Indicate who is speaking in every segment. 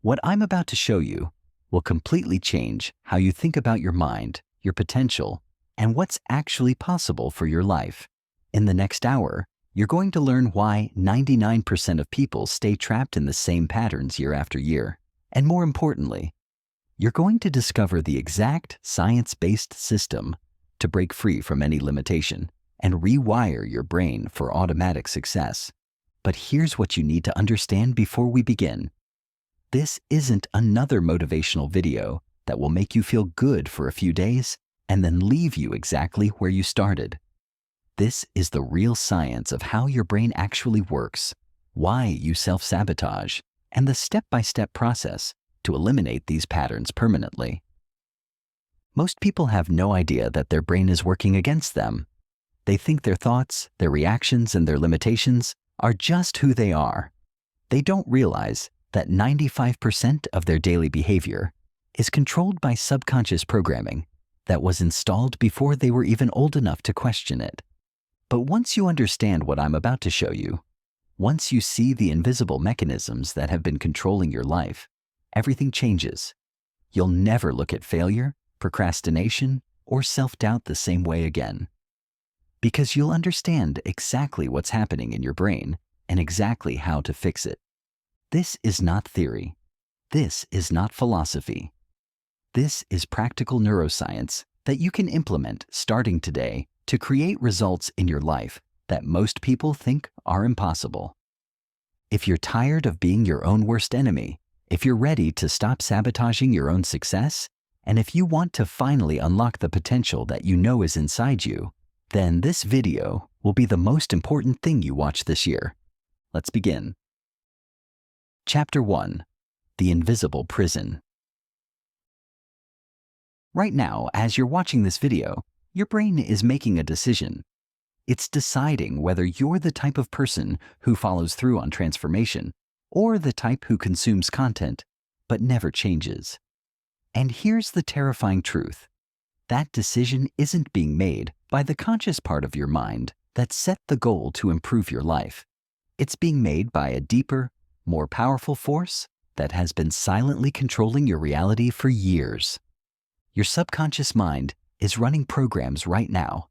Speaker 1: What I'm about to show you will completely change how you think about your mind, your potential, and what's actually possible for your life. In the next hour, you're going to learn why 99% of people stay trapped in the same patterns year after year. And more importantly, you're going to discover the exact science-based system to break free from any limitation and rewire your brain for automatic success. But here's what you need to understand before we begin. This isn't another motivational video that will make you feel good for a few days and then leave you exactly where you started. This is the real science of how your brain actually works, why you self-sabotage, and the step-by-step process to eliminate these patterns permanently. Most people have no idea that their brain is working against them. They think their thoughts, their reactions, and their limitations are just who they are. They don't realize that 95% of their daily behavior is controlled by subconscious programming that was installed before they were even old enough to question it. But once you understand what I'm about to show you, once you see the invisible mechanisms that have been controlling your life, everything changes. You'll never look at failure, procrastination, or self-doubt the same way again. Because you'll understand exactly what's happening in your brain and exactly how to fix it. This is not theory. This is not philosophy. This is practical neuroscience that you can implement starting today to create results in your life that most people think are impossible. If you're tired of being your own worst enemy, if you're ready to stop sabotaging your own success, and if you want to finally unlock the potential that you know is inside you, then this video will be the most important thing you watch this year. Let's begin. Chapter 1: The Invisible Prison. Right now, as you're watching this video, your brain is making a decision. It's deciding whether you're the type of person who follows through on transformation or the type who consumes content but never changes. And here's the terrifying truth. That decision isn't being made by the conscious part of your mind that set the goal to improve your life. It's being made by a deeper, more powerful force that has been silently controlling your reality for years. Your subconscious mind is running programs right now.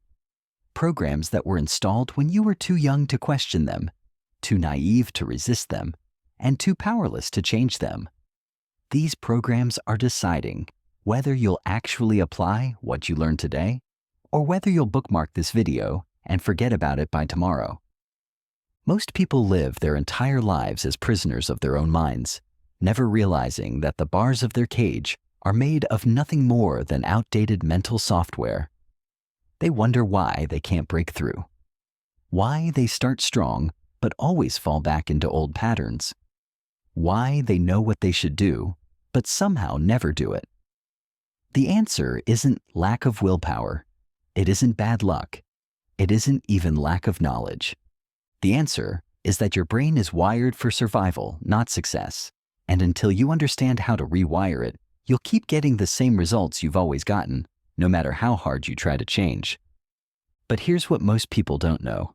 Speaker 1: Programs that were installed when you were too young to question them, too naive to resist them, and too powerless to change them. These programs are deciding whether you'll actually apply what you learned today, or whether you'll bookmark this video and forget about it by tomorrow. Most people live their entire lives as prisoners of their own minds, never realizing that the bars of their cage are made of nothing more than outdated mental software. They wonder why they can't break through, why they start strong but always fall back into old patterns, why they know what they should do but somehow never do it. The answer isn't lack of willpower. It isn't bad luck. It isn't even lack of knowledge. The answer is that your brain is wired for survival, not success. And until you understand how to rewire it, you'll keep getting the same results you've always gotten, no matter how hard you try to change. But here's what most people don't know.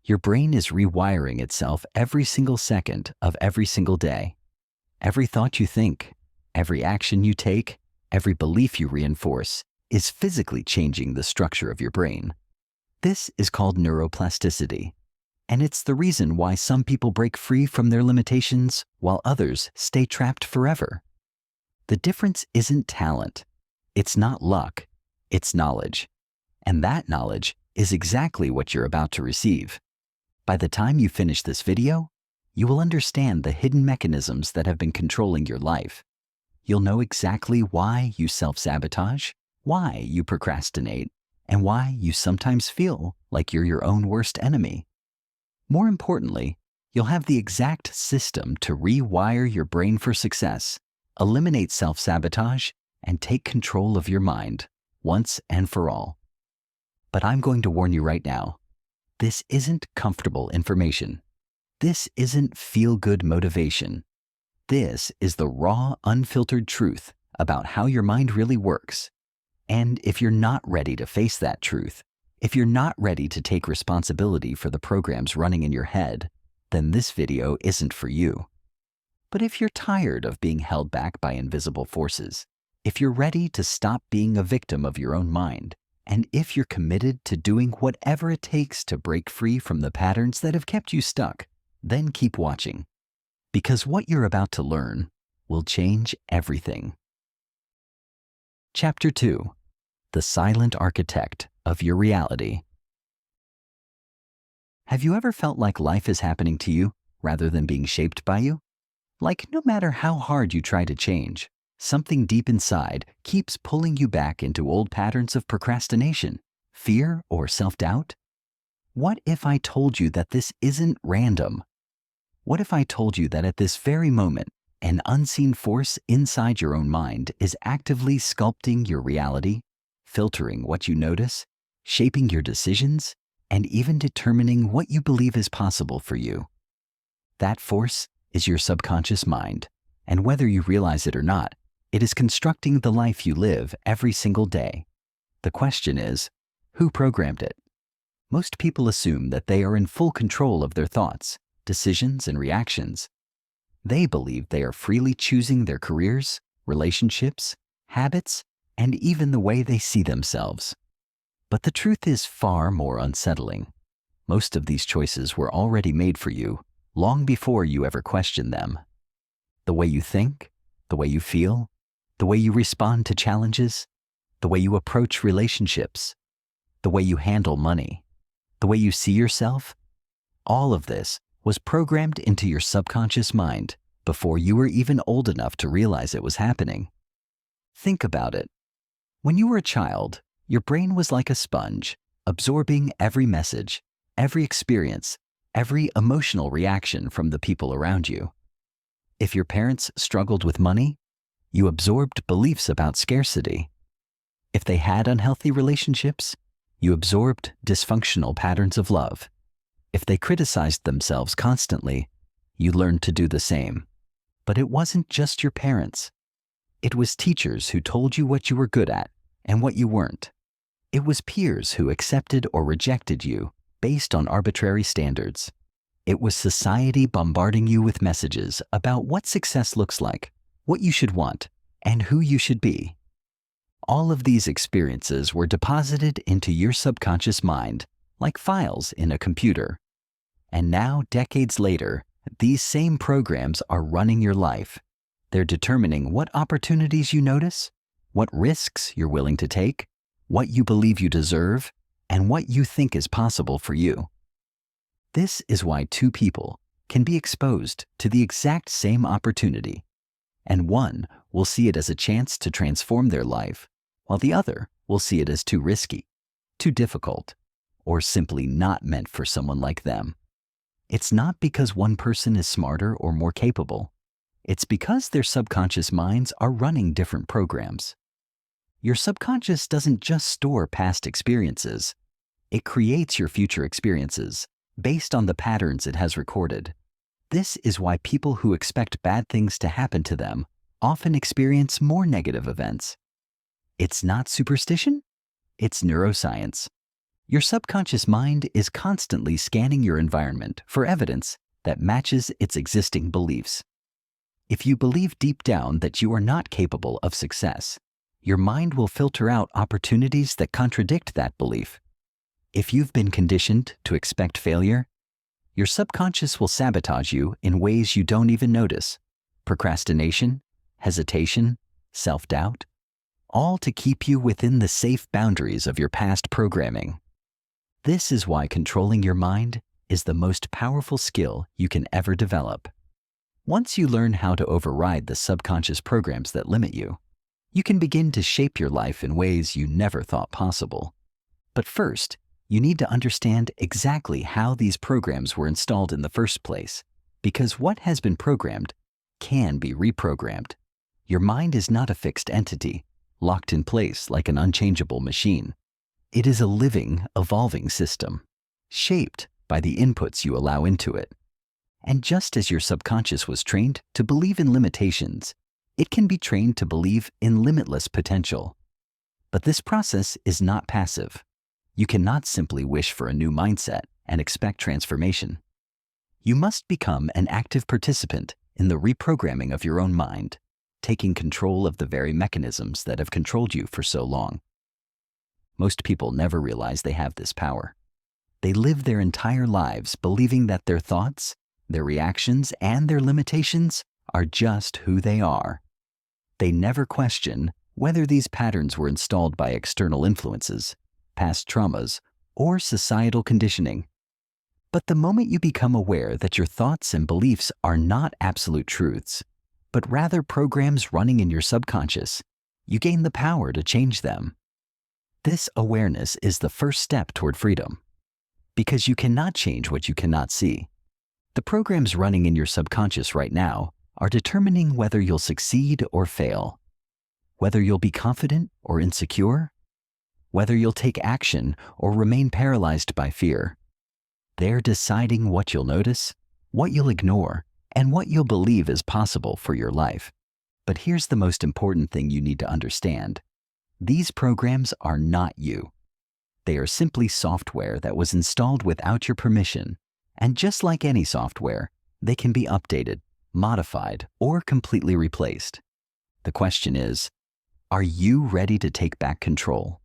Speaker 1: Your brain is rewiring itself every single second of every single day. Every thought you think, every action you take, every belief you reinforce is physically changing the structure of your brain. This is called neuroplasticity, and it's the reason why some people break free from their limitations while others stay trapped forever. The difference isn't talent. It's not luck. It's knowledge. And that knowledge is exactly what you're about to receive. By the time you finish this video, you will understand the hidden mechanisms that have been controlling your life. You'll know exactly why you self-sabotage, why you procrastinate, and why you sometimes feel like you're your own worst enemy. More importantly, you'll have the exact system to rewire your brain for success, eliminate self-sabotage, and take control of your mind once and for all. But I'm going to warn you right now, this isn't comfortable information. This isn't feel-good motivation. This is the raw, unfiltered truth about how your mind really works. And if you're not ready to face that truth, if you're not ready to take responsibility for the programs running in your head, then this video isn't for you. But if you're tired of being held back by invisible forces, if you're ready to stop being a victim of your own mind, and if you're committed to doing whatever it takes to break free from the patterns that have kept you stuck, then keep watching. Because what you're about to learn will change everything. Chapter 2: The Silent Architect of Your Reality. Have you ever felt like life is happening to you rather than being shaped by you? Like no matter how hard you try to change, something deep inside keeps pulling you back into old patterns of procrastination, fear, or self-doubt? What if I told you that this isn't random? What if I told you that at this very moment, an unseen force inside your own mind is actively sculpting your reality, filtering what you notice, shaping your decisions, and even determining what you believe is possible for you? That force is your subconscious mind, and whether you realize it or not, it is constructing the life you live every single day. The question is, who programmed it? Most people assume that they are in full control of their thoughts, decisions, and reactions. They believe they are freely choosing their careers, relationships, habits, and even the way they see themselves. But the truth is far more unsettling. Most of these choices were already made for you long before you ever questioned them. The way you think, the way you feel, the way you respond to challenges, the way you approach relationships, the way you handle money, the way you see yourself, all of this was programmed into your subconscious mind before you were even old enough to realize it was happening. Think about it. When you were a child, your brain was like a sponge, absorbing every message, every experience, every emotional reaction from the people around you. If your parents struggled with money, you absorbed beliefs about scarcity. If they had unhealthy relationships, you absorbed dysfunctional patterns of love. If they criticized themselves constantly, you learned to do the same. But it wasn't just your parents. It was teachers who told you what you were good at and what you weren't. It was peers who accepted or rejected you based on arbitrary standards. It was society bombarding you with messages about what success looks like, what you should want, and who you should be. All of these experiences were deposited into your subconscious mind like files in a computer. And now, decades later, these same programs are running your life. They're determining what opportunities you notice, what risks you're willing to take, what you believe you deserve, and what you think is possible for you. This is why two people can be exposed to the exact same opportunity, and one will see it as a chance to transform their life, while the other will see it as too risky, too difficult, or simply not meant for someone like them. It's not because one person is smarter or more capable. It's because their subconscious minds are running different programs. Your subconscious doesn't just store past experiences. It creates your future experiences based on the patterns it has recorded. This is why people who expect bad things to happen to them often experience more negative events. It's not superstition, it's neuroscience. Your subconscious mind is constantly scanning your environment for evidence that matches its existing beliefs. If you believe deep down that you are not capable of success, your mind will filter out opportunities that contradict that belief. If you've been conditioned to expect failure, your subconscious will sabotage you in ways you don't even notice. Procrastination, hesitation, self-doubt, all to keep you within the safe boundaries of your past programming. This is why controlling your mind is the most powerful skill you can ever develop. Once you learn how to override the subconscious programs that limit you, you can begin to shape your life in ways you never thought possible. But first, you need to understand exactly how these programs were installed in the first place, because what has been programmed can be reprogrammed. Your mind is not a fixed entity, locked in place like an unchangeable machine. It is a living, evolving system, shaped by the inputs you allow into it. And just as your subconscious was trained to believe in limitations, it can be trained to believe in limitless potential. But this process is not passive. You cannot simply wish for a new mindset and expect transformation. You must become an active participant in the reprogramming of your own mind, taking control of the very mechanisms that have controlled you for so long. Most people never realize they have this power. They live their entire lives believing that their thoughts, their reactions, and their limitations are just who they are. They never question whether these patterns were installed by external influences, past traumas, or societal conditioning. But the moment you become aware that your thoughts and beliefs are not absolute truths, but rather programs running in your subconscious, you gain the power to change them. This awareness is the first step toward freedom, because you cannot change what you cannot see. The programs running in your subconscious right now are determining whether you'll succeed or fail, whether you'll be confident or insecure, whether you'll take action or remain paralyzed by fear. They're deciding what you'll notice, what you'll ignore, and what you'll believe is possible for your life. But here's the most important thing you need to understand. These programs are not you. They are simply software that was installed without your permission, and just like any software, they can be updated, modified, or completely replaced. The question is, are you ready to take back control?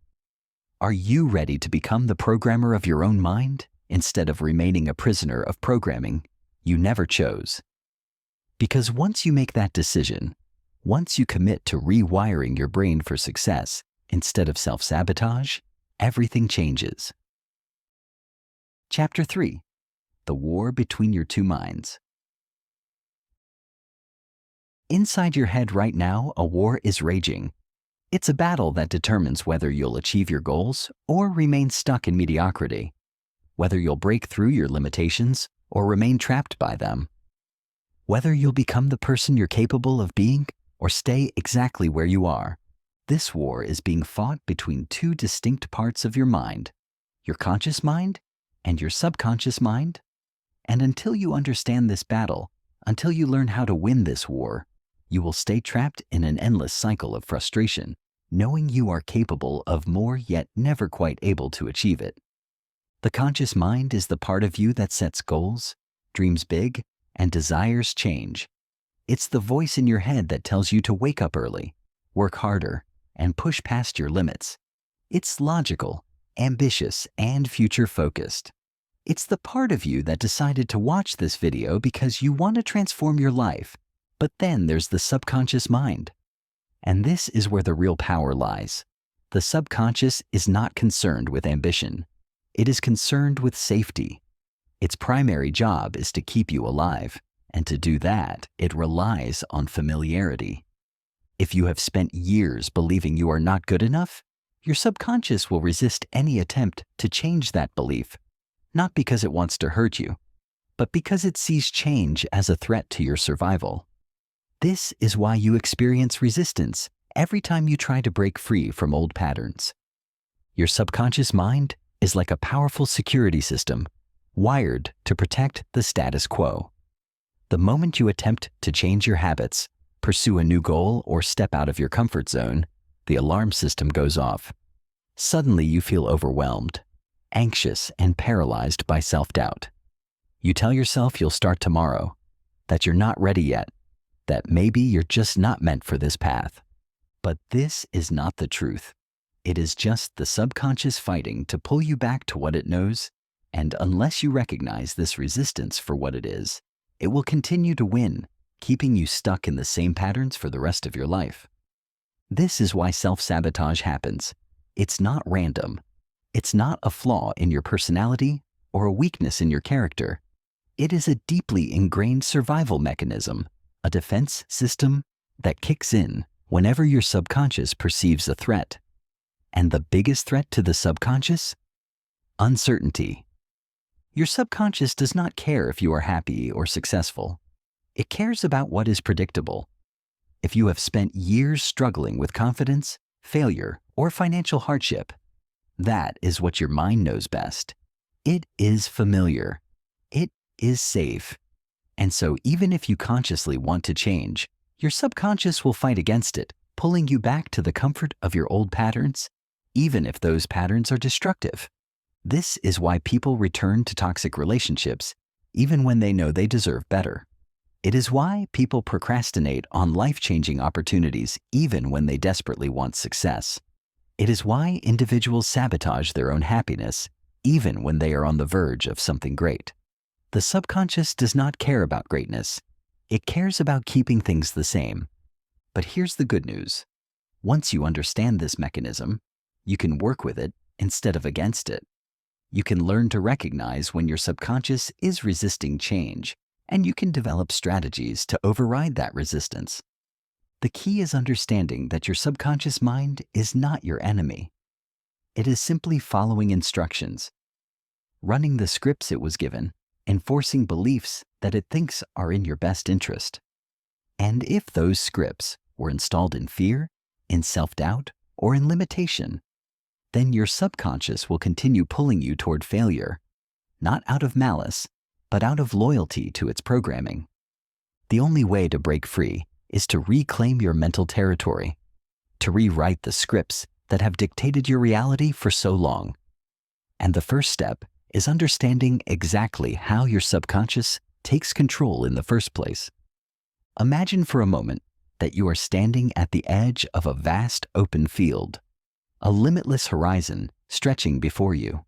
Speaker 1: Are you ready to become the programmer of your own mind instead of remaining a prisoner of programming you never chose? Because once you make that decision, once you commit to rewiring your brain for success instead of self-sabotage, everything changes. Chapter 3. The War Between Your Two Minds. Inside your head right now, a war is raging. It's a battle that determines whether you'll achieve your goals or remain stuck in mediocrity, whether you'll break through your limitations or remain trapped by them, whether you'll become the person you're capable of being or stay exactly where you are. This war is being fought between two distinct parts of your mind, your conscious mind and your subconscious mind. And until you understand this battle, until you learn how to win this war, you will stay trapped in an endless cycle of frustration, knowing you are capable of more yet never quite able to achieve it. The conscious mind is the part of you that sets goals, dreams big, and desires change. It's the voice in your head that tells you to wake up early, work harder, and push past your limits. It's logical, ambitious, and future-focused. It's the part of you that decided to watch this video because you want to transform your life. But then there's the subconscious mind. And this is where the real power lies. The subconscious is not concerned with ambition. It is concerned with safety. Its primary job is to keep you alive, and to do that, it relies on familiarity. If you have spent years believing you are not good enough, your subconscious will resist any attempt to change that belief, not because it wants to hurt you, but because it sees change as a threat to your survival. This is why you experience resistance every time you try to break free from old patterns. Your subconscious mind is like a powerful security system wired to protect the status quo. The moment you attempt to change your habits, pursue a new goal, or step out of your comfort zone, the alarm system goes off. Suddenly you feel overwhelmed, anxious, and paralyzed by self-doubt. You tell yourself you'll start tomorrow, that you're not ready yet, that maybe you're just not meant for this path. But this is not the truth. It is just the subconscious fighting to pull you back to what it knows, and unless you recognize this resistance for what it is, it will continue to win, keeping you stuck in the same patterns for the rest of your life. This is why self-sabotage happens. It's not random. It's not a flaw in your personality or a weakness in your character. It is a deeply ingrained survival mechanism, a defense system that kicks in whenever your subconscious perceives a threat. And the biggest threat to the subconscious? Uncertainty. Your subconscious does not care if you are happy or successful. It cares about what is predictable. If you have spent years struggling with confidence, failure, or financial hardship, that is what your mind knows best. It is familiar. It is safe. And so even if you consciously want to change, your subconscious will fight against it, pulling you back to the comfort of your old patterns, even if those patterns are destructive. This is why people return to toxic relationships, even when they know they deserve better. It is why people procrastinate on life-changing opportunities even when they desperately want success. It is why individuals sabotage their own happiness even when they are on the verge of something great. The subconscious does not care about greatness. It cares about keeping things the same. But here's the good news. Once you understand this mechanism, you can work with it instead of against it. You can learn to recognize when your subconscious is resisting change, and you can develop strategies to override that resistance. The key is understanding that your subconscious mind is not your enemy. It is simply following instructions, running the scripts it was given, enforcing beliefs that it thinks are in your best interest. And if those scripts were installed in fear, in self-doubt, or in limitation, then your subconscious will continue pulling you toward failure, not out of malice, but out of loyalty to its programming. The only way to break free is to reclaim your mental territory, to rewrite the scripts that have dictated your reality for so long. And the first step is understanding exactly how your subconscious takes control in the first place. Imagine for a moment that you are standing at the edge of a vast open field, a limitless horizon stretching before you.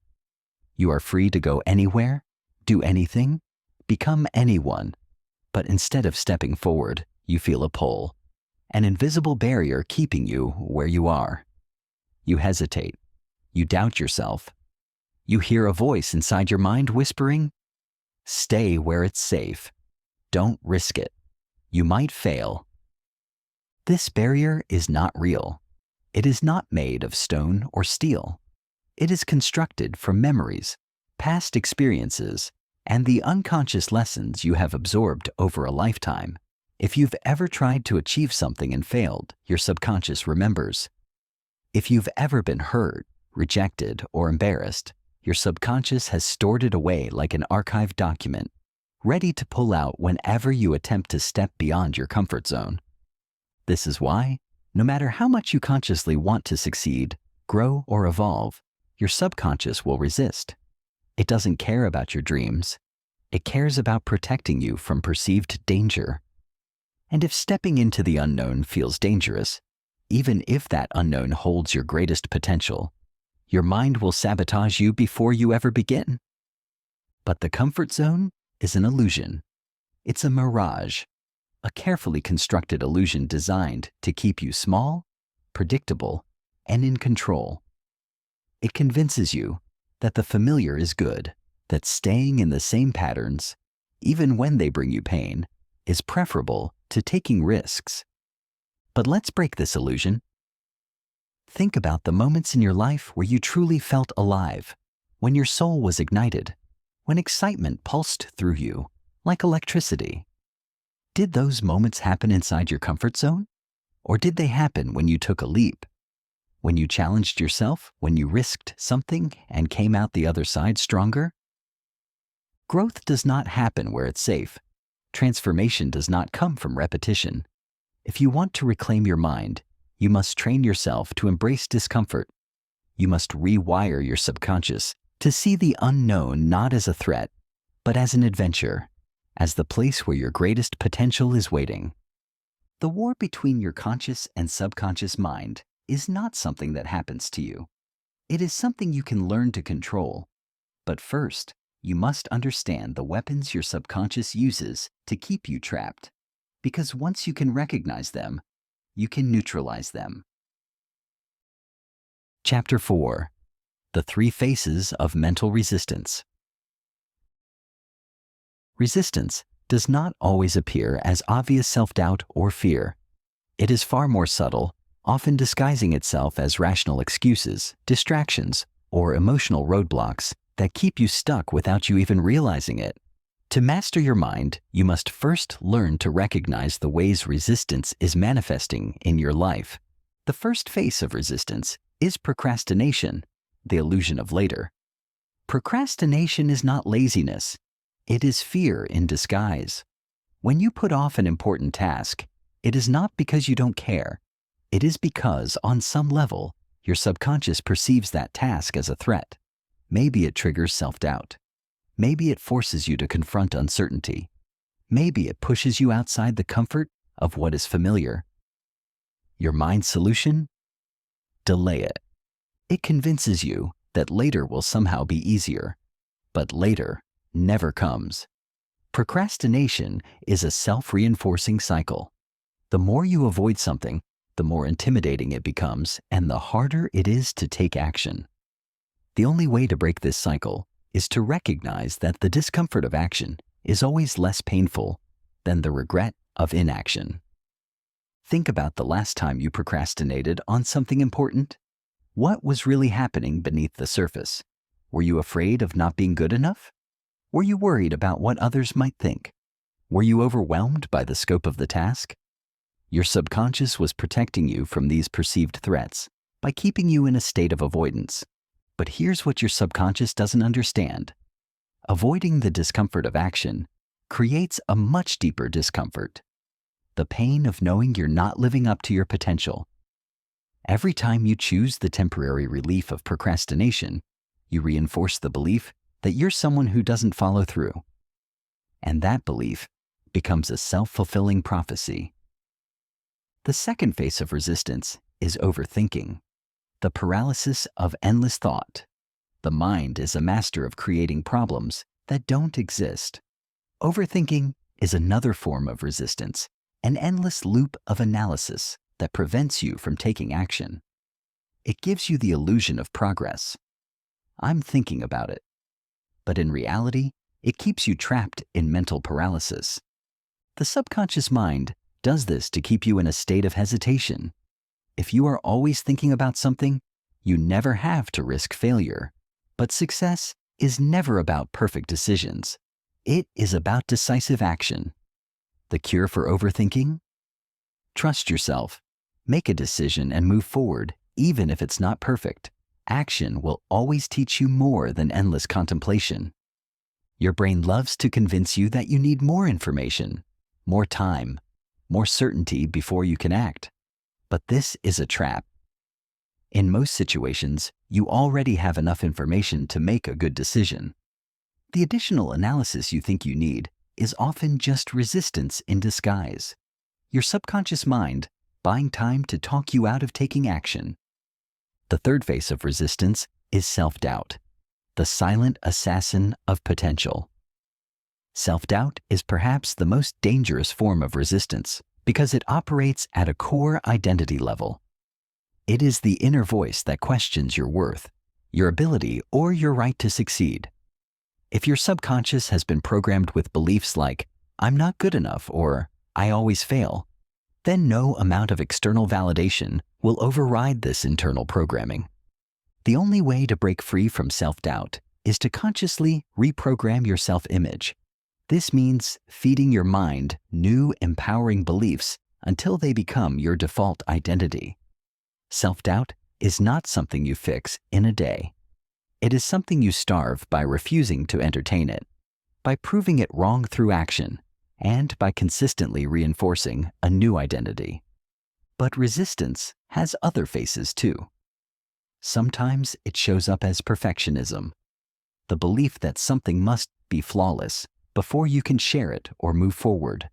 Speaker 1: You are free to go anywhere, do anything, become anyone, but instead of stepping forward, you feel a pull, an invisible barrier keeping you where you are. You hesitate. You doubt yourself. You hear a voice inside your mind whispering, "Stay where it's safe. Don't risk it. You might fail." This barrier is not real. It is not made of stone or steel. It is constructed from memories, past experiences, and the unconscious lessons you have absorbed over a lifetime. If you've ever tried to achieve something and failed, your subconscious remembers. If you've ever been hurt, rejected, or embarrassed, your subconscious has stored it away like an archived document, ready to pull out whenever you attempt to step beyond your comfort zone. This is why, no matter how much you consciously want to succeed, grow, or evolve, your subconscious will resist. It doesn't care about your dreams. It cares about protecting you from perceived danger. And if stepping into the unknown feels dangerous, even if that unknown holds your greatest potential, your mind will sabotage you before you ever begin. But the comfort zone is an illusion. It's a mirage, a carefully constructed illusion designed to keep you small, predictable, and in control. It convinces you that the familiar is good, that staying in the same patterns, even when they bring you pain, is preferable to taking risks. But let's break this illusion. Think about the moments in your life where you truly felt alive, when your soul was ignited, when excitement pulsed through you like electricity. Did those moments happen inside your comfort zone? Or did they happen when you took a leap? When you challenged yourself, when you risked something and came out the other side stronger? Growth does not happen where it's safe. Transformation does not come from repetition. If you want to reclaim your mind, you must train yourself to embrace discomfort. You must rewire your subconscious to see the unknown not as a threat, but as an adventure, as the place where your greatest potential is waiting. The war between your conscious and subconscious mind is not something that happens to you. It is something you can learn to control. But first, you must understand the weapons your subconscious uses to keep you trapped, because once you can recognize them, you can neutralize them. Chapter 4: The 3 Faces of Mental Resistance. Resistance does not always appear as obvious self-doubt or fear. It is far more subtle, often disguising itself as rational excuses, distractions, or emotional roadblocks that keep you stuck without you even realizing it. To master your mind, you must first learn to recognize the ways resistance is manifesting in your life. The first face of resistance is procrastination, the illusion of later. Procrastination is not laziness. It is fear in disguise. When you put off an important task, it is not because you don't care. It is because, on some level, your subconscious perceives that task as a threat. Maybe it triggers self-doubt. Maybe it forces you to confront uncertainty. Maybe it pushes you outside the comfort of what is familiar. Your mind's solution? Delay it. It convinces you that later will somehow be easier, but later never comes. Procrastination is a self-reinforcing cycle. The more you avoid something, the more intimidating it becomes and the harder it is to take action. The only way to break this cycle is to recognize that the discomfort of action is always less painful than the regret of inaction. Think about the last time you procrastinated on something important. What was really happening beneath the surface? Were you afraid of not being good enough? Were you worried about what others might think? Were you overwhelmed by the scope of the task? Your subconscious was protecting you from these perceived threats by keeping you in a state of avoidance. But here's what your subconscious doesn't understand. Avoiding the discomfort of action creates a much deeper discomfort. The pain of knowing you're not living up to your potential. Every time you choose the temporary relief of procrastination, you reinforce the belief that you're someone who doesn't follow through. And that belief becomes a self-fulfilling prophecy. The second phase of resistance is overthinking, the paralysis of endless thought. The mind is a master of creating problems that don't exist. Overthinking is another form of resistance, an endless loop of analysis that prevents you from taking action. It gives you the illusion of progress. I'm thinking about it. But in reality, it keeps you trapped in mental paralysis. The subconscious mind does this to keep you in a state of hesitation. If you are always thinking about something, you never have to risk failure. But success is never about perfect decisions. It is about decisive action. The cure for overthinking? Trust yourself. Make a decision and move forward, even if it's not perfect. Action will always teach you more than endless contemplation. Your brain loves to convince you that you need more information, more time, more certainty before you can act. But this is a trap. In most situations, you already have enough information to make a good decision. The additional analysis you think you need is often just resistance in disguise. Your subconscious mind buying time to talk you out of taking action. The third phase of resistance is self-doubt, the silent assassin of potential. Self-doubt is perhaps the most dangerous form of resistance because it operates at a core identity level. It is the inner voice that questions your worth, your ability, or your right to succeed. If your subconscious has been programmed with beliefs like, "I'm not good enough," or "I always fail," then no amount of external validation will override this internal programming. The only way to break free from self-doubt is to consciously reprogram your self-image. This means feeding your mind new, empowering beliefs until they become your default identity. Self-doubt is not something you fix in a day. It is something you starve by refusing to entertain it, by proving it wrong through action, and by consistently reinforcing a new identity. But resistance has other faces too. Sometimes it shows up as perfectionism, the belief that something must be flawless before you can share it or move forward.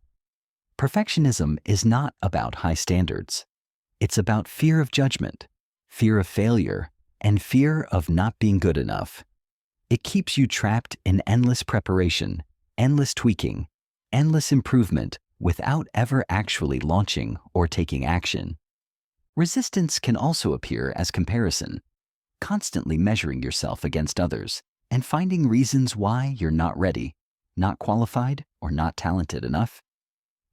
Speaker 1: Perfectionism is not about high standards. It's about fear of judgment, fear of failure, and fear of not being good enough. It keeps you trapped in endless preparation, endless tweaking, endless improvement without ever actually launching or taking action. Resistance can also appear as comparison, constantly measuring yourself against others and finding reasons why you're not ready, not qualified, or not talented enough.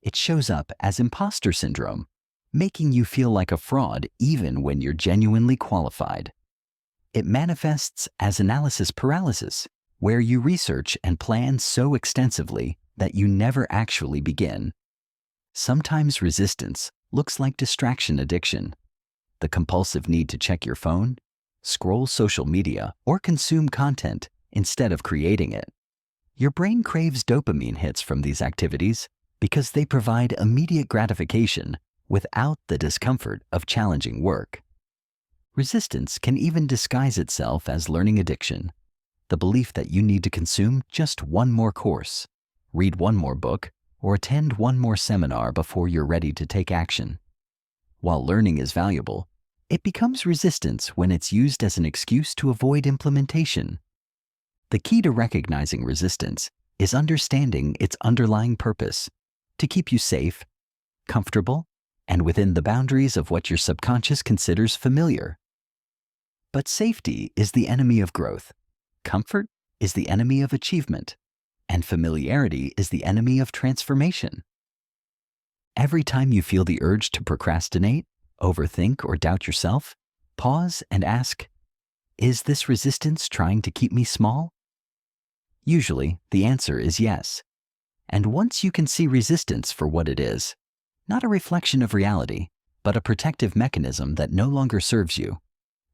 Speaker 1: It shows up as imposter syndrome, making you feel like a fraud even when you're genuinely qualified. It manifests as analysis paralysis, where you research and plan so extensively that you never actually begin. Sometimes resistance looks like distraction addiction, the compulsive need to check your phone, scroll social media, or consume content instead of creating it. Your brain craves dopamine hits from these activities because they provide immediate gratification without the discomfort of challenging work. Resistance can even disguise itself as learning addiction, the belief that you need to consume just one more course, read one more book, or attend one more seminar before you're ready to take action. While learning is valuable, it becomes resistance when it's used as an excuse to avoid implementation. The key to recognizing resistance is understanding its underlying purpose: to keep you safe, comfortable, and within the boundaries of what your subconscious considers familiar. But safety is the enemy of growth, comfort is the enemy of achievement, and familiarity is the enemy of transformation. Every time you feel the urge to procrastinate, overthink, or doubt yourself, pause and ask, is this resistance trying to keep me small? Usually, the answer is yes. And once you can see resistance for what it is, not a reflection of reality, but a protective mechanism that no longer serves you,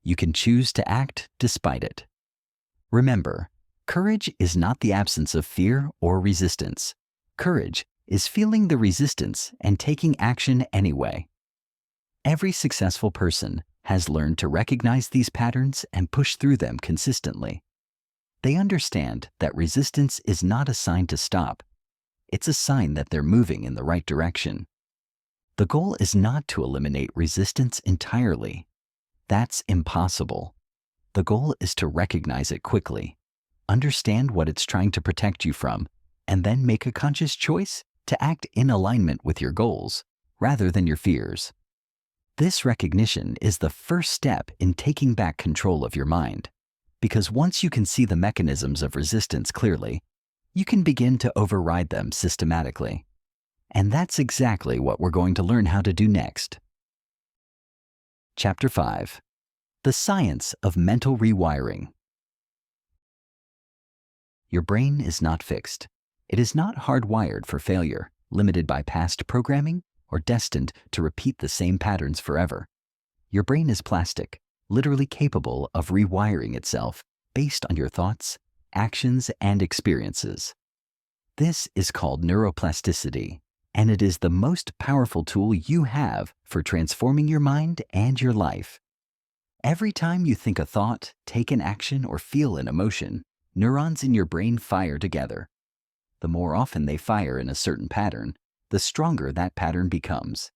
Speaker 1: you can choose to act despite it. Remember, courage is not the absence of fear or resistance. Courage is feeling the resistance and taking action anyway. Every successful person has learned to recognize these patterns and push through them consistently. They understand that resistance is not a sign to stop. It's a sign that they're moving in the right direction. The goal is not to eliminate resistance entirely. That's impossible. The goal is to recognize it quickly, understand what it's trying to protect you from, and then make a conscious choice to act in alignment with your goals rather than your fears. This recognition is the first step in taking back control of your mind, because once you can see the mechanisms of resistance clearly, you can begin to override them systematically. And that's exactly what we're going to learn how to do next. Chapter 5: The Science of Mental Rewiring. Your brain is not fixed. It is not hardwired for failure, limited by past programming, or destined to repeat the same patterns forever. Your brain is plastic, literally capable of rewiring itself based on your thoughts, actions, and experiences. This is called neuroplasticity, and it is the most powerful tool you have for transforming your mind and your life. Every time you think a thought, take an action, or feel an emotion, neurons in your brain fire together. The more often they fire in a certain pattern, the stronger that pattern becomes.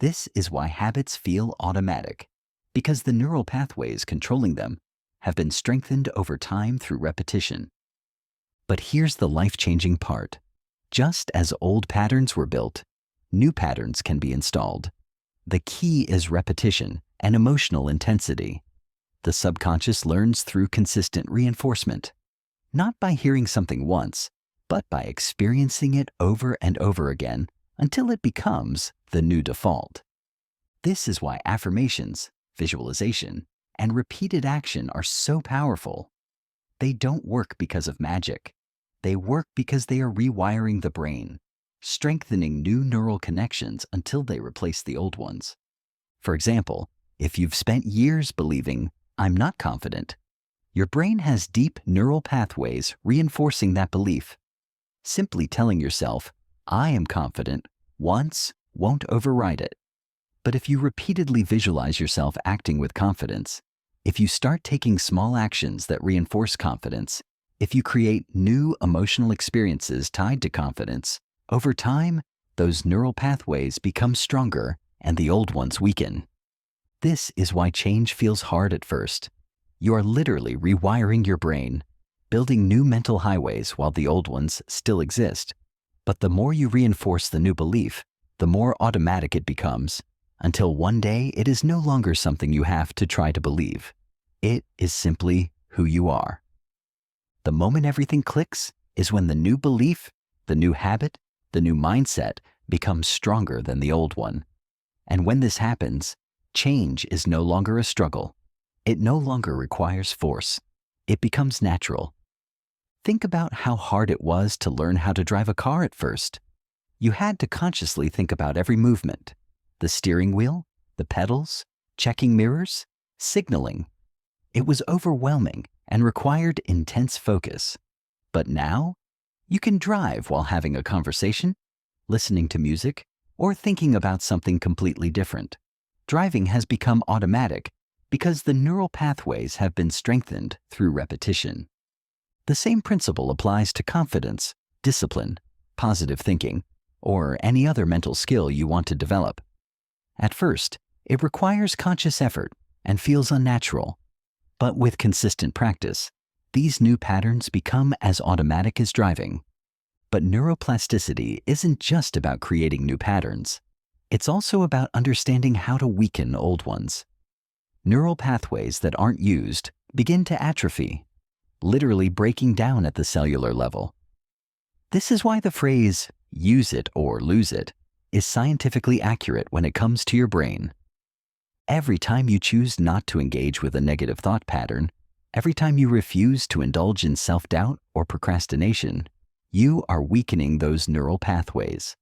Speaker 1: This is why habits feel automatic, because the neural pathways controlling them have been strengthened over time through repetition. But here's the life-changing part. Just as old patterns were built, new patterns can be installed. The key is repetition and emotional intensity. The subconscious learns through consistent reinforcement, not by hearing something once, but by experiencing it over and over again until it becomes the new default. This is why affirmations, visualization, and repeated action are so powerful. They don't work because of magic. They work because they are rewiring the brain, strengthening new neural connections until they replace the old ones. For example, if you've spent years believing, "I'm not confident," your brain has deep neural pathways reinforcing that belief. Simply telling yourself, "I am confident," once won't override it. But if you repeatedly visualize yourself acting with confidence, if you start taking small actions that reinforce confidence, if you create new emotional experiences tied to confidence, over time, those neural pathways become stronger and the old ones weaken. This is why change feels hard at first. You are literally rewiring your brain, building new mental highways while the old ones still exist. But the more you reinforce the new belief, the more automatic it becomes, until one day it is no longer something you have to try to believe. It is simply who you are. The moment everything clicks is when the new belief, the new habit, the new mindset becomes stronger than the old one. And when this happens, change is no longer a struggle. It no longer requires force. It becomes natural. Think about how hard it was to learn how to drive a car at first. You had to consciously think about every movement: the steering wheel, the pedals, checking mirrors, signaling. It was overwhelming and required intense focus. But now, you can drive while having a conversation, listening to music, or thinking about something completely different. Driving has become automatic because the neural pathways have been strengthened through repetition. The same principle applies to confidence, discipline, positive thinking, or any other mental skill you want to develop. At first, it requires conscious effort and feels unnatural. But with consistent practice, these new patterns become as automatic as driving. But neuroplasticity isn't just about creating new patterns. It's also about understanding how to weaken old ones. Neural pathways that aren't used begin to atrophy, literally breaking down at the cellular level. This is why the phrase, "use it or lose it," is scientifically accurate when it comes to your brain. Every time you choose not to engage with a negative thought pattern, every time you refuse to indulge in self-doubt or procrastination, you are weakening those neural pathways.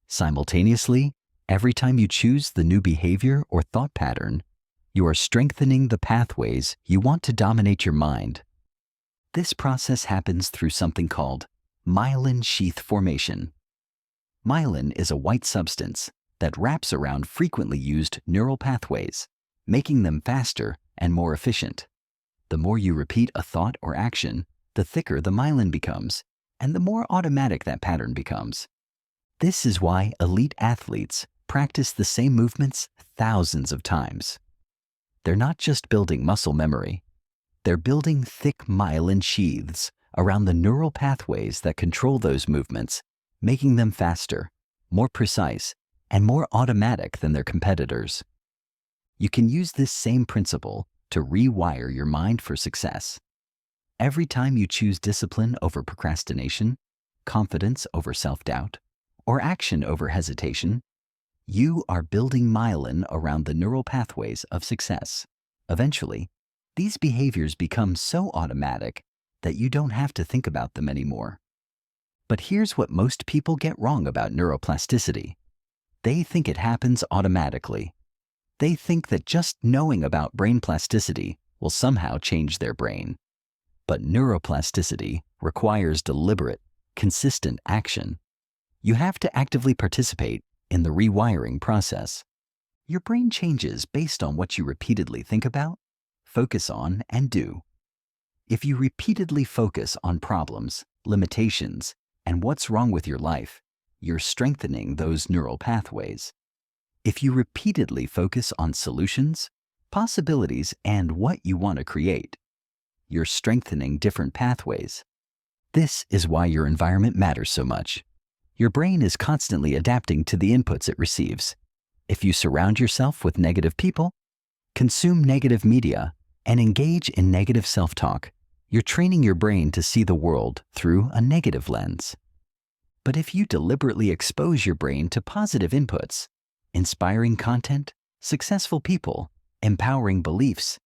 Speaker 1: Simultaneously, every time you choose the new behavior or thought pattern, you are strengthening the pathways you want to dominate your mind. This process happens through something called myelin sheath formation. Myelin is a white substance that wraps around frequently used neural pathways, making them faster and more efficient. The more you repeat a thought or action, the thicker the myelin becomes, and the more automatic that pattern becomes. This is why elite athletes practice the same movements thousands of times. They're not just building muscle memory, they're building thick myelin sheaths around the neural pathways that control those movements, making them faster, more precise, and more automatic than their competitors. You can use this same principle to rewire your mind for success. Every time you choose discipline over procrastination, confidence over self-doubt, or action over hesitation, you are building myelin around the neural pathways of success. Eventually, these behaviors become so automatic that you don't have to think about them anymore. But here's what most people get wrong about neuroplasticity. They think it happens automatically. They think that just knowing about brain plasticity will somehow change their brain. But neuroplasticity requires deliberate, consistent action. You have to actively participate in the rewiring process. Your brain changes based on what you repeatedly think about, focus on, and do. If you repeatedly focus on problems, limitations, and what's wrong with your life, you're strengthening those neural pathways. If you repeatedly focus on solutions, possibilities, and what you want to create, you're strengthening different pathways. This is why your environment matters so much. Your brain is constantly adapting to the inputs it receives. If you surround yourself with negative people, consume negative media, and engage in negative self-talk, you're training your brain to see the world through a negative lens. But if you deliberately expose your brain to positive inputs, inspiring content, successful people, empowering beliefs,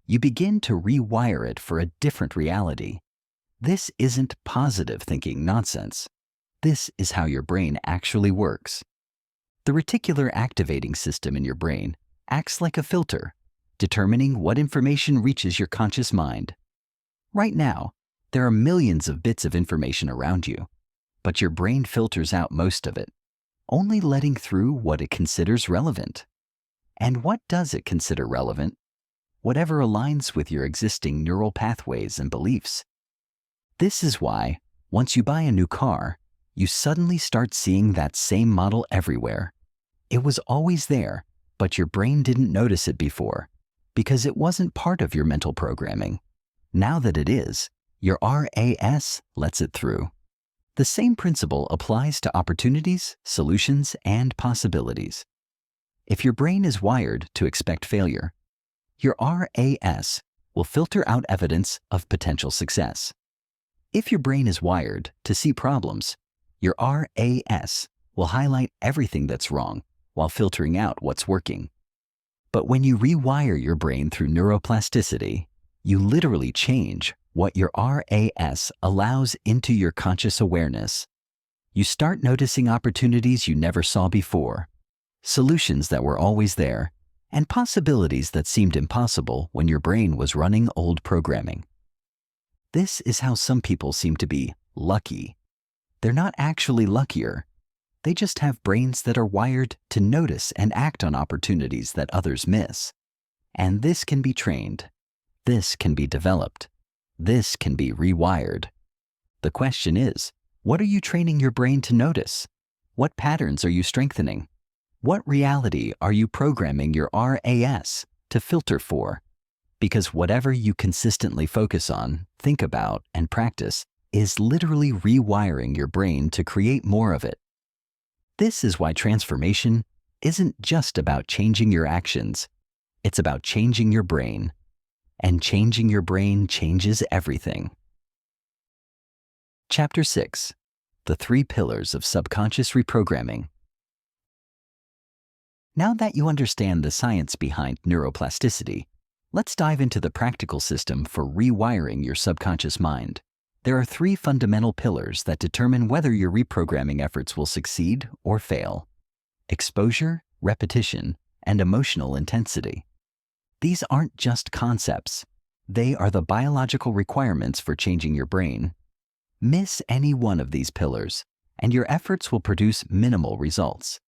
Speaker 1: you begin to rewire it for a different reality. This isn't positive thinking nonsense. This is how your brain actually works. The reticular activating system in your brain acts like a filter, determining what information reaches your conscious mind. Right now, there are millions of bits of information around you, but your brain filters out most of it, only letting through what it considers relevant. And what does it consider relevant? Whatever aligns with your existing neural pathways and beliefs. This is why, once you buy a new car, you suddenly start seeing that same model everywhere. It was always there, but your brain didn't notice it before, because it wasn't part of your mental programming. Now that it is, your RAS lets it through. The same principle applies to opportunities, solutions, and possibilities. If your brain is wired to expect failure, your RAS will filter out evidence of potential success. If your brain is wired to see problems, your RAS will highlight everything that's wrong while filtering out what's working. But when you rewire your brain through neuroplasticity, you literally change what your RAS allows into your conscious awareness. You start noticing opportunities you never saw before, solutions that were always there, and possibilities that seemed impossible when your brain was running old programming. This is how some people seem to be lucky. They're not actually luckier. They just have brains that are wired to notice and act on opportunities that others miss. And this can be trained. This can be developed. This can be rewired. The question is, what are you training your brain to notice? What patterns are you strengthening? What reality are you programming your RAS to filter for? Because whatever you consistently focus on, think about, and practice is literally rewiring your brain to create more of it. This is why transformation isn't just about changing your actions. It's about changing your brain. And changing your brain changes everything. Chapter 6. The 3 Pillars of Subconscious Reprogramming. Now that you understand the science behind neuroplasticity, let's dive into the practical system for rewiring your subconscious mind. There are 3 fundamental pillars that determine whether your reprogramming efforts will succeed or fail: exposure, repetition, and emotional intensity. These aren't just concepts. They are the biological requirements for changing your brain. Miss any one of these pillars, and your efforts will produce minimal results.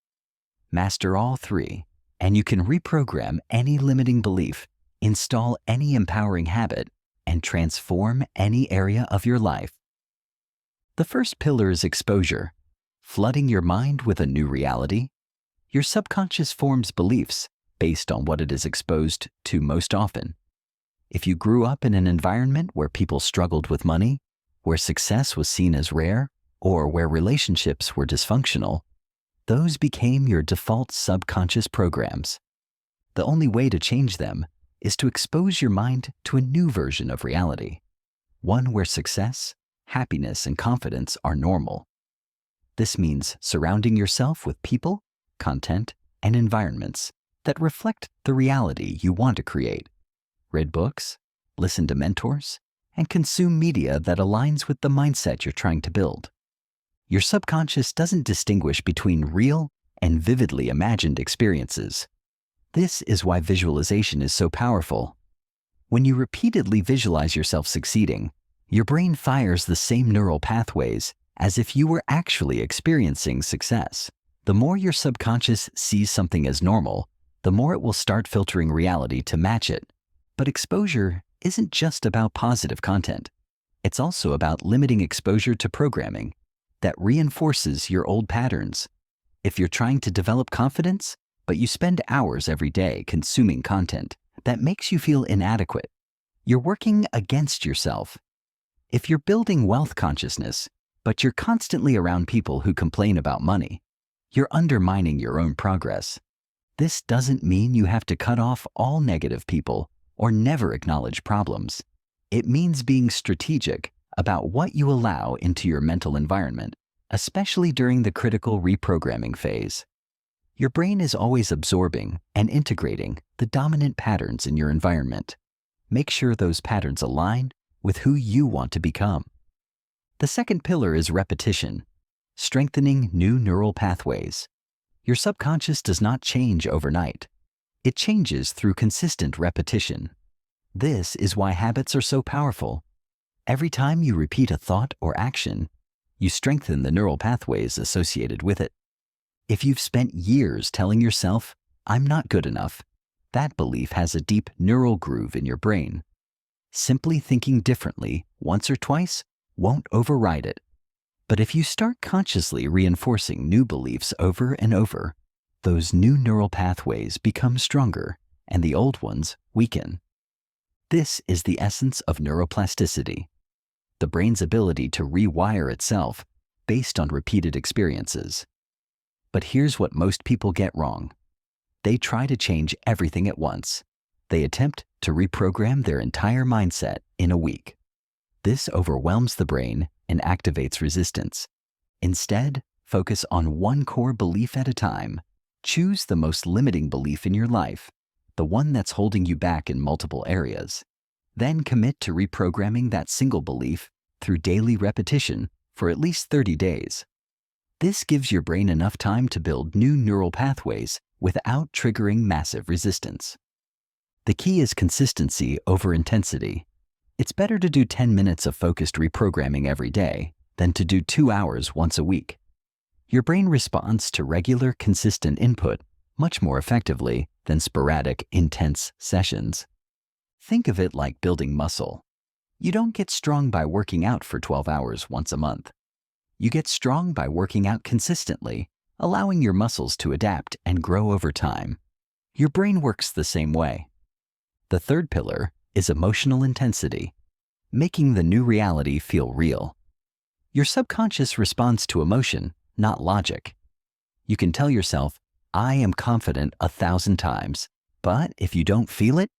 Speaker 1: Master all 3, and you can reprogram any limiting belief, install any empowering habit, and transform any area of your life. The first pillar is exposure, flooding your mind with a new reality. Your subconscious forms beliefs based on what it is exposed to most often. If you grew up in an environment where people struggled with money, where success was seen as rare, or where relationships were dysfunctional, those became your default subconscious programs. The only way to change them is to expose your mind to a new version of reality, one where success, happiness, and confidence are normal. This means surrounding yourself with people, content, and environments that reflect the reality you want to create. Read books, listen to mentors, and consume media that aligns with the mindset you're trying to build. Your subconscious doesn't distinguish between real and vividly imagined experiences. This is why visualization is so powerful. When you repeatedly visualize yourself succeeding, your brain fires the same neural pathways as if you were actually experiencing success. The more your subconscious sees something as normal, the more it will start filtering reality to match it. But exposure isn't just about positive content. It's also about limiting exposure to programming that reinforces your old patterns. If you're trying to develop confidence, but you spend hours every day consuming content that makes you feel inadequate, you're working against yourself. If you're building wealth consciousness, but you're constantly around people who complain about money, you're undermining your own progress. This doesn't mean you have to cut off all negative people or never acknowledge problems. It means being strategic about what you allow into your mental environment, especially during the critical reprogramming phase. Your brain is always absorbing and integrating the dominant patterns in your environment. Make sure those patterns align with who you want to become. The second pillar is repetition, strengthening new neural pathways. Your subconscious does not change overnight. It changes through consistent repetition. This is why habits are so powerful. Every time you repeat a thought or action, you strengthen the neural pathways associated with it. If you've spent years telling yourself, "I'm not good enough," that belief has a deep neural groove in your brain. Simply thinking differently once or twice won't override it. But if you start consciously reinforcing new beliefs over and over, those new neural pathways become stronger and the old ones weaken. This is the essence of neuroplasticity, the brain's ability to rewire itself based on repeated experiences. But here's what most people get wrong. They try to change everything at once. They attempt to reprogram their entire mindset in a week. This overwhelms the brain and activates resistance. Instead, focus on one core belief at a time. Choose the most limiting belief in your life, the one that's holding you back in multiple areas. Then commit to reprogramming that single belief through daily repetition for at least 30 days. This gives your brain enough time to build new neural pathways without triggering massive resistance. The key is consistency over intensity. It's better to do 10 minutes of focused reprogramming every day than to do 2 hours once a week. Your brain responds to regular, consistent input much more effectively than sporadic, intense sessions. Think of it like building muscle. You don't get strong by working out for 12 hours once a month. You get strong by working out consistently allowing your muscles to adapt and grow over time. Your brain works the same way. The third pillar is emotional intensity, making the new reality feel real. Your subconscious responds to emotion, not logic. You can tell yourself, "I am confident" 1,000 times, but if you don't feel it,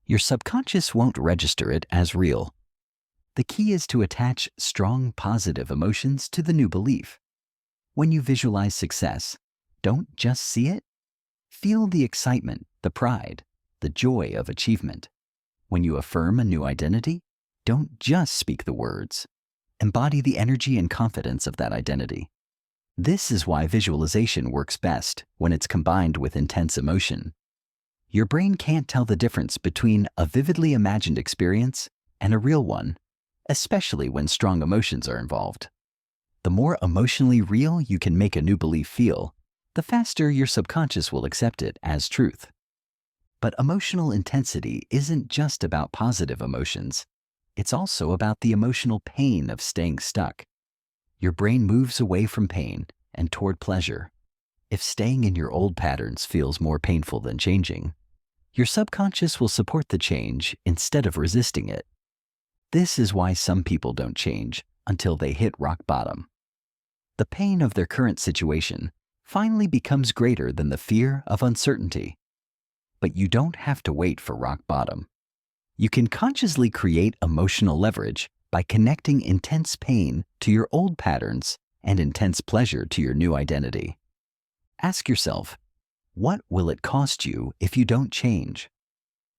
Speaker 1: your subconscious won't register it as real. The key is to attach strong positive emotions to the new belief. When you visualize success, don't just see it. Feel the excitement, the pride, the joy of achievement. When you affirm a new identity, don't just speak the words. Embody the energy and confidence of that identity. This is why visualization works best when it's combined with intense emotion. Your brain can't tell the difference between a vividly imagined experience and a real one, especially when strong emotions are involved. The more emotionally real you can make a new belief feel, the faster your subconscious will accept it as truth. But emotional intensity isn't just about positive emotions. It's also about the emotional pain of staying stuck. Your brain moves away from pain and toward pleasure. If staying in your old patterns feels more painful than changing, your subconscious will support the change instead of resisting it. This is why some people don't change until they hit rock bottom. The pain of their current situation finally becomes greater than the fear of uncertainty. But you don't have to wait for rock bottom. You can consciously create emotional leverage by connecting intense pain to your old patterns and intense pleasure to your new identity. Ask yourself, what will it cost you if you don't change?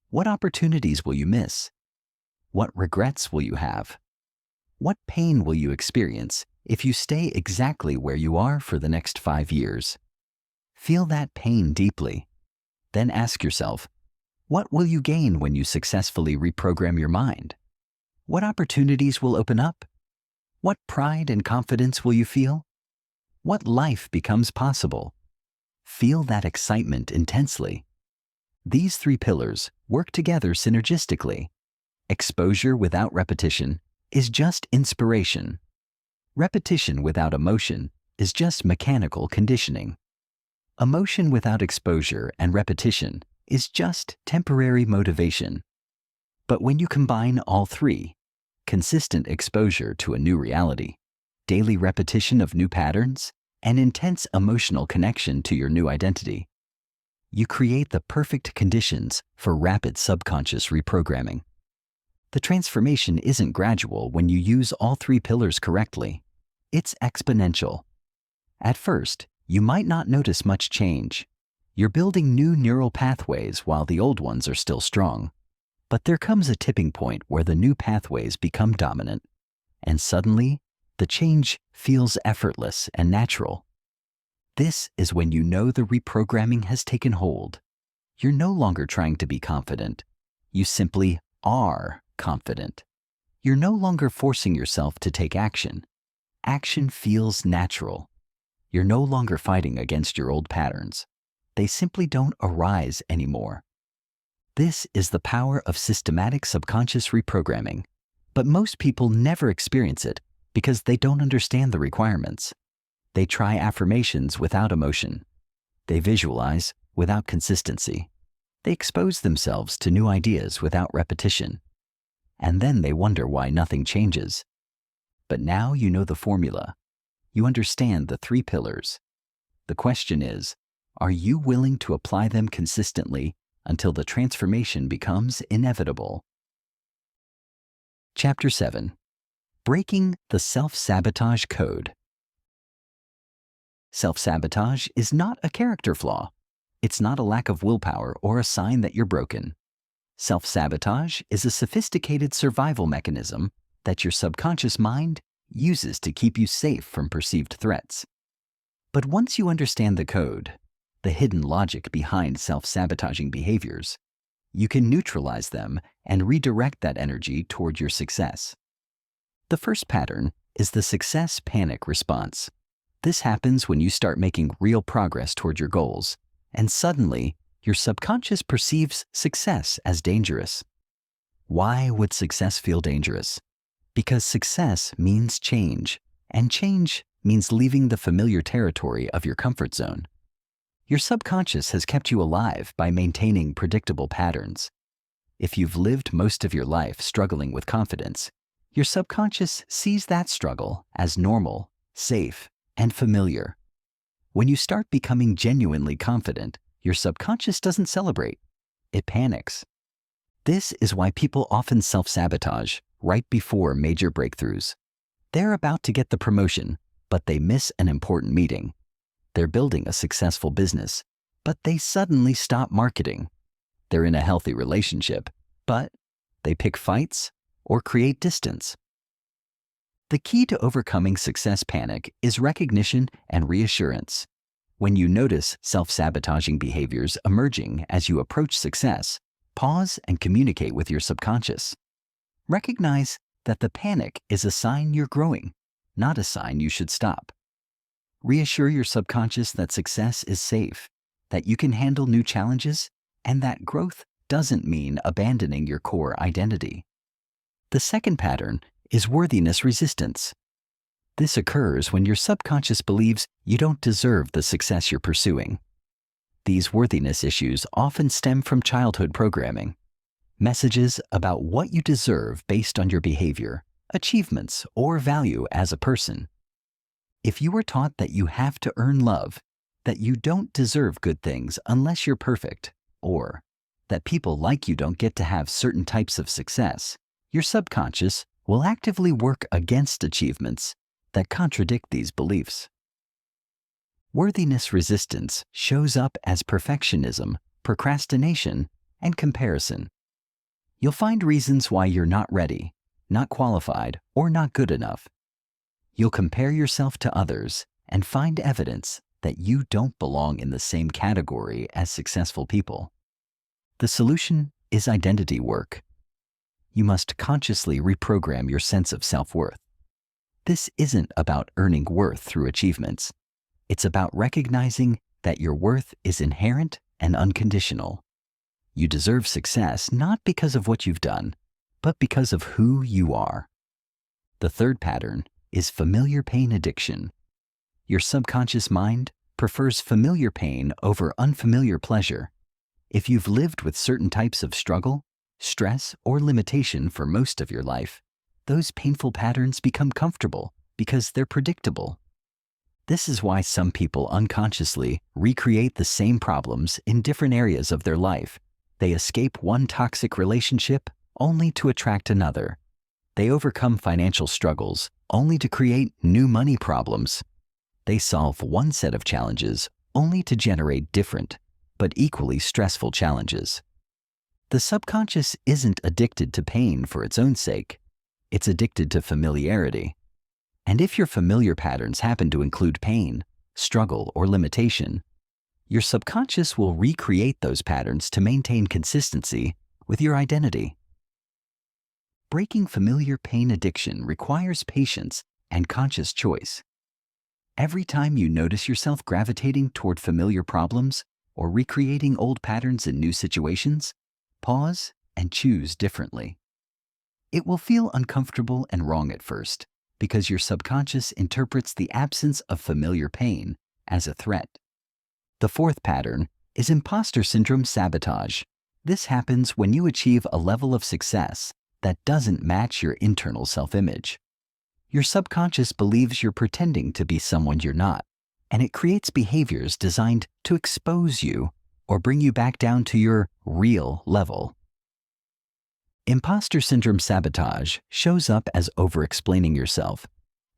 Speaker 1: What opportunities will you miss? What regrets will you have? What pain will you experience if you stay exactly where you are for the next 5 years? Feel that pain deeply. Then ask yourself, what will you gain when you successfully reprogram your mind? What opportunities will open up? What pride and confidence will you feel? What life becomes possible? Feel that excitement intensely. These 3 pillars work together synergistically. Exposure without repetition is just inspiration. Repetition without emotion is just mechanical conditioning. Emotion without exposure and repetition is just temporary motivation. But when you combine all 3, consistent exposure to a new reality, daily repetition of new patterns, and intense emotional connection to your new identity, you create the perfect conditions for rapid subconscious reprogramming. The transformation isn't gradual when you use all 3 pillars correctly. It's exponential. At first, you might not notice much change. You're building new neural pathways while the old ones are still strong. But there comes a tipping point where the new pathways become dominant, and suddenly, the change feels effortless and natural. This is when you know the reprogramming has taken hold. You're no longer trying to be confident. You simply are confident. You're no longer forcing yourself to take action. Action feels natural. You're no longer fighting against your old patterns. They simply don't arise anymore. This is the power of systematic subconscious reprogramming, but most people never experience it because they don't understand the requirements. They try affirmations without emotion. They visualize without consistency. They expose themselves to new ideas without repetition. And then they wonder why nothing changes. But now you know the formula. You understand the 3 pillars. The question is, are you willing to apply them consistently until the transformation becomes inevitable? Chapter 7. Breaking the Self-Sabotage Code. Self-sabotage is not a character flaw. It's not a lack of willpower or a sign that you're broken. Self-sabotage is a sophisticated survival mechanism that your subconscious mind uses to keep you safe from perceived threats. But once you understand the code, the hidden logic behind self-sabotaging behaviors, you can neutralize them and redirect that energy toward your success. The first pattern is the success panic response. This happens when you start making real progress toward your goals, and suddenly your subconscious perceives success as dangerous. Why would success feel dangerous? Because success means change, and change means leaving the familiar territory of your comfort zone. Your subconscious has kept you alive by maintaining predictable patterns. If you've lived most of your life struggling with confidence, your subconscious sees that struggle as normal, safe, and familiar. When you start becoming genuinely confident, your subconscious doesn't celebrate. It panics. This is why people often self-sabotage right before major breakthroughs. They're about to get the promotion, but they miss an important meeting. They're building a successful business, but they suddenly stop marketing. They're in a healthy relationship, but they pick fights or create distance. The key to overcoming success panic is recognition and reassurance. When you notice self-sabotaging behaviors emerging as you approach success, pause and communicate with your subconscious. Recognize that the panic is a sign you're growing, not a sign you should stop. Reassure your subconscious that success is safe, that you can handle new challenges, and that growth doesn't mean abandoning your core identity. The second pattern is worthiness resistance. This occurs when your subconscious believes you don't deserve the success you're pursuing. These worthiness issues often stem from childhood programming. Messages about what you deserve based on your behavior, achievements, or value as a person. If you were taught that you have to earn love, that you don't deserve good things unless you're perfect, or that people like you don't get to have certain types of success, your subconscious will actively work against achievements that contradict these beliefs. Worthiness resistance shows up as perfectionism, procrastination, and comparison. You'll find reasons why you're not ready, not qualified, or not good enough. You'll compare yourself to others and find evidence that you don't belong in the same category as successful people. The solution is identity work. You must consciously reprogram your sense of self-worth. This isn't about earning worth through achievements. It's about recognizing that your worth is inherent and unconditional. You deserve success not because of what you've done, but because of who you are. The third pattern is familiar pain addiction. Your subconscious mind prefers familiar pain over unfamiliar pleasure. If you've lived with certain types of struggle, stress, or limitation for most of your life, those painful patterns become comfortable because they're predictable. This is why some people unconsciously recreate the same problems in different areas of their life. They escape one toxic relationship only to attract another. They overcome financial struggles only to create new money problems. They solve one set of challenges only to generate different, but equally stressful challenges. The subconscious isn't addicted to pain for its own sake. It's addicted to familiarity. And if your familiar patterns happen to include pain, struggle, or limitation, your subconscious will recreate those patterns to maintain consistency with your identity. Breaking familiar pain addiction requires patience and conscious choice. Every time you notice yourself gravitating toward familiar problems or recreating old patterns in new situations, pause and choose differently. It will feel uncomfortable and wrong at first because your subconscious interprets the absence of familiar pain as a threat. The fourth pattern is imposter syndrome sabotage. This happens when you achieve a level of success that doesn't match your internal self-image. Your subconscious believes you're pretending to be someone you're not, and it creates behaviors designed to expose you or bring you back down to your real level. Imposter syndrome sabotage shows up as over-explaining yourself,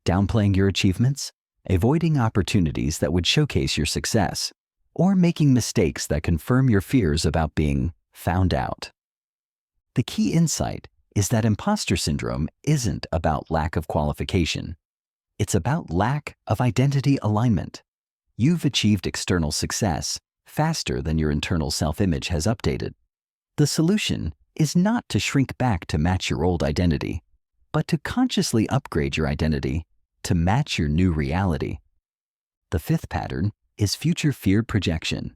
Speaker 1: downplaying your achievements, avoiding opportunities that would showcase your success, or making mistakes that confirm your fears about being found out. The key insight is that imposter syndrome isn't about lack of qualification. It's about lack of identity alignment. You've achieved external success faster than your internal self-image has updated. The solution is not to shrink back to match your old identity, but to consciously upgrade your identity to match your new reality. The fifth pattern is future fear projection.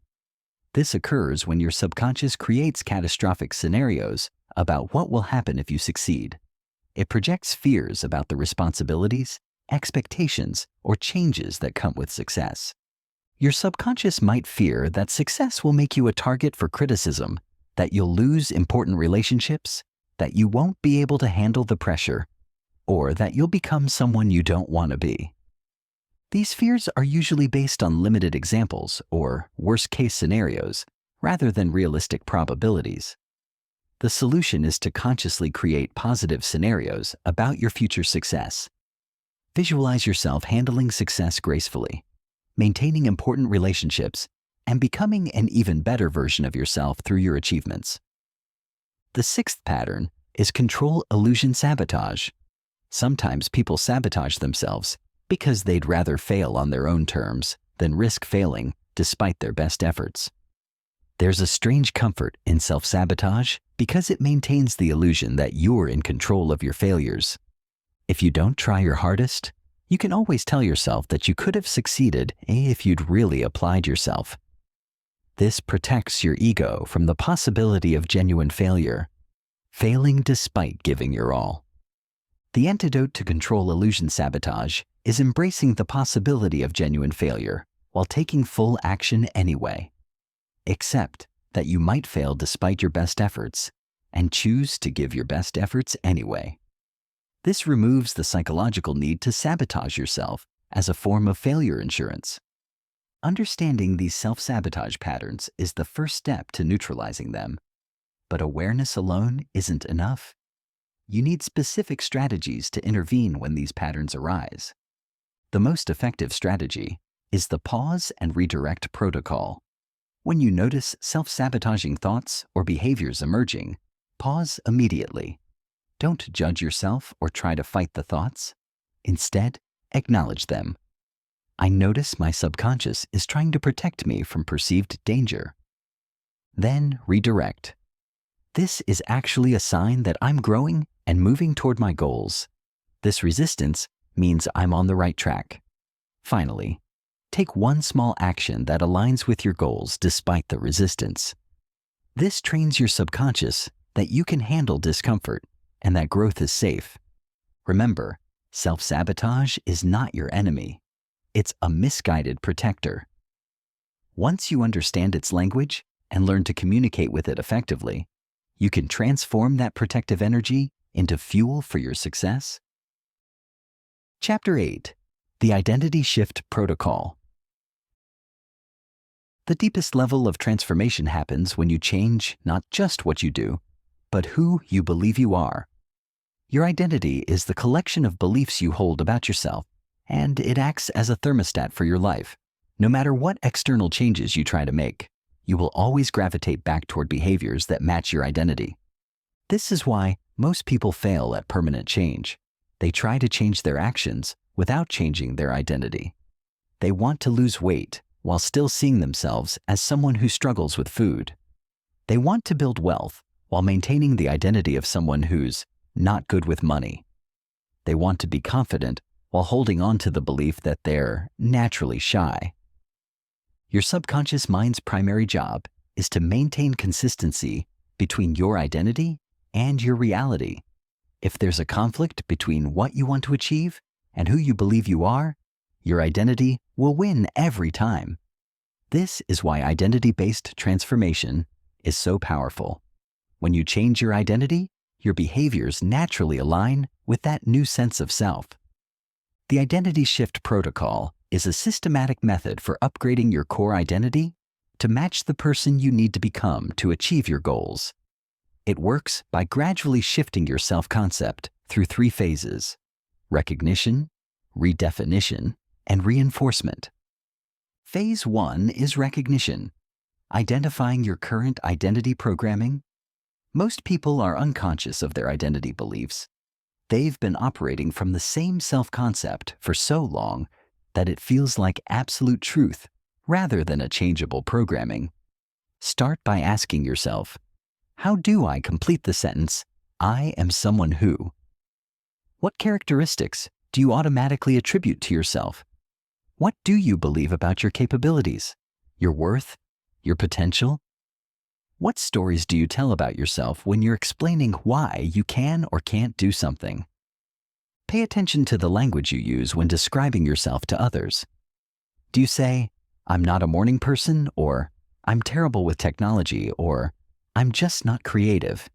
Speaker 1: This occurs when your subconscious creates catastrophic scenarios about what will happen if you succeed. It projects fears about the responsibilities expectations, or changes that come with success. Your subconscious might fear that success will make you a target for criticism, that you'll lose important relationships, that you won't be able to handle the pressure, or that you'll become someone you don't want to be. These fears are usually based on limited examples or worst-case scenarios rather than realistic probabilities. The solution is to consciously create positive scenarios about your future success. Visualize yourself handling success gracefully, maintaining important relationships, and becoming an even better version of yourself through your achievements. The sixth pattern is control illusion sabotage. Sometimes people sabotage themselves because they'd rather fail on their own terms than risk failing despite their best efforts. There's a strange comfort in self-sabotage because it maintains the illusion that you're in control of your failures. If you don't try your hardest, you can always tell yourself that you could have succeeded if you'd really applied yourself. This protects your ego from the possibility of genuine failure, failing despite giving your all. The antidote to control illusion sabotage is embracing the possibility of genuine failure while taking full action anyway. Accept that you might fail despite your best efforts and choose to give your best efforts anyway. This removes the psychological need to sabotage yourself as a form of failure insurance. Understanding these self-sabotage patterns is the first step to neutralizing them. But awareness alone isn't enough. You need specific strategies to intervene when these patterns arise. The most effective strategy is the pause and redirect protocol. When you notice self-sabotaging thoughts or behaviors emerging, pause immediately. Don't judge yourself or try to fight the thoughts. Instead, acknowledge them. I notice my subconscious is trying to protect me from perceived danger. Then redirect. This is actually a sign that I'm growing and moving toward my goals. This resistance means I'm on the right track. Finally, take one small action that aligns with your goals despite the resistance. This trains your subconscious that you can handle discomfort and that growth is safe. Remember, self-sabotage is not your enemy. It's a misguided protector. Once you understand its language and learn to communicate with it effectively, you can transform that protective energy into fuel for your success. Chapter 8. The Identity Shift Protocol. The deepest level of transformation happens when you change not just what you do, but who you believe you are. Your identity is the collection of beliefs you hold about yourself, and it acts as a thermostat for your life. No matter what external changes you try to make, you will always gravitate back toward behaviors that match your identity. This is why most people fail at permanent change. They try to change their actions without changing their identity. They want to lose weight while still seeing themselves as someone who struggles with food. They want to build wealth while maintaining the identity of someone who's not good with money. They want to be confident while holding on to the belief that they're naturally shy. Your subconscious mind's primary job is to maintain consistency between your identity and your reality. If there's a conflict between what you want to achieve and who you believe you are, your identity will win every time. This is why identity-based transformation is so powerful. When you change your identity, your behaviors naturally align with that new sense of self. The Identity Shift Protocol is a systematic method for upgrading your core identity to match the person you need to become to achieve your goals. It works by gradually shifting your self-concept through 3 phases: recognition, redefinition, and reinforcement. Phase 1 is recognition, identifying your current identity programming. Most people are unconscious of their identity beliefs. They've been operating from the same self-concept for so long that it feels like absolute truth rather than a changeable programming. Start by asking yourself, how do I complete the sentence, I am someone who? What characteristics do you automatically attribute to yourself? What do you believe about your capabilities, your worth, your potential? What stories do you tell about yourself when you're explaining why you can or can't do something? Pay attention to the language you use when describing yourself to others. Do you say, "I'm not a morning person," or "I'm terrible with technology," or "I'm just not creative"?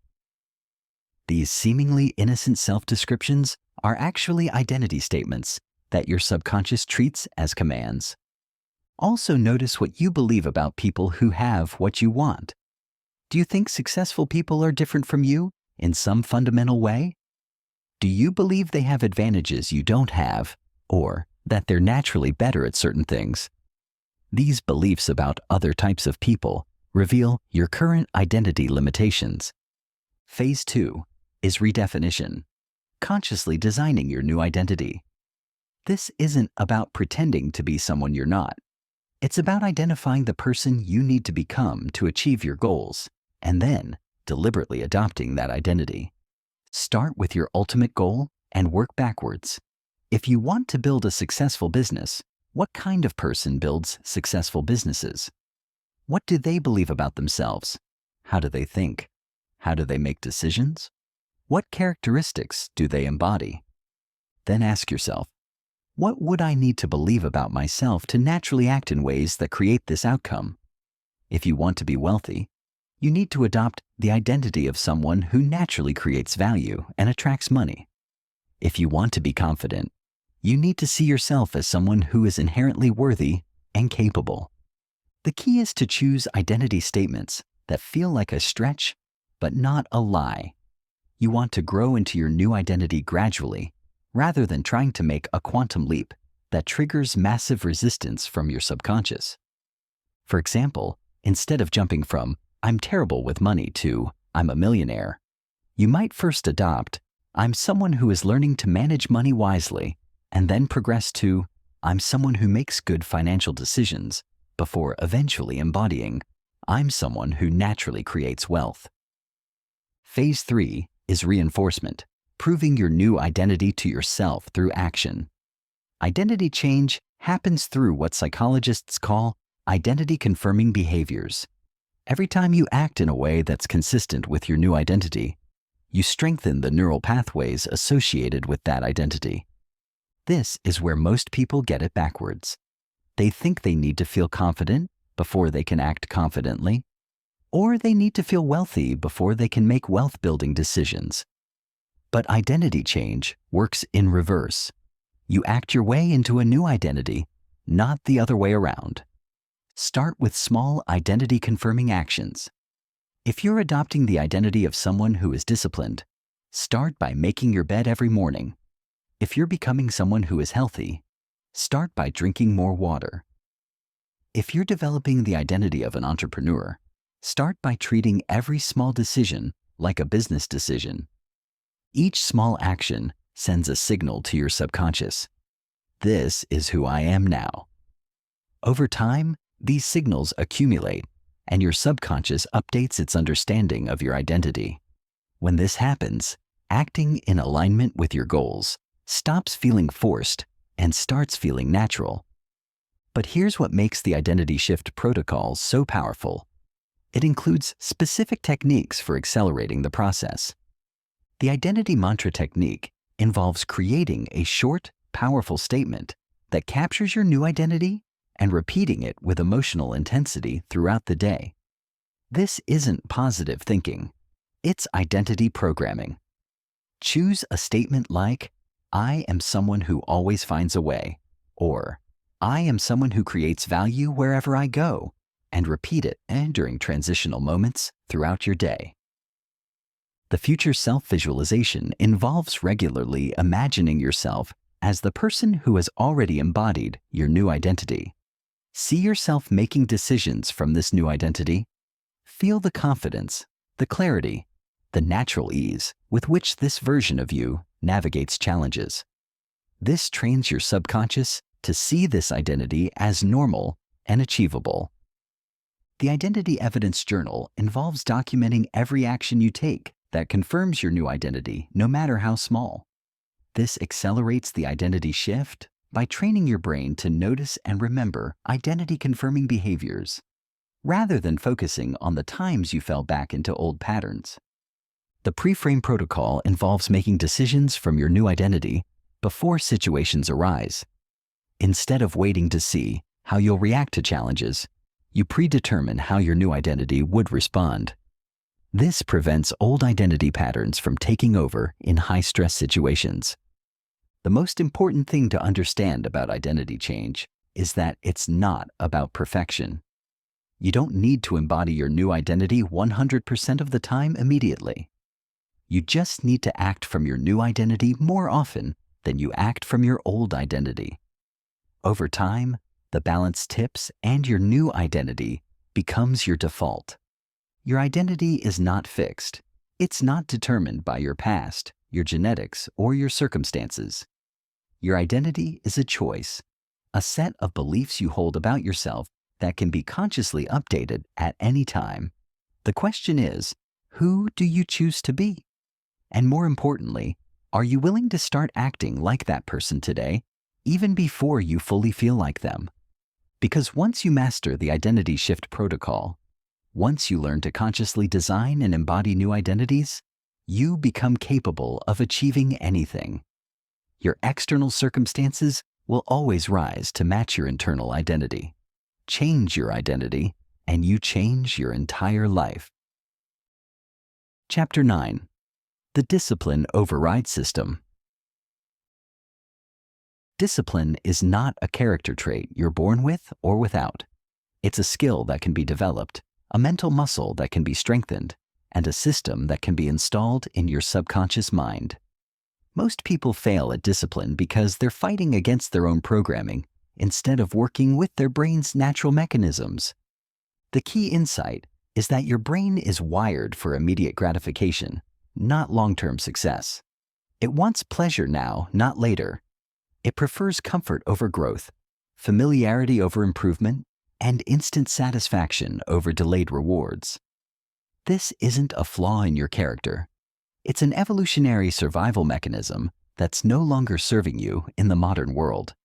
Speaker 1: These seemingly innocent self-descriptions are actually identity statements that your subconscious treats as commands. Also notice what you believe about people who have what you want. Do you think successful people are different from you in some fundamental way? Do you believe they have advantages you don't have, or that they're naturally better at certain things? These beliefs about other types of people reveal your current identity limitations. Phase 2 is redefinition, consciously designing your new identity. This isn't about pretending to be someone you're not. It's about identifying the person you need to become to achieve your goals, and then deliberately adopting that identity. Start with your ultimate goal and work backwards. If you want to build a successful business, what kind of person builds successful businesses? What do they believe about themselves? How do they think? How do they make decisions? What characteristics do they embody? Then ask yourself, what would I need to believe about myself to naturally act in ways that create this outcome? If you want to be wealthy, you need to adopt the identity of someone who naturally creates value and attracts money. If you want to be confident, you need to see yourself as someone who is inherently worthy and capable. The key is to choose identity statements that feel like a stretch, but not a lie. You want to grow into your new identity gradually, rather than trying to make a quantum leap that triggers massive resistance from your subconscious. For example, instead of jumping from "I'm terrible with money" to "I'm a millionaire," you might first adopt "I'm someone who is learning to manage money wisely," and then progress to "I'm someone who makes good financial decisions," before eventually embodying "I'm someone who naturally creates wealth." Phase 3 is reinforcement, proving your new identity to yourself through action. Identity change happens through what psychologists call identity-confirming behaviors. Every time you act in a way that's consistent with your new identity, you strengthen the neural pathways associated with that identity. This is where most people get it backwards. They think they need to feel confident before they can act confidently, or they need to feel wealthy before they can make wealth-building decisions. But identity change works in reverse. You act your way into a new identity, not the other way around. Start with small identity-confirming actions. If you're adopting the identity of someone who is disciplined, start by making your bed every morning. If you're becoming someone who is healthy, start by drinking more water. If you're developing the identity of an entrepreneur, start by treating every small decision like a business decision. Each small action sends a signal to your subconscious. This is who I am now. Over time, these signals accumulate, and your subconscious updates its understanding of your identity. When this happens, acting in alignment with your goals stops feeling forced and starts feeling natural. But here's what makes the identity shift protocol so powerful. It includes specific techniques for accelerating the process. The identity mantra technique involves creating a short, powerful statement that captures your new identity and repeating it with emotional intensity throughout the day. This isn't positive thinking. It's identity programming. Choose a statement like, "I am someone who always finds a way," or "I am someone who creates value wherever I go," and repeat it during transitional moments throughout your day. The future self-visualization involves regularly imagining yourself as the person who has already embodied your new identity. See yourself making decisions from this new identity. Feel the confidence, the clarity, the natural ease with which this version of you navigates challenges. This trains your subconscious to see this identity as normal and achievable. The Identity Evidence Journal involves documenting every action you take that confirms your new identity, no matter how small. This accelerates the identity shift by training your brain to notice and remember identity-confirming behaviors, rather than focusing on the times you fell back into old patterns. The pre-frame protocol involves making decisions from your new identity before situations arise. Instead of waiting to see how you'll react to challenges, you predetermine how your new identity would respond. This prevents old identity patterns from taking over in high-stress situations. The most important thing to understand about identity change is that it's not about perfection. You don't need to embody your new identity 100% of the time immediately. You just need to act from your new identity more often than you act from your old identity. Over time, the balance tips and your new identity becomes your default. Your identity is not fixed. It's not determined by your past, your genetics, or your circumstances. Your identity is a choice, a set of beliefs you hold about yourself that can be consciously updated at any time. The question is, who do you choose to be? And more importantly, are you willing to start acting like that person today, even before you fully feel like them? Because once you master the identity shift protocol, once you learn to consciously design and embody new identities, you become capable of achieving anything. Your external circumstances will always rise to match your internal identity. Change your identity, and you change your entire life. Chapter 9. The Discipline Override System. Discipline is not a character trait you're born with or without. It's a skill that can be developed, a mental muscle that can be strengthened, and a system that can be installed in your subconscious mind. Most people fail at discipline because they're fighting against their own programming instead of working with their brain's natural mechanisms. The key insight is that your brain is wired for immediate gratification, not long-term success. It wants pleasure now, not later. It prefers comfort over growth, familiarity over improvement, and instant satisfaction over delayed rewards. This isn't a flaw in your character. It's an evolutionary survival mechanism that's no longer serving you in the modern world.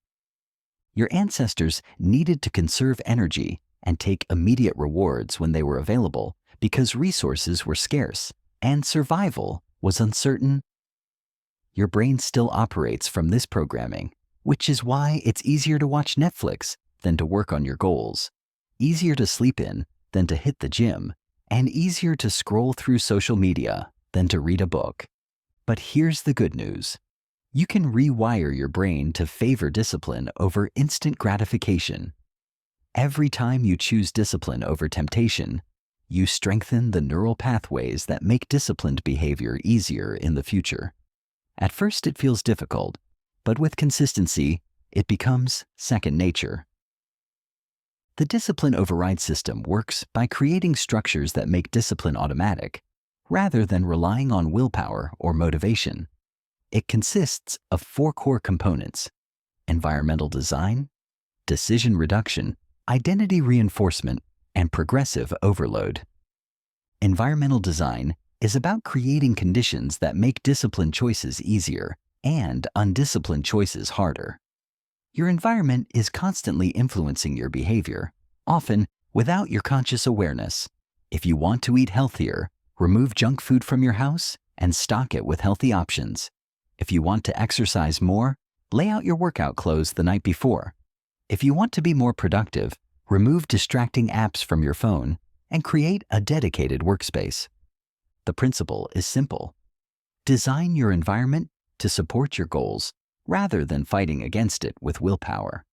Speaker 1: Your ancestors needed to conserve energy and take immediate rewards when they were available because resources were scarce and survival was uncertain. Your brain still operates from this programming, which is why it's easier to watch Netflix than to work on your goals, easier to sleep in than to hit the gym, and easier to scroll through social media than to read a book. But here's the good news. You can rewire your brain to favor discipline over instant gratification. Every time you choose discipline over temptation, you strengthen the neural pathways that make disciplined behavior easier in the future. At first it feels difficult, but with consistency, it becomes second nature. The discipline override system works by creating structures that make discipline automatic, rather than relying on willpower or motivation. It consists of 4 core components: environmental design, decision reduction, identity reinforcement, and progressive overload. Environmental design is about creating conditions that make disciplined choices easier and undisciplined choices harder. Your environment is constantly influencing your behavior, often without your conscious awareness. If you want to eat healthier, remove junk food from your house and stock it with healthy options. If you want to exercise more, lay out your workout clothes the night before. If you want to be more productive, remove distracting apps from your phone and create a dedicated workspace. The principle is simple. Design your environment to support your goals rather than fighting against it with willpower.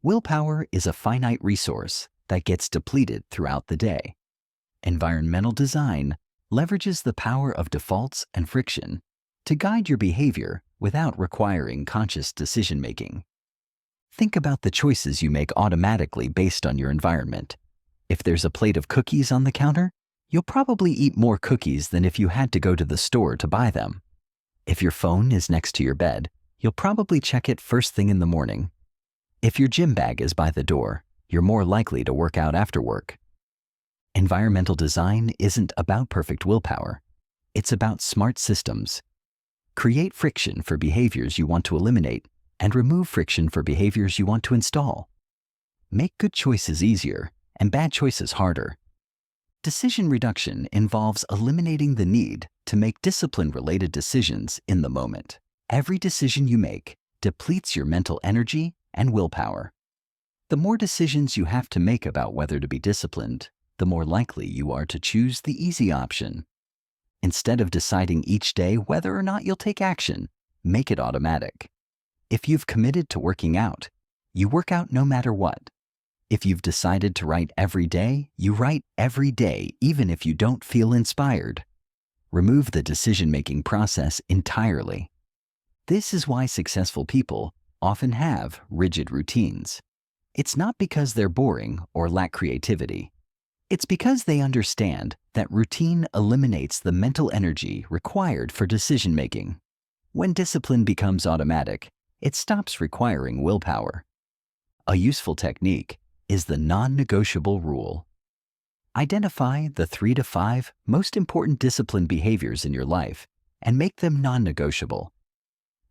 Speaker 1: Willpower is a finite resource that gets depleted throughout the day. Environmental design leverages the power of defaults and friction to guide your behavior without requiring conscious decision-making. Think about the choices you make automatically based on your environment. If there's a plate of cookies on the counter, you'll probably eat more cookies than if you had to go to the store to buy them. If your phone is next to your bed, you'll probably check it first thing in the morning. If your gym bag is by the door, you're more likely to work out after work. Environmental design isn't about perfect willpower. It's about smart systems. Create friction for behaviors you want to eliminate and remove friction for behaviors you want to install. Make good choices easier and bad choices harder. Decision reduction involves eliminating the need to make discipline-related decisions in the moment. Every decision you make depletes your mental energy and willpower. The more decisions you have to make about whether to be disciplined, the more likely you are to choose the easy option. Instead of deciding each day whether or not you'll take action, make it automatic. If you've committed to working out, you work out no matter what. If you've decided to write every day, you write every day even if you don't feel inspired. Remove the decision-making process entirely. This is why successful people often have rigid routines. It's not because they're boring or lack creativity. It's because they understand that routine eliminates the mental energy required for decision-making. When discipline becomes automatic, it stops requiring willpower. A useful technique is the non-negotiable rule. Identify the 3 to 5 most important discipline behaviors in your life and make them non-negotiable.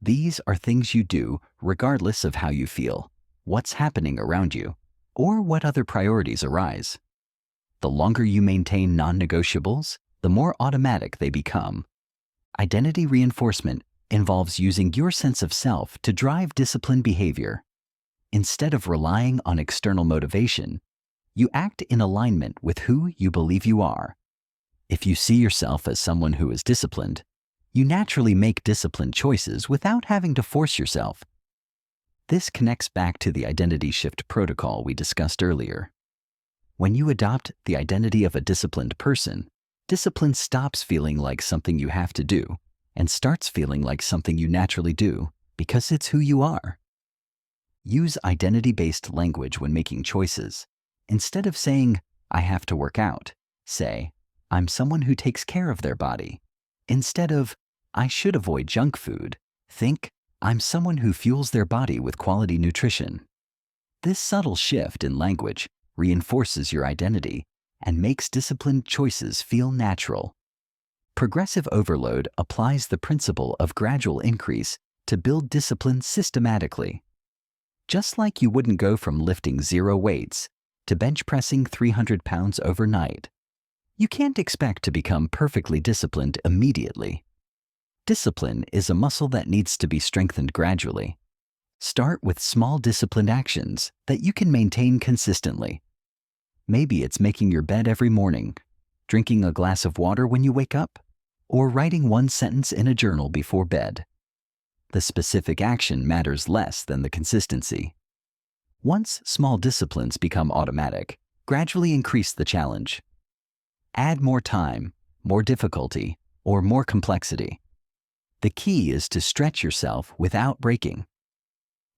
Speaker 1: These are things you do regardless of how you feel, what's happening around you, or what other priorities arise. The longer you maintain non-negotiables, the more automatic they become. Identity reinforcement involves using your sense of self to drive disciplined behavior. Instead of relying on external motivation, you act in alignment with who you believe you are. If you see yourself as someone who is disciplined, you naturally make disciplined choices without having to force yourself. This connects back to the identity shift protocol we discussed earlier. When you adopt the identity of a disciplined person, discipline stops feeling like something you have to do and starts feeling like something you naturally do because it's who you are. Use identity-based language when making choices. Instead of saying, "I have to work out," say, "I'm someone who takes care of their body." Instead of, "I should avoid junk food," think, "I'm someone who fuels their body with quality nutrition." This subtle shift in language reinforces your identity and makes disciplined choices feel natural. Progressive overload applies the principle of gradual increase to build discipline systematically. Just like you wouldn't go from lifting 0 weights to bench pressing 300 pounds overnight, you can't expect to become perfectly disciplined immediately. Discipline is a muscle that needs to be strengthened gradually. Start with small disciplined actions that you can maintain consistently. Maybe it's making your bed every morning, drinking a glass of water when you wake up, or writing 1 sentence in a journal before bed. The specific action matters less than the consistency. Once small disciplines become automatic, gradually increase the challenge. Add more time, more difficulty, or more complexity. The key is to stretch yourself without breaking.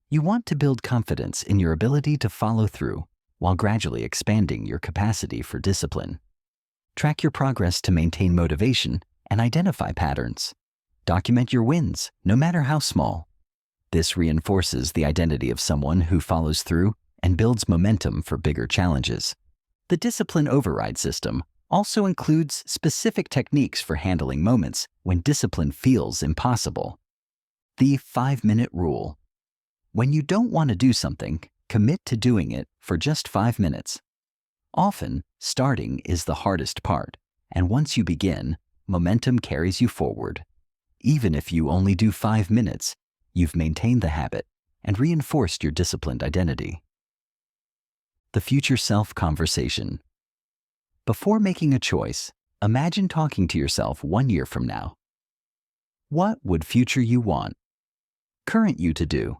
Speaker 1: You want to build confidence in your ability to follow through while gradually expanding your capacity for discipline. Track your progress to maintain motivation and identify patterns. Document your wins, no matter how small. This reinforces the identity of someone who follows through and builds momentum for bigger challenges. The discipline override system also includes specific techniques for handling moments when discipline feels impossible. The 5-minute rule. When you don't want to do something, commit to doing it for just 5 minutes. Often, starting is the hardest part, and once you begin, momentum carries you forward. Even if you only do 5 minutes, you've maintained the habit and reinforced your disciplined identity. The future self conversation. Before making a choice, imagine talking to yourself 1 year from now. What would future you want current you to do?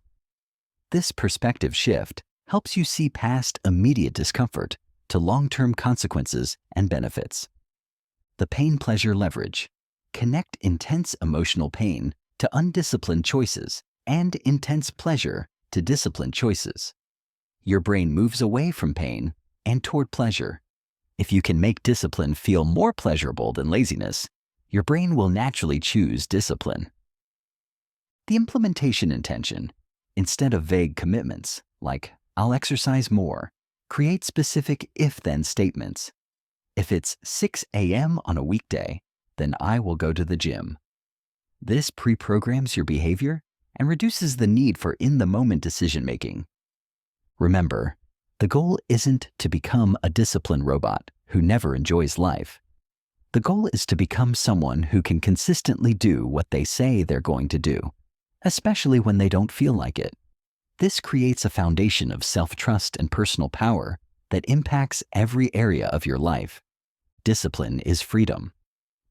Speaker 1: This perspective shift helps you see past immediate discomfort to long-term consequences and benefits. The pain-pleasure leverage. Connect intense emotional pain to undisciplined choices and intense pleasure to disciplined choices. Your brain moves away from pain and toward pleasure. If you can make discipline feel more pleasurable than laziness, your brain will naturally choose discipline. The implementation intention. Instead of vague commitments, like, "I'll exercise more," create specific if-then statements. If it's 6 a.m. on a weekday, then I will go to the gym. This pre-programs your behavior and reduces the need for in-the-moment decision-making. Remember, the goal isn't to become a discipline robot who never enjoys life. The goal is to become someone who can consistently do what they say they're going to do, especially when they don't feel like it. This creates a foundation of self-trust and personal power that impacts every area of your life. Discipline is freedom.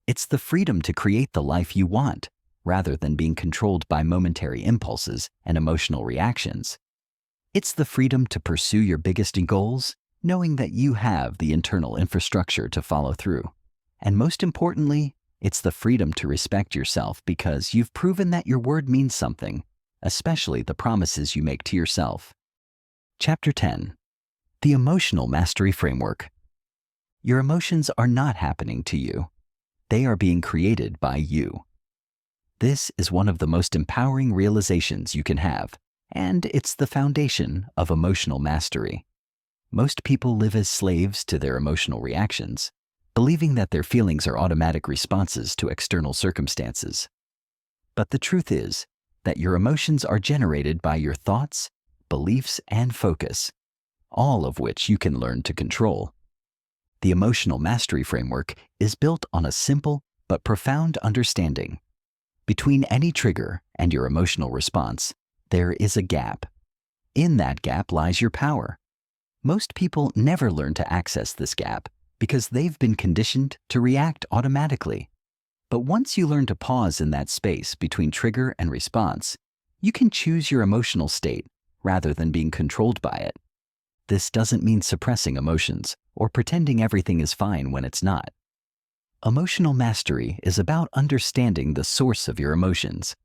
Speaker 1: It's the freedom to create the life you want, rather than being controlled by momentary impulses and emotional reactions. It's the freedom to pursue your biggest goals, knowing that you have the internal infrastructure to follow through. And most importantly, it's the freedom to respect yourself because you've proven that your word means something, especially the promises you make to yourself. Chapter 10. The Emotional Mastery Framework. Your emotions are not happening to you. They are being created by you. This is one of the most empowering realizations you can have, and it's the foundation of emotional mastery. Most people live as slaves to their emotional reactions, believing that their feelings are automatic responses to external circumstances. But the truth is that your emotions are generated by your thoughts, beliefs, and focus, all of which you can learn to control. The Emotional Mastery Framework is built on a simple but profound understanding. Between any trigger and your emotional response, there is a gap. In that gap lies your power. Most people never learn to access this gap because they've been conditioned to react automatically. But once you learn to pause in that space between trigger and response, you can choose your emotional state rather than being controlled by it. This doesn't mean suppressing emotions or pretending everything is fine when it's not. Emotional mastery is about understanding the source of your emotions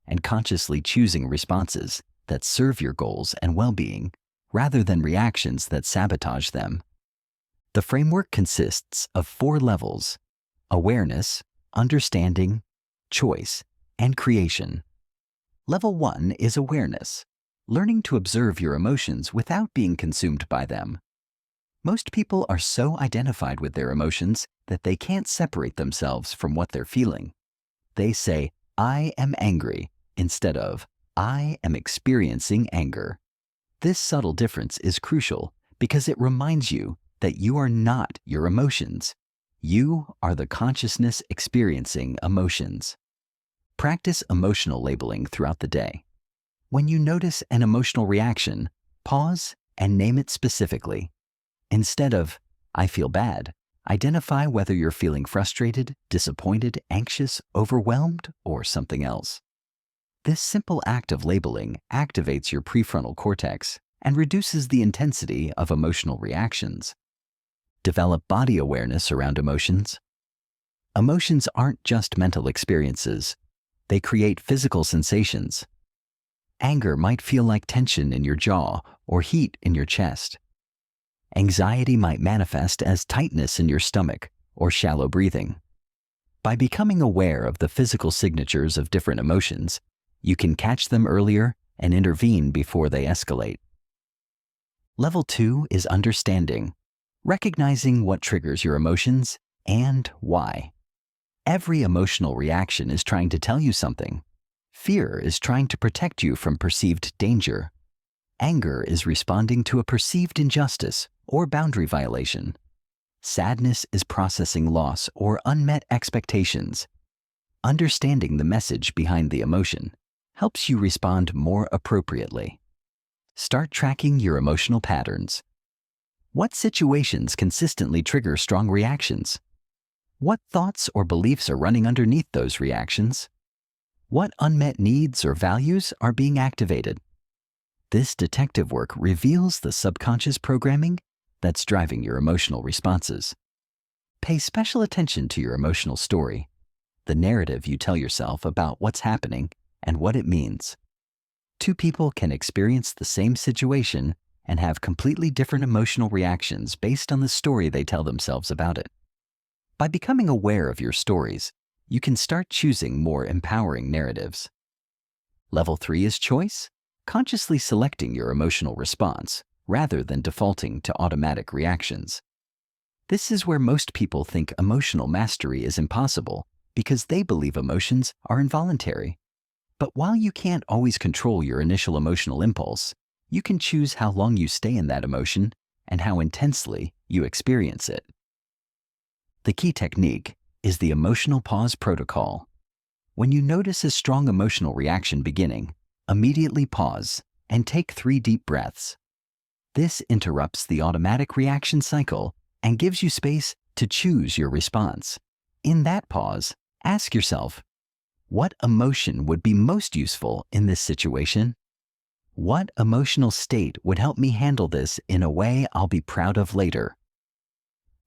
Speaker 1: and consciously choosing responses that serve your goals and well-being rather than reactions that sabotage them. The framework consists of 4 levels: awareness, understanding, choice, and creation. Level 1 is awareness, learning to observe your emotions without being consumed by them. Most people are so identified with their emotions that they can't separate themselves from what they're feeling. They say, "I am angry," instead of, "I am experiencing anger." This subtle difference is crucial because it reminds you that you are not your emotions. You are the consciousness experiencing emotions. Practice emotional labeling throughout the day. When you notice an emotional reaction, pause and name it specifically. Instead of, "I feel bad," identify whether you're feeling frustrated, disappointed, anxious, overwhelmed, or something else. This simple act of labeling activates your prefrontal cortex and reduces the intensity of emotional reactions. Develop body awareness around emotions. Emotions aren't just mental experiences. They create physical sensations. Anger might feel like tension in your jaw or heat in your chest. Anxiety might manifest as tightness in your stomach or shallow breathing. By becoming aware of the physical signatures of different emotions, you can catch them earlier and intervene before they escalate. Level 2 is understanding, recognizing what triggers your emotions and why. Every emotional reaction is trying to tell you something. Fear is trying to protect you from perceived danger. Anger is responding to a perceived injustice or boundary violation. Sadness is processing loss or unmet expectations. Understanding the message behind the emotion helps you respond more appropriately. Start tracking your emotional patterns. What situations consistently trigger strong reactions? What thoughts or beliefs are running underneath those reactions? What unmet needs or values are being activated? This detective work reveals the subconscious programming that's driving your emotional responses. Pay special attention to your emotional story, the narrative you tell yourself about what's happening and what it means. 2 people can experience the same situation and have completely different emotional reactions based on the story they tell themselves about it. By becoming aware of your stories, you can start choosing more empowering narratives. Level 3 is choice, consciously selecting your emotional response rather than defaulting to automatic reactions. This is where most people think emotional mastery is impossible because they believe emotions are involuntary. But while you can't always control your initial emotional impulse, you can choose how long you stay in that emotion and how intensely you experience it. The key technique is the emotional pause protocol. When you notice a strong emotional reaction beginning, immediately pause and take 3 deep breaths. This interrupts the automatic reaction cycle and gives you space to choose your response. In that pause, ask yourself, what emotion would be most useful in this situation? What emotional state would help me handle this in a way I'll be proud of later?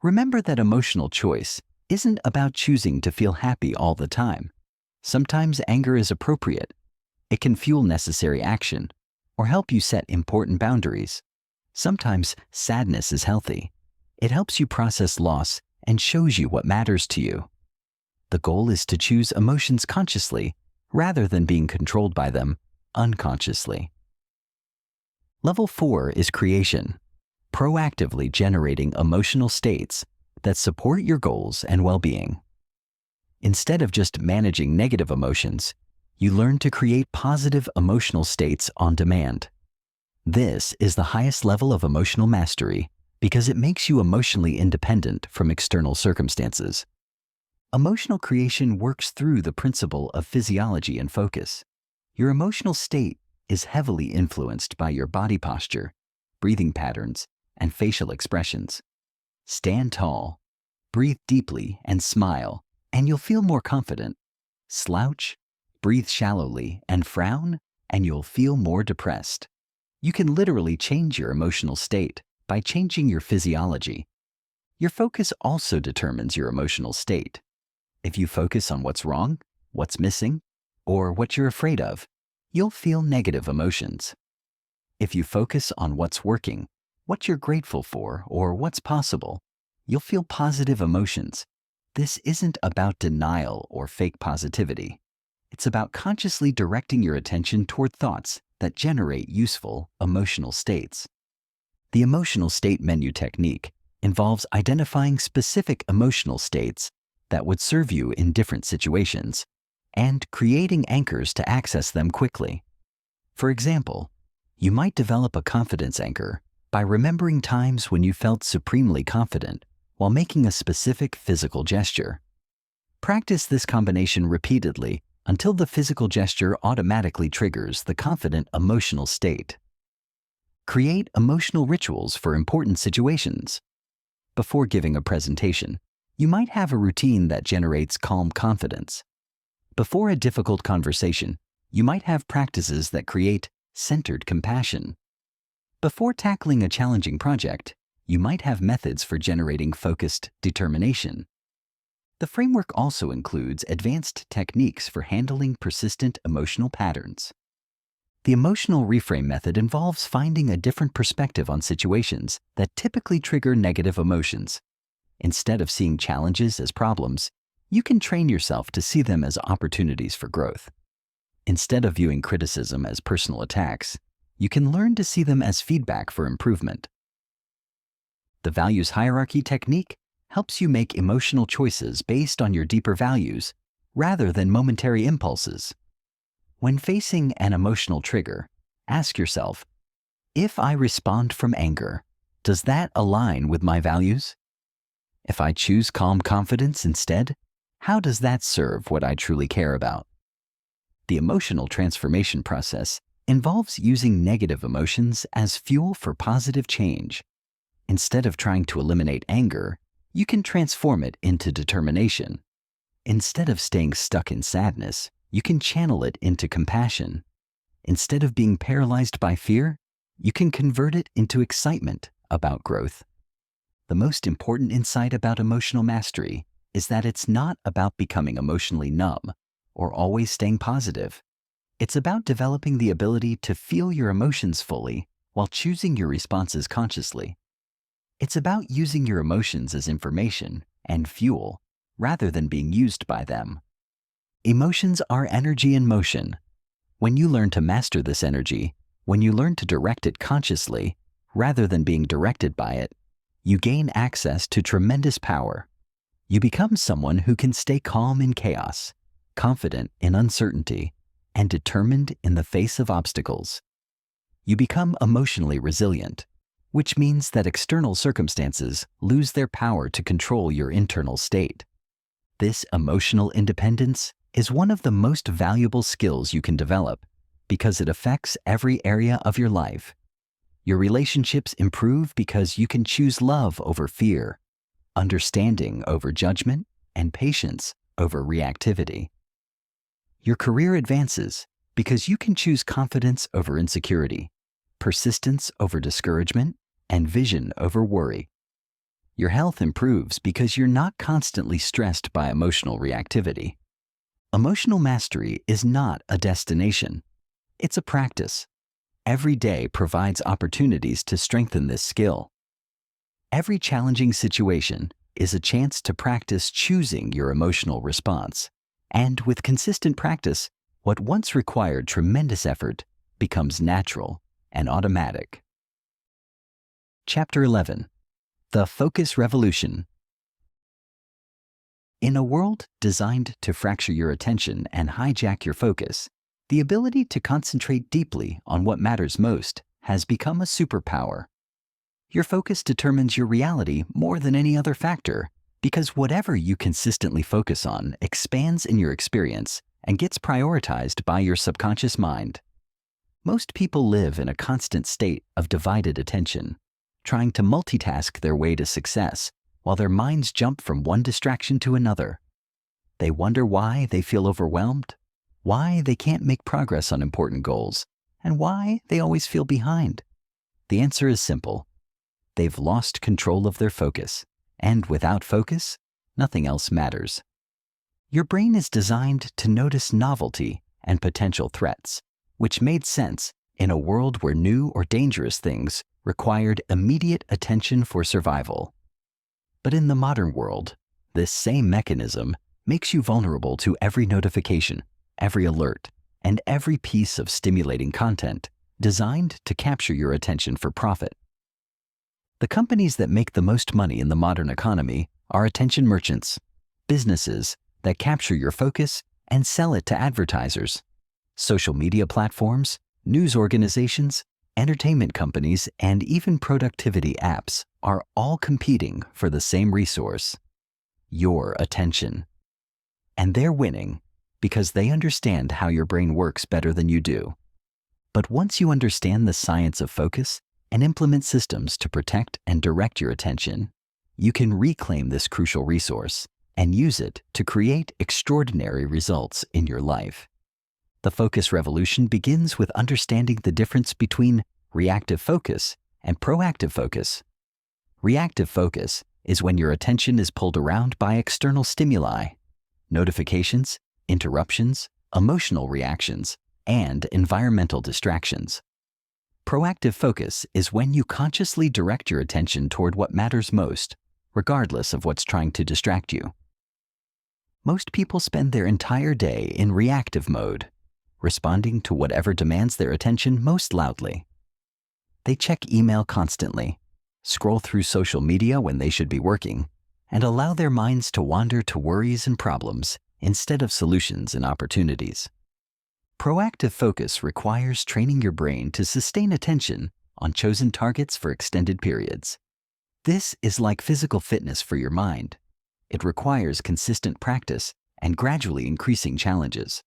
Speaker 1: Remember that emotional choice isn't about choosing to feel happy all the time. Sometimes anger is appropriate. It can fuel necessary action or help you set important boundaries. Sometimes sadness is healthy. It helps you process loss and shows you what matters to you. The goal is to choose emotions consciously rather than being controlled by them unconsciously. Level 4 is creation, proactively generating emotional states that support your goals and well-being. Instead of just managing negative emotions, you learn to create positive emotional states on demand. This is the highest level of emotional mastery because it makes you emotionally independent from external circumstances. Emotional creation works through the principle of physiology and focus. Your emotional state is heavily influenced by your body posture, breathing patterns, and facial expressions. Stand tall, breathe deeply, and smile, and you'll feel more confident. Slouch, breathe shallowly, and frown, and you'll feel more depressed. You can literally change your emotional state by changing your physiology. Your focus also determines your emotional state. If you focus on what's wrong, what's missing, or what you're afraid of, you'll feel negative emotions. If you focus on what's working, what you're grateful for, or what's possible, you'll feel positive emotions. This isn't about denial or fake positivity. It's about consciously directing your attention toward thoughts that generate useful emotional states. The emotional state menu technique involves identifying specific emotional states that would serve you in different situations and creating anchors to access them quickly. For example, you might develop a confidence anchor by remembering times when you felt supremely confident while making a specific physical gesture. Practice this combination repeatedly until the physical gesture automatically triggers the confident emotional state. Create emotional rituals for important situations. Before giving a presentation, you might have a routine that generates calm confidence. Before a difficult conversation, you might have practices that create centered compassion. Before tackling a challenging project, you might have methods for generating focused determination. The framework also includes advanced techniques for handling persistent emotional patterns. The emotional reframe method involves finding a different perspective on situations that typically trigger negative emotions. Instead of seeing challenges as problems, you can train yourself to see them as opportunities for growth. Instead of viewing criticism as personal attacks, you can learn to see them as feedback for improvement. The values hierarchy technique helps you make emotional choices based on your deeper values rather than momentary impulses. When facing an emotional trigger, ask yourself, if I respond from anger, does that align with my values? If I choose calm confidence instead, how does that serve what I truly care about? The emotional transformation process involves using negative emotions as fuel for positive change. Instead of trying to eliminate anger, you can transform it into determination. Instead of staying stuck in sadness, you can channel it into compassion. Instead of being paralyzed by fear, you can convert it into excitement about growth. The most important insight about emotional mastery is that it's not about becoming emotionally numb or always staying positive. It's about developing the ability to feel your emotions fully while choosing your responses consciously. It's about using your emotions as information and fuel rather than being used by them. Emotions are energy in motion. When you learn to master this energy, when you learn to direct it consciously rather than being directed by it, you gain access to tremendous power. You become someone who can stay calm in chaos, confident in uncertainty, and determined in the face of obstacles. You become emotionally resilient, which means that external circumstances lose their power to control your internal state. This emotional independence is one of the most valuable skills you can develop because it affects every area of your life. Your relationships improve because you can choose love over fear, understanding over judgment, and patience over reactivity. Your career advances because you can choose confidence over insecurity, persistence over discouragement, and vision over worry. Your health improves because you're not constantly stressed by emotional reactivity. Emotional mastery is not a destination. It's a practice. Every day provides opportunities to strengthen this skill. Every challenging situation is a chance to practice choosing your emotional response. And with consistent practice, what once required tremendous effort becomes natural and automatic. Chapter 11. The Focus Revolution. In a world designed to fracture your attention and hijack your focus, the ability to concentrate deeply on what matters most has become a superpower. Your focus determines your reality more than any other factor, because whatever you consistently focus on expands in your experience and gets prioritized by your subconscious mind. Most people live in a constant state of divided attention, trying to multitask their way to success while their minds jump from one distraction to another. They wonder why they feel overwhelmed, why they can't make progress on important goals, and why they always feel behind. The answer is simple. They've lost control of their focus, and without focus, nothing else matters. Your brain is designed to notice novelty and potential threats, which made sense in a world where new or dangerous things required immediate attention for survival. But in the modern world, this same mechanism makes you vulnerable to every notification, every alert, and every piece of stimulating content designed to capture your attention for profit. The companies that make the most money in the modern economy are attention merchants, businesses that capture your focus and sell it to advertisers. Social media platforms, news organizations, entertainment companies, and even productivity apps are all competing for the same resource, your attention. And they're winning because they understand how your brain works better than you do. But once you understand the science of focus and implement systems to protect and direct your attention, you can reclaim this crucial resource and use it to create extraordinary results in your life. The focus revolution begins with understanding the difference between reactive focus and proactive focus. Reactive focus is when your attention is pulled around by external stimuli, notifications, interruptions, emotional reactions, and environmental distractions. Proactive focus is when you consciously direct your attention toward what matters most, regardless of what's trying to distract you. Most people spend their entire day in reactive mode, responding to whatever demands their attention most loudly. They check email constantly, scroll through social media when they should be working, and allow their minds to wander to worries and problems instead of solutions and opportunities. Proactive focus requires training your brain to sustain attention on chosen targets for extended periods. This is like physical fitness for your mind. It requires consistent practice and gradually increasing challenges.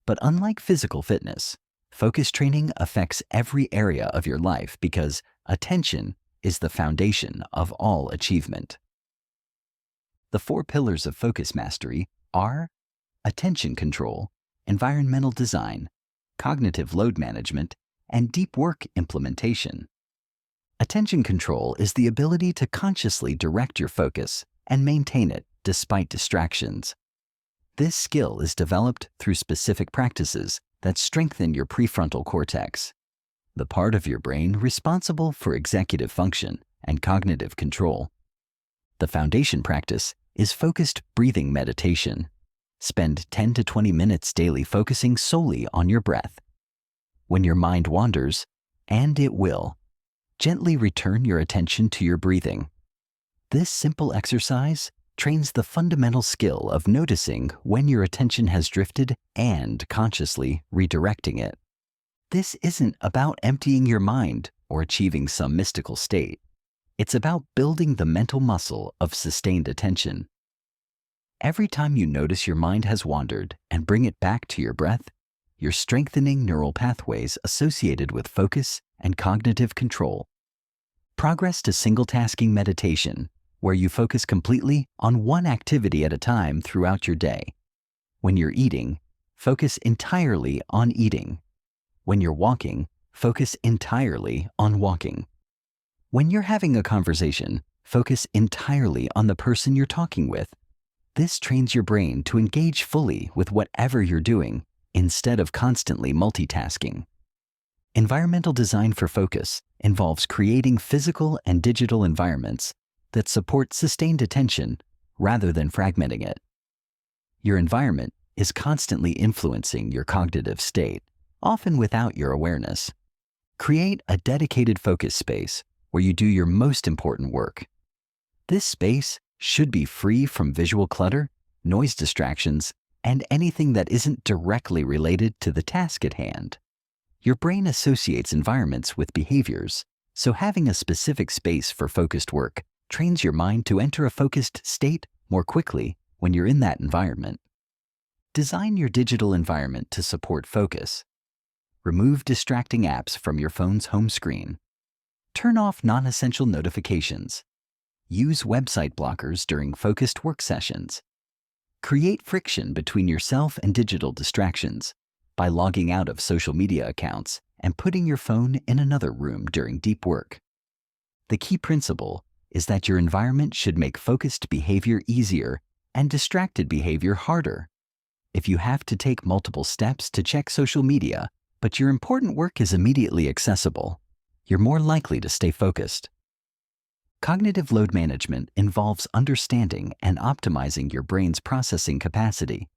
Speaker 1: But unlike physical fitness, focus training affects every area of your life because attention is the foundation of all achievement. The 4 pillars of focus mastery are attention control, environmental design, cognitive load management, and deep work implementation. Attention control is the ability to consciously direct your focus and maintain it despite distractions. This skill is developed through specific practices that strengthen your prefrontal cortex, the part of your brain responsible for executive function and cognitive control. The foundation practice is focused breathing meditation. Spend 10 to 20 minutes daily focusing solely on your breath. When your mind wanders, and it will, gently return your attention to your breathing. This simple exercise trains the fundamental skill of noticing when your attention has drifted and consciously redirecting it. This isn't about emptying your mind or achieving some mystical state. It's about building the mental muscle of sustained attention. Every time you notice your mind has wandered and bring it back to your breath, you're strengthening neural pathways associated with focus and cognitive control. Progress to single-tasking meditation, where you focus completely on one activity at a time throughout your day. When you're eating, focus entirely on eating. When you're walking, focus entirely on walking. When you're having a conversation, focus entirely on the person you're talking with. This trains your brain to engage fully with whatever you're doing instead of constantly multitasking. Environmental design for focus involves creating physical and digital environments that support sustained attention rather than fragmenting it. Your environment is constantly influencing your cognitive state, often without your awareness. Create a dedicated focus space where you do your most important work. This space should be free from visual clutter, noise distractions, and anything that isn't directly related to the task at hand. Your brain associates environments with behaviors, so having a specific space for focused work trains your mind to enter a focused state more quickly when you're in that environment. Design your digital environment to support focus. Remove distracting apps from your phone's home screen. Turn off non-essential notifications. Use website blockers during focused work sessions. Create friction between yourself and digital distractions by logging out of social media accounts and putting your phone in another room during deep work. The key principle is that your environment should make focused behavior easier and distracted behavior harder. If you have to take multiple steps to check social media, but your important work is immediately accessible, you're more likely to stay focused. Cognitive load management involves understanding and optimizing your brain's processing capacity.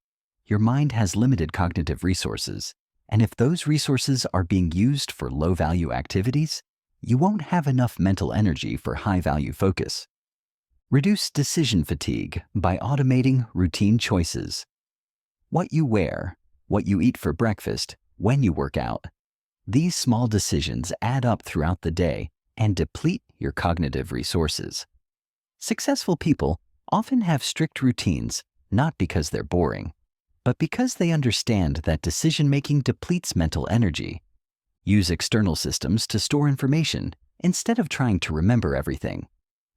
Speaker 1: Your mind has limited cognitive resources, and if those resources are being used for low-value activities, you won't have enough mental energy for high-value focus. Reduce decision fatigue by automating routine choices. What you wear, what you eat for breakfast, when you work out. These small decisions add up throughout the day and deplete your cognitive resources. Successful people often have strict routines, not because they're boring, but because they understand that decision-making depletes mental energy. Use external systems to store information instead of trying to remember everything.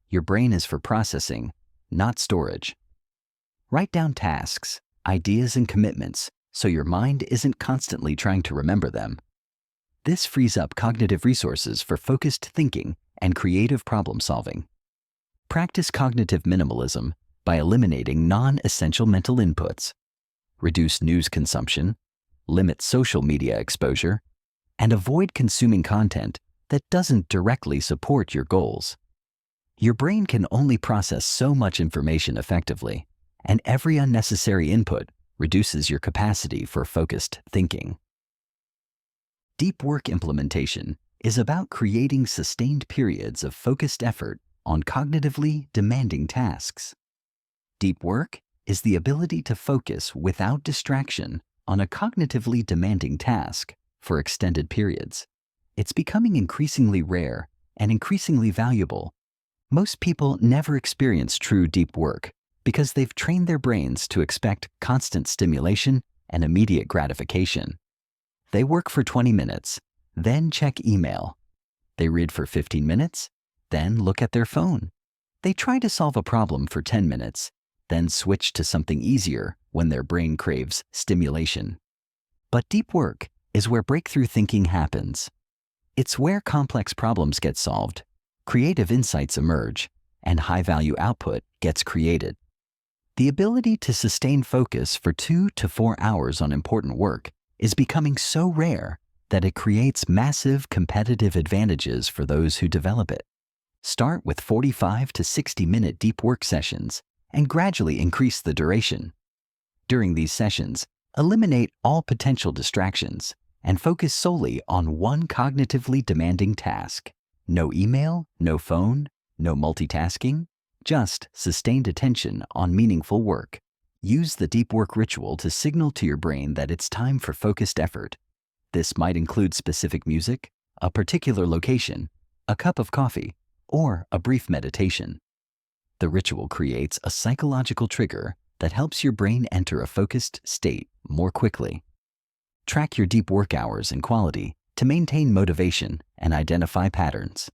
Speaker 1: Your brain is for processing, not storage. Write down tasks, ideas, and commitments so your mind isn't constantly trying to remember them. This frees up cognitive resources for focused thinking and creative problem solving. Practice cognitive minimalism by eliminating non-essential mental inputs. Reduce news consumption, limit social media exposure, and avoid consuming content that doesn't directly support your goals. Your brain can only process so much information effectively, and every unnecessary input reduces your capacity for focused thinking. Deep work implementation is about creating sustained periods of focused effort on cognitively demanding tasks. Deep work is the ability to focus without distraction on a cognitively demanding task for extended periods. It's becoming increasingly rare and increasingly valuable. Most people never experience true deep work because they've trained their brains to expect constant stimulation and immediate gratification. They work for 20 minutes, then check email. They read for 15 minutes, then look at their phone. They try to solve a problem for 10 minutes, then switch to something easier when their brain craves stimulation. But deep work is where breakthrough thinking happens. It's where complex problems get solved, creative insights emerge, and high-value output gets created. The ability to sustain focus for 2 to 4 hours on important work is becoming so rare that it creates massive competitive advantages for those who develop it. Start with 45 to 60-minute deep work sessions and gradually increase the duration. During these sessions, eliminate all potential distractions and focus solely on one cognitively demanding task. No email, no phone, no multitasking, just sustained attention on meaningful work. Use the deep work ritual to signal to your brain that it's time for focused effort. This might include specific music, a particular location, a cup of coffee, or a brief meditation. The ritual creates a psychological trigger that helps your brain enter a focused state more quickly. Track your deep work hours and quality to maintain motivation and identify patterns.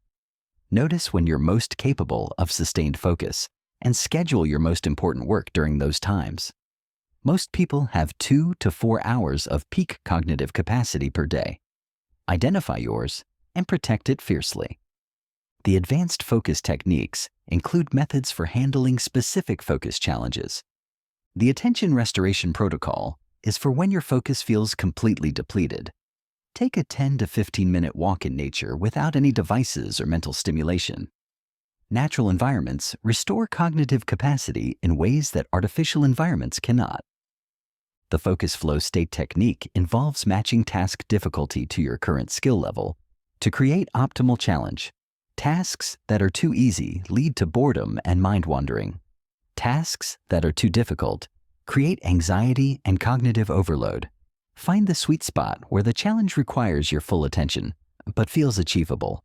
Speaker 1: Notice when you're most capable of sustained focus and schedule your most important work during those times. Most people have 2 to 4 hours of peak cognitive capacity per day. Identify yours and protect it fiercely. The advanced focus techniques include methods for handling specific focus challenges. The attention restoration protocol is for when your focus feels completely depleted. Take a 10 to 15-minute walk in nature without any devices or mental stimulation. Natural environments restore cognitive capacity in ways that artificial environments cannot. The focus flow state technique involves matching task difficulty to your current skill level to create optimal challenge. Tasks that are too easy lead to boredom and mind wandering. Tasks that are too difficult create anxiety and cognitive overload. Find the sweet spot where the challenge requires your full attention, but feels achievable.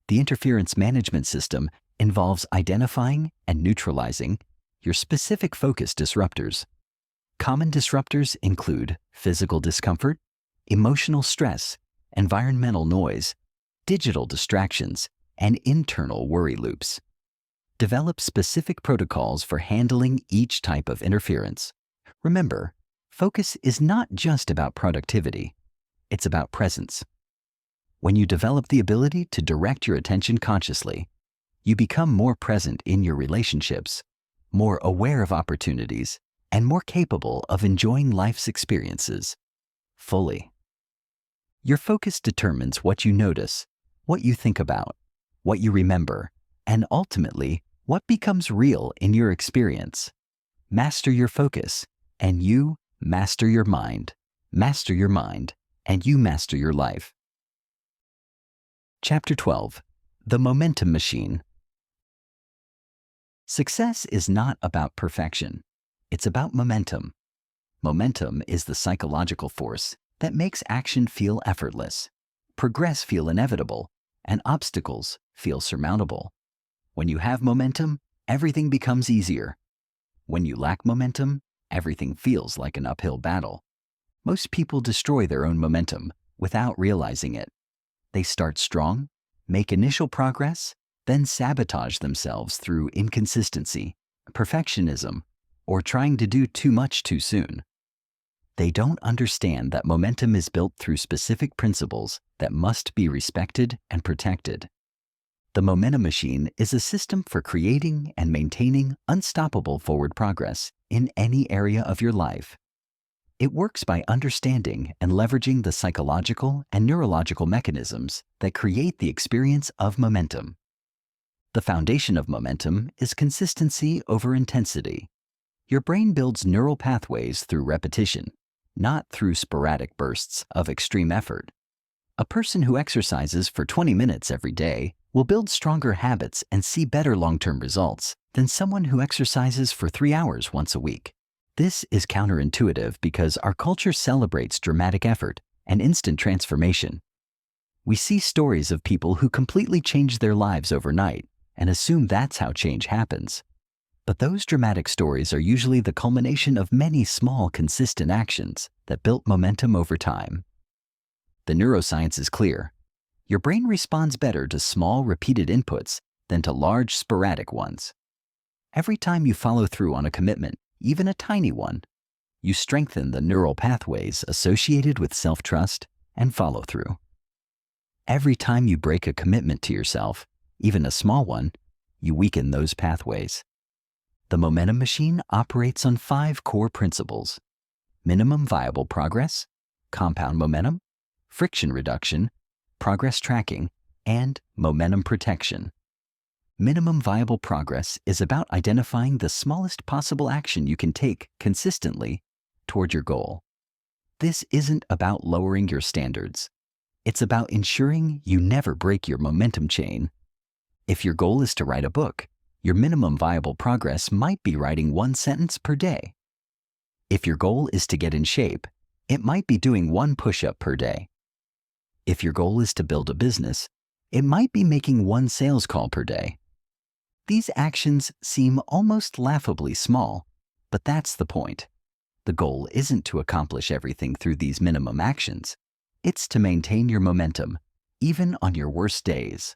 Speaker 1: The interference management system involves identifying and neutralizing your specific focus disruptors. Common disruptors include physical discomfort, emotional stress, environmental noise, digital distractions, and internal worry loops. Develop specific protocols for handling each type of interference. Remember, focus is not just about productivity, it's about presence. When you develop the ability to direct your attention consciously, you become more present in your relationships, more aware of opportunities, and more capable of enjoying life's experiences fully. Your focus determines what you notice, what you think about, what you remember, and ultimately, what becomes real in your experience. Master your focus, and you master your mind. Master your mind, and you master your life. Chapter 12. The Momentum Machine. Success is not about perfection. It's about momentum. Momentum is the psychological force that makes action feel effortless, progress feel inevitable, and obstacles feel surmountable. When you have momentum, everything becomes easier. When you lack momentum, everything feels like an uphill battle. Most people destroy their own momentum without realizing it. They start strong, make initial progress, then sabotage themselves through inconsistency, perfectionism, or trying to do too much too soon. They don't understand that momentum is built through specific principles that must be respected and protected. The momentum machine is a system for creating and maintaining unstoppable forward progress in any area of your life. It works by understanding and leveraging the psychological and neurological mechanisms that create the experience of momentum. The foundation of momentum is consistency over intensity. Your brain builds neural pathways through repetition, not through sporadic bursts of extreme effort. A person who exercises for 20 minutes every day will build stronger habits and see better long-term results than someone who exercises for 3 hours once a week. This is counterintuitive because our culture celebrates dramatic effort and instant transformation. We see stories of people who completely change their lives overnight and assume that's how change happens. But those dramatic stories are usually the culmination of many small, consistent actions that built momentum over time. The neuroscience is clear. Your brain responds better to small, repeated inputs than to large, sporadic ones. Every time you follow through on a commitment, even a tiny one, you strengthen the neural pathways associated with self-trust and follow-through. Every time you break a commitment to yourself, even a small one, you weaken those pathways. The momentum machine operates on 5 core principles: minimum viable progress, compound momentum, friction reduction, progress tracking, and momentum protection. Minimum viable progress is about identifying the smallest possible action you can take consistently toward your goal. This isn't about lowering your standards. It's about ensuring you never break your momentum chain. If your goal is to write a book, your minimum viable progress might be writing 1 sentence per day. If your goal is to get in shape, it might be doing 1 push-up per day. If your goal is to build a business, it might be making 1 sales call per day. These actions seem almost laughably small, But that's the point. The goal isn't to accomplish everything through these minimum actions. It's to maintain your momentum, even on your worst days.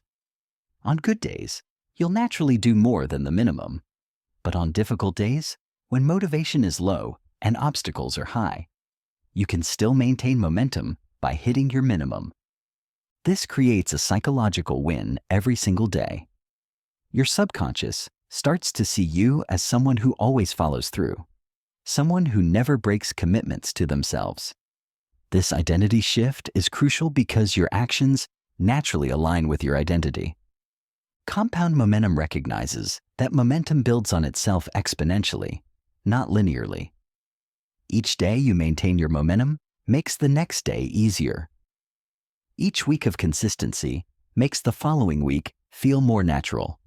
Speaker 1: On good days, you'll naturally do more than the minimum. But on difficult days, when motivation is low and obstacles are high, you can still maintain momentum by hitting your minimum. This creates a psychological win every single day. Your subconscious starts to see you as someone who always follows through, someone who never breaks commitments to themselves. This identity shift is crucial because your actions naturally align with your identity. Compound momentum recognizes that momentum builds on itself exponentially, not linearly. Each day you maintain your momentum makes the next day easier. Each week of consistency makes the following week feel more natural.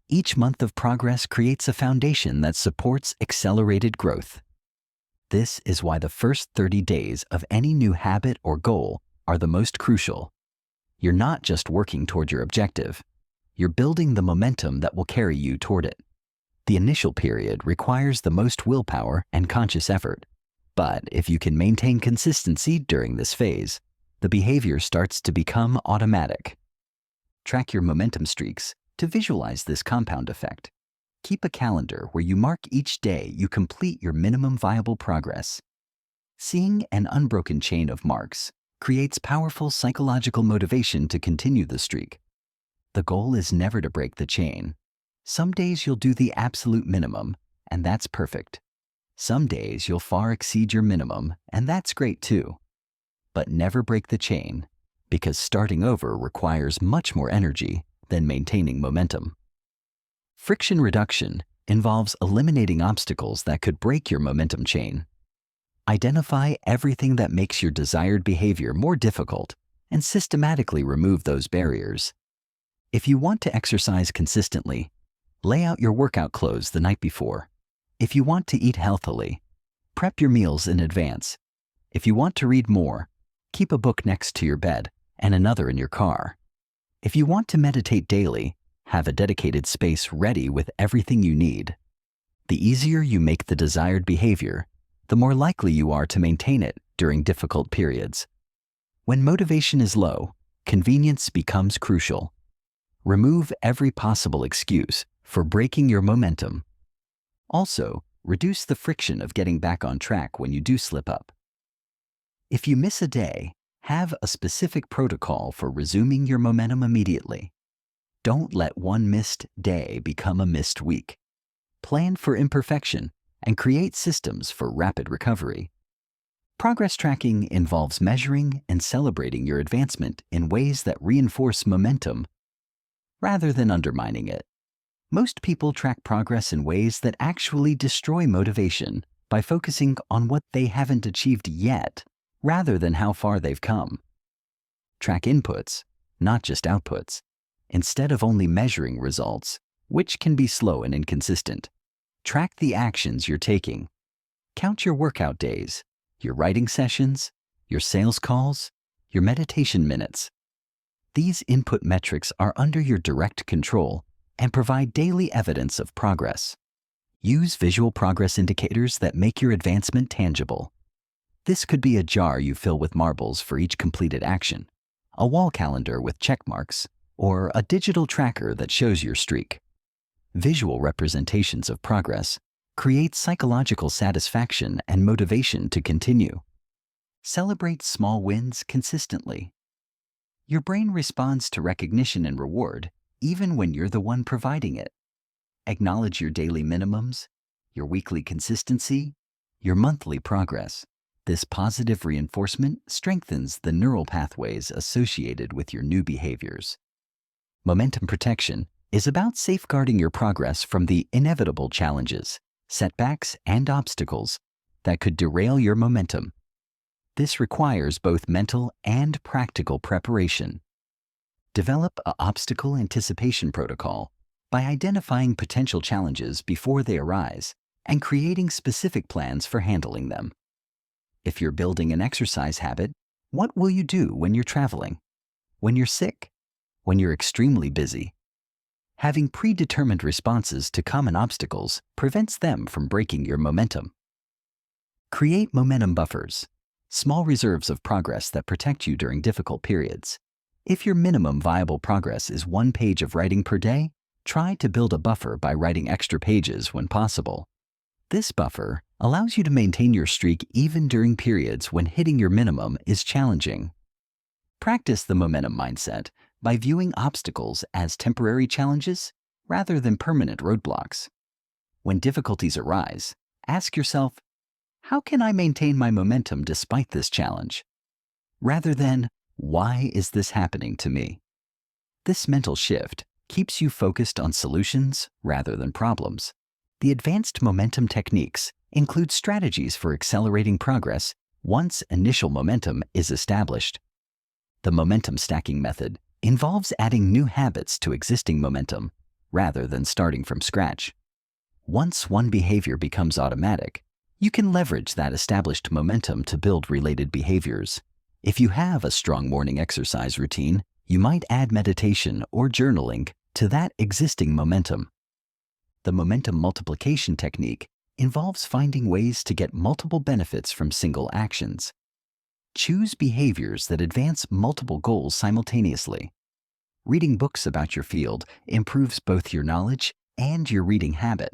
Speaker 1: Each month of progress creates a foundation that supports accelerated growth. This is why the first 30 days of any new habit or goal are the most crucial. You're not just working toward your objective. You're building the momentum that will carry you toward it. The initial period requires the most willpower and conscious effort. But if you can maintain consistency during this phase, the behavior starts to become automatic. Track your momentum streaks to visualize this compound effect. Keep a calendar where you mark each day you complete your minimum viable progress. Seeing an unbroken chain of marks creates powerful psychological motivation to continue the streak. The goal is never to break the chain. Some days you'll do the absolute minimum, and that's perfect. Some days you'll far exceed your minimum, and that's great too. But never break the chain, because starting over requires much more energy than maintaining momentum. Friction reduction involves eliminating obstacles that could break your momentum chain. Identify everything that makes your desired behavior more difficult and systematically remove those barriers. If you want to exercise consistently, lay out your workout clothes the night before. If you want to eat healthily, prep your meals in advance. If you want to read more, keep a book next to your bed and another in your car. If you want to meditate daily, have a dedicated space ready with everything you need. The easier you make the desired behavior, the more likely you are to maintain it during difficult periods. When motivation is low, convenience becomes crucial. Remove every possible excuse for breaking your momentum. Also, reduce the friction of getting back on track when you do slip up. If you miss a day, have a specific protocol for resuming your momentum immediately. Don't let one missed day become a missed week. Plan for imperfection and create systems for rapid recovery. Progress tracking involves measuring and celebrating your advancement in ways that reinforce momentum rather than undermining it. Most people track progress in ways that actually destroy motivation by focusing on what they haven't achieved yet rather than how far they've come. Track inputs, not just outputs, instead of only measuring results, which can be slow and inconsistent. Track the actions you're taking. Count your workout days, your writing sessions, your sales calls, your meditation minutes. These input metrics are under your direct control and provide daily evidence of progress. Use visual progress indicators that make your advancement tangible. This could be a jar you fill with marbles for each completed action, a wall calendar with check marks, or a digital tracker that shows your streak. Visual representations of progress create psychological satisfaction and motivation to continue. Celebrate small wins consistently. Your brain responds to recognition and reward even when you're the one providing it. Acknowledge your daily minimums, your weekly consistency, your monthly progress. This positive reinforcement strengthens the neural pathways associated with your new behaviors. Momentum protection is about safeguarding your progress from the inevitable challenges, setbacks, and obstacles that could derail your momentum. This requires both mental and practical preparation. Develop an obstacle anticipation protocol by identifying potential challenges before they arise and creating specific plans for handling them. If you're building an exercise habit, what will you do when you're traveling? When you're sick? When you're extremely busy? Having predetermined responses to common obstacles prevents them from breaking your momentum. Create momentum buffers, small reserves of progress that protect you during difficult periods. If your minimum viable progress is 1 page of writing per day, try to build a buffer by writing extra pages when possible. This buffer allows you to maintain your streak even during periods when hitting your minimum is challenging. Practice the momentum mindset by viewing obstacles as temporary challenges rather than permanent roadblocks. When difficulties arise, ask yourself, how can I maintain my momentum despite this challenge? Rather than, why is this happening to me? This mental shift keeps you focused on solutions rather than problems. The advanced momentum techniques include strategies for accelerating progress once initial momentum is established. The momentum stacking method involves adding new habits to existing momentum rather than starting from scratch. Once one behavior becomes automatic, you can leverage that established momentum to build related behaviors. If you have a strong morning exercise routine, you might add meditation or journaling to that existing momentum. The momentum multiplication technique involves finding ways to get multiple benefits from single actions. Choose behaviors that advance multiple goals simultaneously. Reading books about your field improves both your knowledge and your reading habit.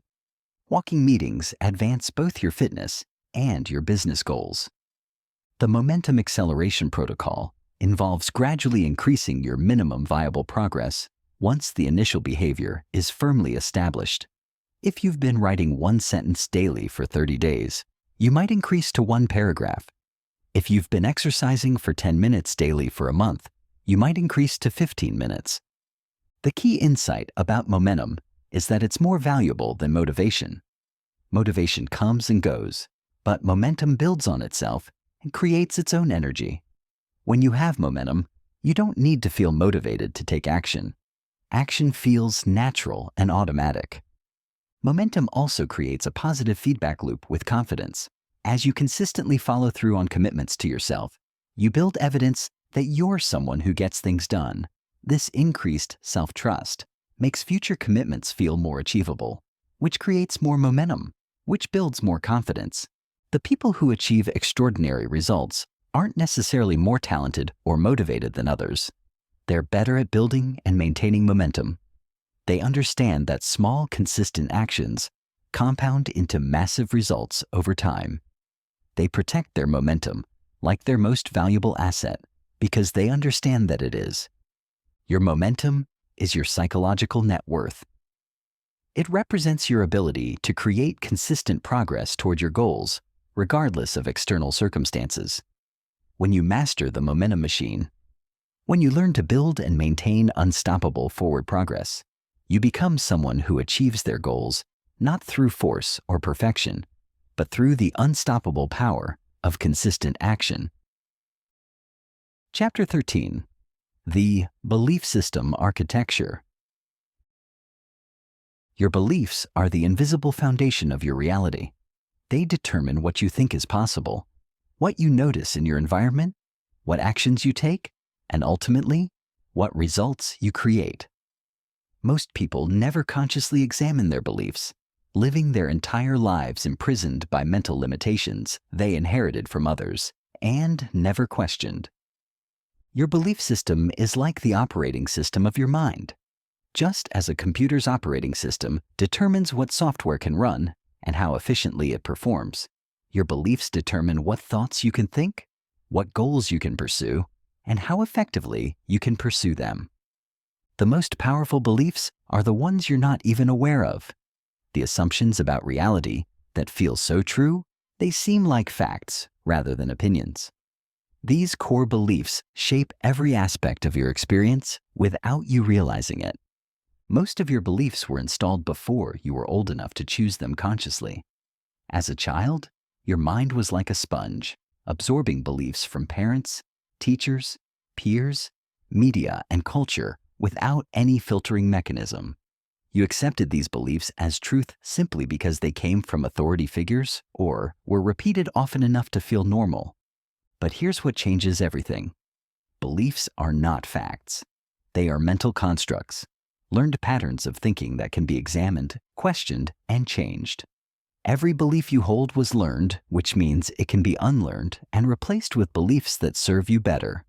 Speaker 1: Walking meetings advance both your fitness and your business goals. The momentum acceleration protocol involves gradually increasing your minimum viable progress once the initial behavior is firmly established. If you've been writing 1 sentence daily for 30 days, you might increase to 1 paragraph. If you've been exercising for 10 minutes daily for a month, you might increase to 15 minutes. The key insight about momentum is that it's more valuable than motivation. Motivation comes and goes, but momentum builds on itself and creates its own energy. When you have momentum, you don't need to feel motivated to take action. Action feels natural and automatic. Momentum also creates a positive feedback loop with confidence. As you consistently follow through on commitments to yourself, you build evidence that you're someone who gets things done. This increased self-trust makes future commitments feel more achievable, which creates more momentum, which builds more confidence. The people who achieve extraordinary results aren't necessarily more talented or motivated than others. They're better at building and maintaining momentum. They understand that small, consistent actions compound into massive results over time. They protect their momentum like their most valuable asset because they understand that it is. Your momentum is your psychological net worth. It represents your ability to create consistent progress toward your goals, regardless of external circumstances. When you master the momentum machine, when you learn to build and maintain unstoppable forward progress, you become someone who achieves their goals not through force or perfection, but through the unstoppable power of consistent action. Chapter 13. The Belief System Architecture. Your beliefs are the invisible foundation of your reality. They determine what you think is possible, what you notice in your environment, what actions you take, and ultimately, what results you create. Most people never consciously examine their beliefs, living their entire lives imprisoned by mental limitations they inherited from others and never questioned. Your belief system is like the operating system of your mind. Just as a computer's operating system determines what software can run and how efficiently it performs, your beliefs determine what thoughts you can think, what goals you can pursue, and how effectively you can pursue them. The most powerful beliefs are the ones you're not even aware of. The assumptions about reality that feel so true, they seem like facts rather than opinions. These core beliefs shape every aspect of your experience without you realizing it. Most of your beliefs were installed before you were old enough to choose them consciously. As a child, your mind was like a sponge, absorbing beliefs from parents, teachers, peers, media, and culture without any filtering mechanism. You accepted these beliefs as truth simply because they came from authority figures or were repeated often enough to feel normal. But here's what changes everything. Beliefs are not facts. They are mental constructs. learned patterns of thinking that can be examined, questioned, and changed. Every belief you hold was learned, which means it can be unlearned and replaced with beliefs that serve you better.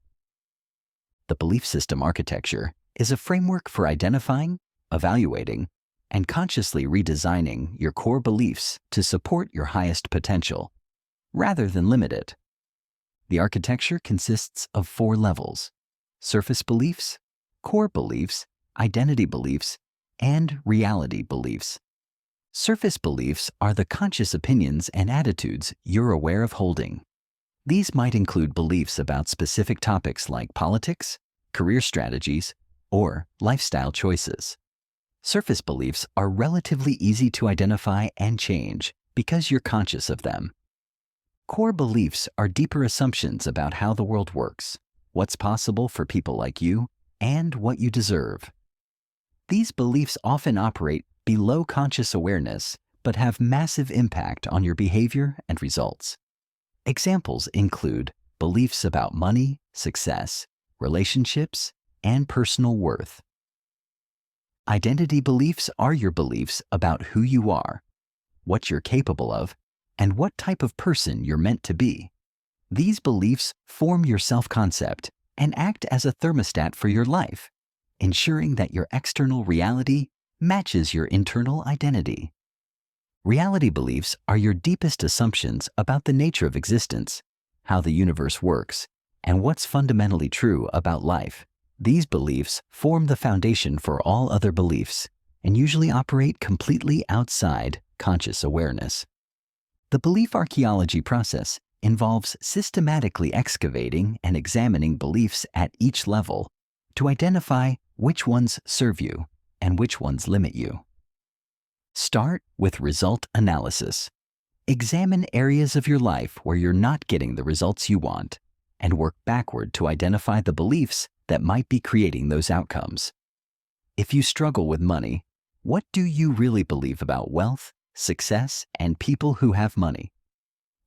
Speaker 1: The belief system architecture is a framework for identifying, evaluating, and consciously redesigning your core beliefs to support your highest potential, rather than limit it. The architecture consists of 4 levels: surface beliefs, core beliefs, identity beliefs, and reality beliefs. Surface beliefs are the conscious opinions and attitudes you're aware of holding. These might include beliefs about specific topics like politics, career strategies, or lifestyle choices. Surface beliefs are relatively easy to identify and change because you're conscious of them. Core beliefs are deeper assumptions about how the world works, what's possible for people like you, and what you deserve. These beliefs often operate below conscious awareness, but have massive impact on your behavior and results. Examples include beliefs about money, success, relationships, and personal worth. Identity beliefs are your beliefs about who you are, what you're capable of, and what type of person you're meant to be. These beliefs form your self-concept and act as a thermostat for your life, ensuring that your external reality matches your internal identity. Reality beliefs are your deepest assumptions about the nature of existence, how the universe works, and what's fundamentally true about life. These beliefs form the foundation for all other beliefs and usually operate completely outside conscious awareness. The belief archaeology process involves systematically excavating and examining beliefs at each level to identify which ones serve you and which ones limit you. Start with result analysis. Examine areas of your life where you're not getting the results you want and work backward to identify the beliefs that might be creating those outcomes. If you struggle with money, what do you really believe about wealth, success, and people who have money?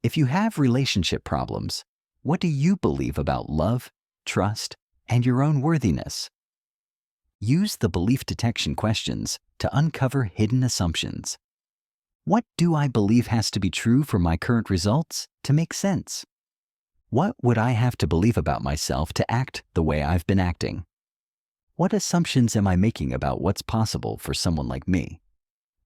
Speaker 1: If you have relationship problems, what do you believe about love, trust, and your own worthiness? Use the belief detection questions to uncover hidden assumptions. What do I believe has to be true for my current results to make sense? What would I have to believe about myself to act the way I've been acting? What assumptions am I making about what's possible for someone like me?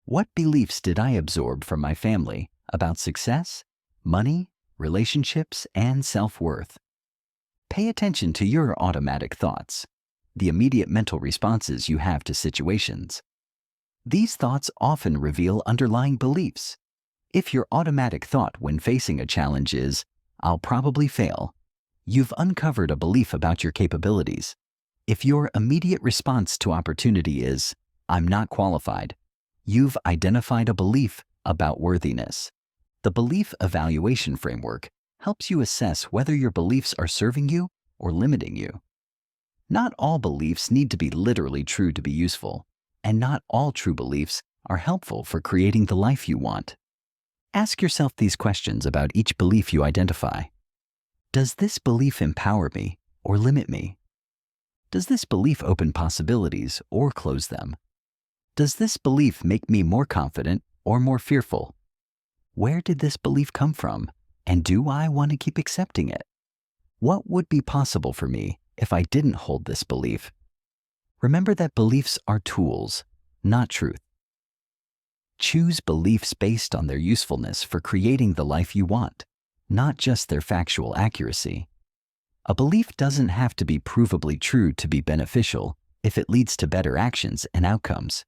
Speaker 1: What beliefs did I absorb from my family about success, money, relationships, and self-worth? Pay attention to your automatic thoughts, the immediate mental responses you have to situations. These thoughts often reveal underlying beliefs. If your automatic thought when facing a challenge is, "I'll probably fail," you've uncovered a belief about your capabilities. If your immediate response to opportunity is, "I'm not qualified," you've identified a belief about worthiness. The belief evaluation framework helps you assess whether your beliefs are serving you or limiting you. Not all beliefs need to be literally true to be useful, and not all true beliefs are helpful for creating the life you want. Ask yourself these questions about each belief you identify. Does this belief empower me or limit me? Does this belief open possibilities or close them? Does this belief make me more confident or more fearful? Where did this belief come from, and do I want to keep accepting it? What would be possible for me if I didn't hold this belief? Remember that beliefs are tools, not truth. Choose beliefs based on their usefulness for creating the life you want, not just their factual accuracy. A belief doesn't have to be provably true to be beneficial if it leads to better actions and outcomes.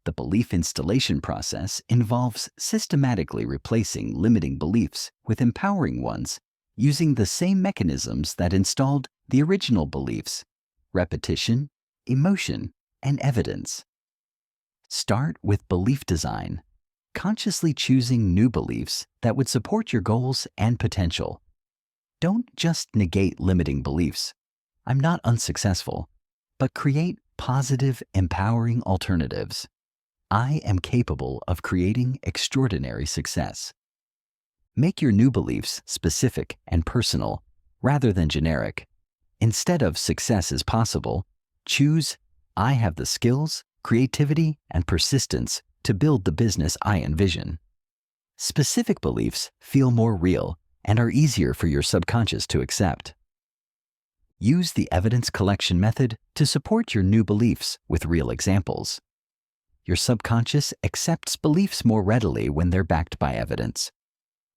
Speaker 1: The belief installation process involves systematically replacing limiting beliefs with empowering ones using the same mechanisms that installed the original beliefs: repetition, emotion, and evidence. Start with belief design, consciously choosing new beliefs that would support your goals and potential. Don't just negate limiting beliefs, "I'm not unsuccessful," but create positive, empowering alternatives. "I am capable of creating extraordinary success." Make your new beliefs specific and personal rather than generic. Instead of "success is possible," choose I have the skills, creativity, and persistence to build the business I envision. Specific beliefs feel more real and are easier for your subconscious to accept. Use the evidence collection method to support your new beliefs with real examples. Your subconscious accepts beliefs more readily when they're backed by evidence.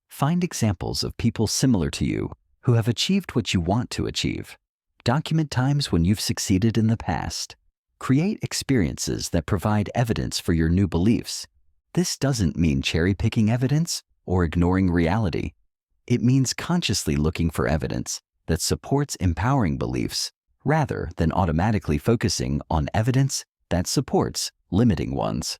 Speaker 1: Find examples of people similar to you who have achieved what you want to achieve. Document times when you've succeeded in the past. Create experiences that provide evidence for your new beliefs. This doesn't mean cherry-picking evidence or ignoring reality. It means consciously looking for evidence that supports empowering beliefs rather than automatically focusing on evidence that supports limiting ones.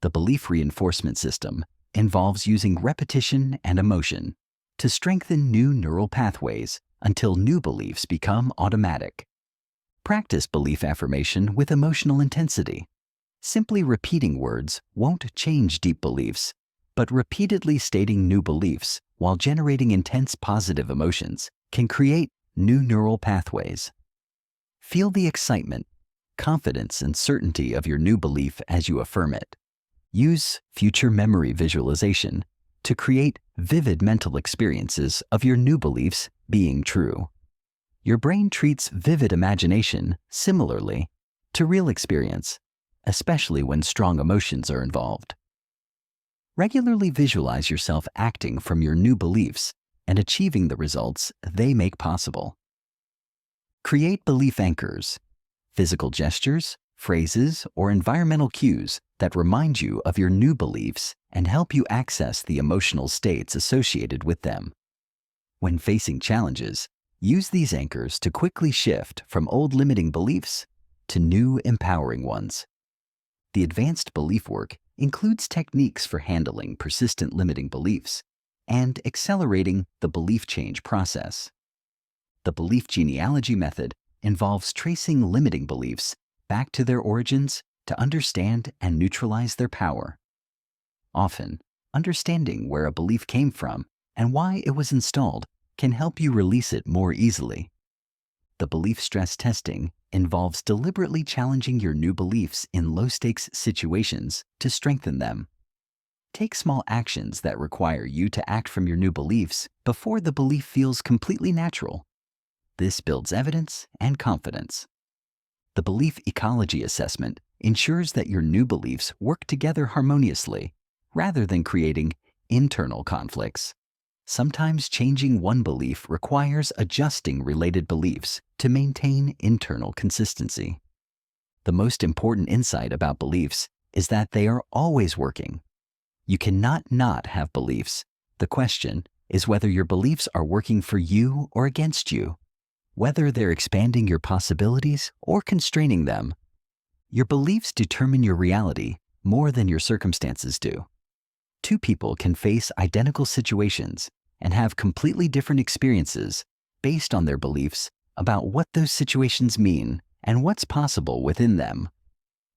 Speaker 1: The belief reinforcement system involves using repetition and emotion to strengthen new neural pathways until new beliefs become automatic. Practice belief affirmation with emotional intensity. Simply repeating words won't change deep beliefs, but repeatedly stating new beliefs while generating intense positive emotions can create new neural pathways. Feel the excitement, confidence, and certainty of your new belief as you affirm it. Use future memory visualization to create vivid mental experiences of your new beliefs being true. Your brain treats vivid imagination similarly to real experience, especially when strong emotions are involved. Regularly visualize yourself acting from your new beliefs and achieving the results they make possible. Create belief anchors, physical gestures, phrases, or environmental cues that remind you of your new beliefs and help you access the emotional states associated with them. When facing challenges, use these anchors to quickly shift from old limiting beliefs to new empowering ones. The advanced belief work includes techniques for handling persistent limiting beliefs and accelerating the belief change process. The belief genealogy method involves tracing limiting beliefs back to their origins to understand and neutralize their power. Often, understanding where a belief came from and why it was installed can help you release it more easily. The belief stress testing involves deliberately challenging your new beliefs in low-stakes situations to strengthen them. Take small actions that require you to act from your new beliefs before the belief feels completely natural. This builds evidence and confidence. The belief ecology assessment ensures that your new beliefs work together harmoniously rather than creating internal conflicts. Sometimes changing one belief requires adjusting related beliefs to maintain internal consistency. The most important insight about beliefs is that they are always working. You cannot not have beliefs. The question is whether your beliefs are working for you or against you, whether they're expanding your possibilities or constraining them. Your beliefs determine your reality more than your circumstances do. Two people can face identical situations and have completely different experiences based on their beliefs about what those situations mean and what's possible within them.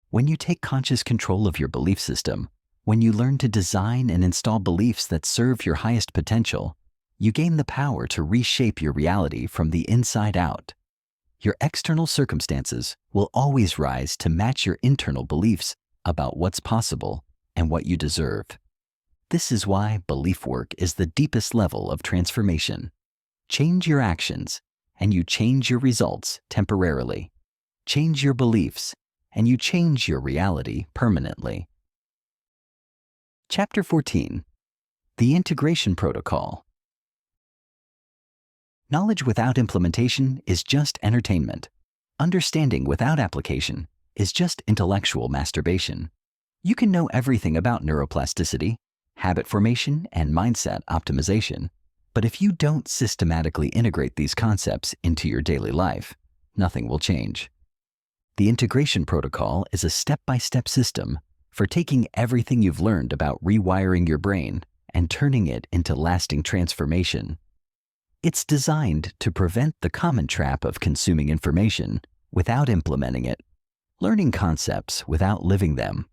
Speaker 1: When you take conscious control of your belief system, when you learn to design and install beliefs that serve your highest potential, you gain the power to reshape your reality from the inside out. Your external circumstances will always rise to match your internal beliefs about what's possible and what you deserve. This is why belief work is the deepest level of transformation. Change your actions, and you change your results temporarily. Change your beliefs, and you change your reality permanently. Chapter 14. The Integration Protocol. Knowledge without implementation is just entertainment. Understanding without application is just intellectual masturbation. You can know everything about neuroplasticity, habit formation, and mindset optimization, but if you don't systematically integrate these concepts into your daily life, nothing will change. The integration protocol is a step-by-step system for taking everything you've learned about rewiring your brain and turning it into lasting transformation. It's designed to prevent the common trap of consuming information without implementing it, learning concepts without living them.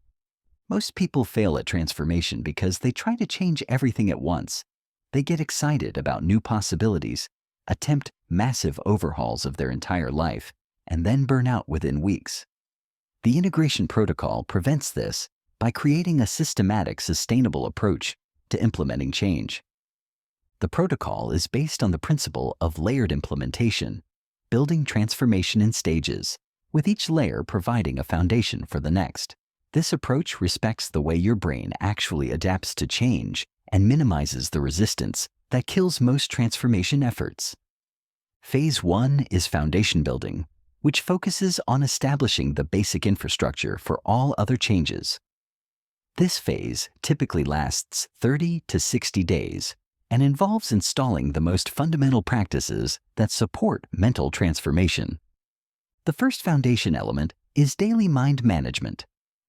Speaker 1: Most people fail at transformation because they try to change everything at once. They get excited about new possibilities, attempt massive overhauls of their entire life, and then burn out within weeks. The integration protocol prevents this by creating a systematic, sustainable approach to implementing change. The protocol is based on the principle of layered implementation, building transformation in stages, with each layer providing a foundation for the next. This approach respects the way your brain actually adapts to change and minimizes the resistance that kills most transformation efforts. Phase 1 is foundation building, which focuses on establishing the basic infrastructure for all other changes. This phase typically lasts 30 to 60 days and involves installing the most fundamental practices that support mental transformation. The first foundation element is daily mind management,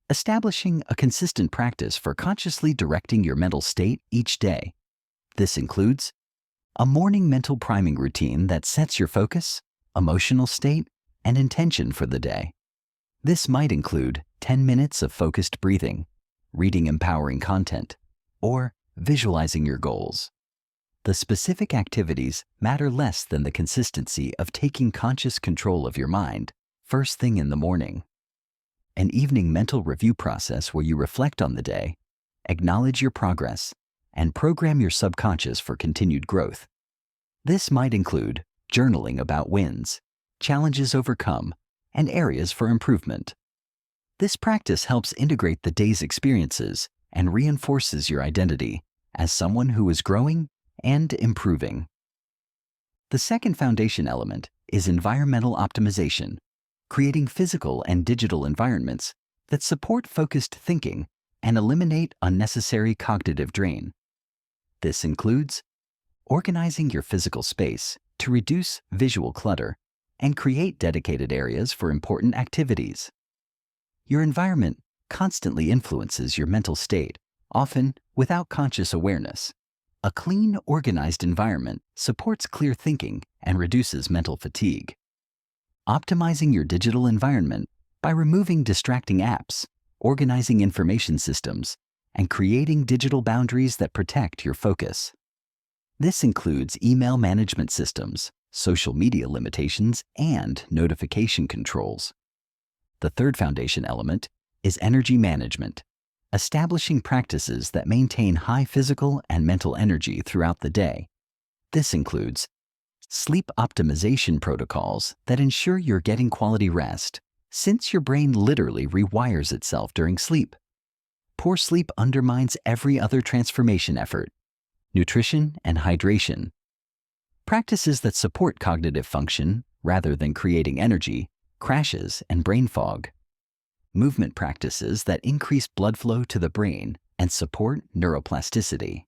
Speaker 1: establishing a consistent practice for consciously directing your mental state each day. This includes a morning mental priming routine that sets your focus, emotional state, and intention for the day. This might include 10 minutes of focused breathing, reading empowering content, or visualizing your goals. The specific activities matter less than the consistency of taking conscious control of your mind first thing in the morning. An evening mental review process where you reflect on the day, acknowledge your progress, and program your subconscious for continued growth. This might include journaling about wins, challenges overcome, and areas for improvement. This practice helps integrate the day's experiences and reinforces your identity as someone who is growing and improving. The second foundation element is environmental optimization, creating physical and digital environments that support focused thinking and eliminate unnecessary cognitive drain. This includes organizing your physical space to reduce visual clutter and create dedicated areas for important activities. Your environment constantly influences your mental state, often without conscious awareness. A clean, organized environment supports clear thinking and reduces mental fatigue. Optimizing your digital environment by removing distracting apps, organizing information systems, and creating digital boundaries that protect your focus. This includes email management systems, social media limitations, and notification controls. The third foundation element is energy management, establishing practices that maintain high physical and mental energy throughout the day. This includes sleep optimization protocols that ensure you're getting quality rest, since your brain literally rewires itself during sleep. Poor sleep undermines every other transformation effort. Nutrition and hydration. Practices that support cognitive function rather than creating energy, crashes, and brain fog. Movement practices that increase blood flow to the brain and support neuroplasticity.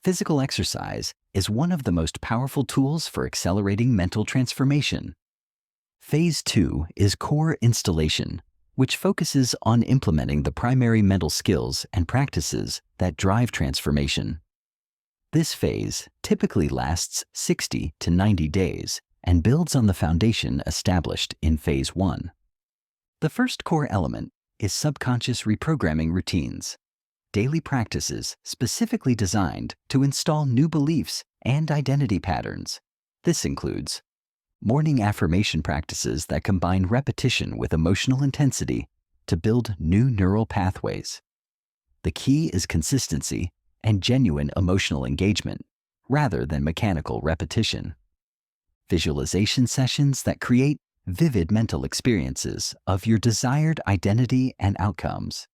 Speaker 1: Physical exercise is one of the most powerful tools for accelerating mental transformation. Phase 2 is core installation, which focuses on implementing the primary mental skills and practices that drive transformation. This phase typically lasts 60 to 90 days and builds on the foundation established in Phase 1. The first core element is subconscious reprogramming routines, daily practices specifically designed to install new beliefs and identity patterns. This includes morning affirmation practices that combine repetition with emotional intensity to build new neural pathways. The key is consistency and genuine emotional engagement, rather than mechanical repetition. Visualization sessions that create vivid mental experiences of your desired identity and outcomes.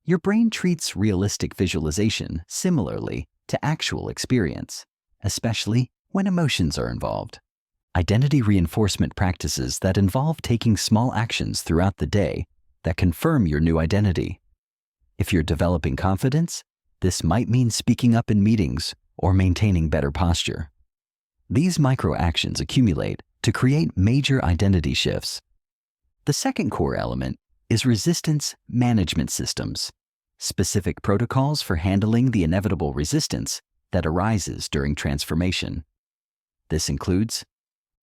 Speaker 1: Your brain treats realistic visualization similarly to actual experience, especially when emotions are involved. Identity reinforcement practices that involve taking small actions throughout the day that confirm your new identity. If you're developing confidence, this might mean speaking up in meetings or maintaining better posture. These micro actions accumulate to create major identity shifts. The second core element is resistance management systems, specific protocols for handling the inevitable resistance that arises during transformation. This includes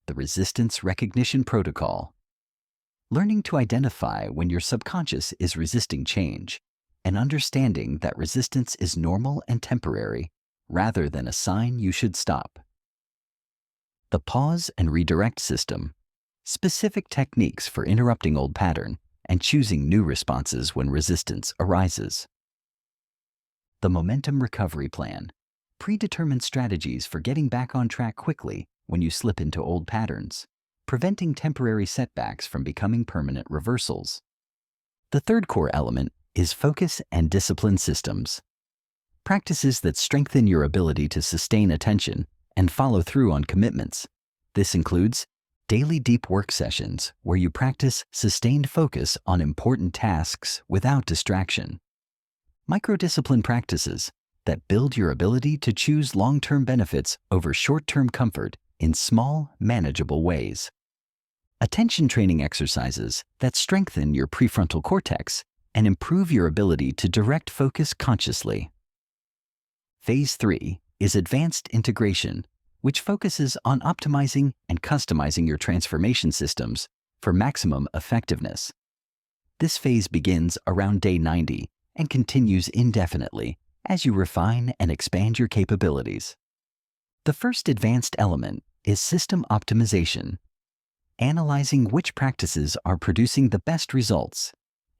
Speaker 1: the resistance recognition protocol, learning to identify when your subconscious is resisting change, and understanding that resistance is normal and temporary rather than a sign you should stop. The pause and redirect system, specific techniques for interrupting old pattern and choosing new responses when resistance arises. The Momentum Recovery Plan. Predetermined strategies for getting back on track quickly when you slip into old patterns, preventing temporary setbacks from becoming permanent reversals. The third core element is focus and discipline systems. Practices that strengthen your ability to sustain attention and follow through on commitments. This includes daily deep work sessions where you practice sustained focus on important tasks without distraction. Microdiscipline practices that build your ability to choose long-term benefits over short-term comfort in small, manageable ways. Attention training exercises that strengthen your prefrontal cortex and improve your ability to direct focus consciously. Phase 3 is advanced integration, which focuses on optimizing and customizing your transformation systems for maximum effectiveness. This phase begins around day 90 and continues indefinitely as you refine and expand your capabilities. The first advanced element is system optimization, analyzing which practices are producing the best results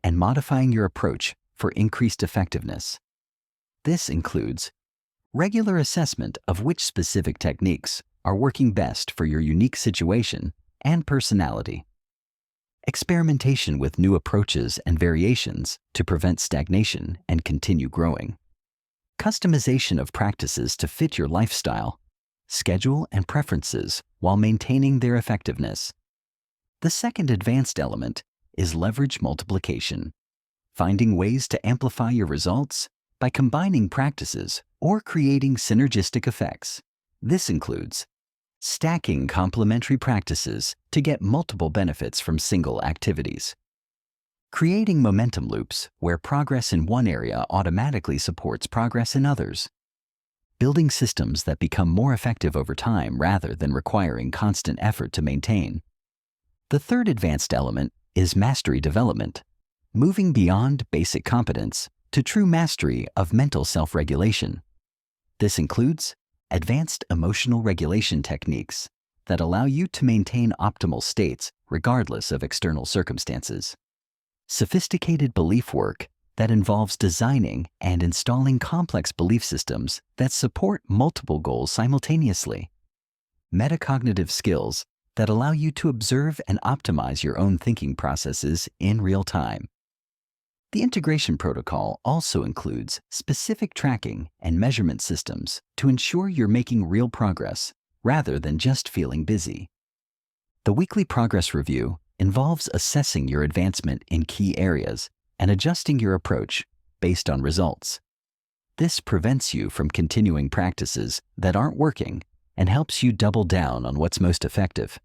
Speaker 1: and modifying your approach for increased effectiveness. This includes regular assessment of which specific techniques are working best for your unique situation and personality. Experimentation with new approaches and variations to prevent stagnation and continue growing. Customization of practices to fit your lifestyle, schedule, and preferences while maintaining their effectiveness. The second advanced element is leverage multiplication, finding ways to amplify your results by combining practices or creating synergistic effects. This includes stacking complementary practices to get multiple benefits from single activities. Creating momentum loops where progress in one area automatically supports progress in others. Building systems that become more effective over time rather than requiring constant effort to maintain. The third advanced element is mastery development, moving beyond basic competence to true mastery of mental self-regulation. This includes advanced emotional regulation techniques that allow you to maintain optimal states regardless of external circumstances. Sophisticated belief work that involves designing and installing complex belief systems that support multiple goals simultaneously. Metacognitive skills that allow you to observe and optimize your own thinking processes in real time. The integration protocol also includes specific tracking and measurement systems to ensure you're making real progress rather than just feeling busy. The weekly progress review involves assessing your advancement in key areas and adjusting your approach based on results. This prevents you from continuing practices that aren't working and helps you double down on what's most effective.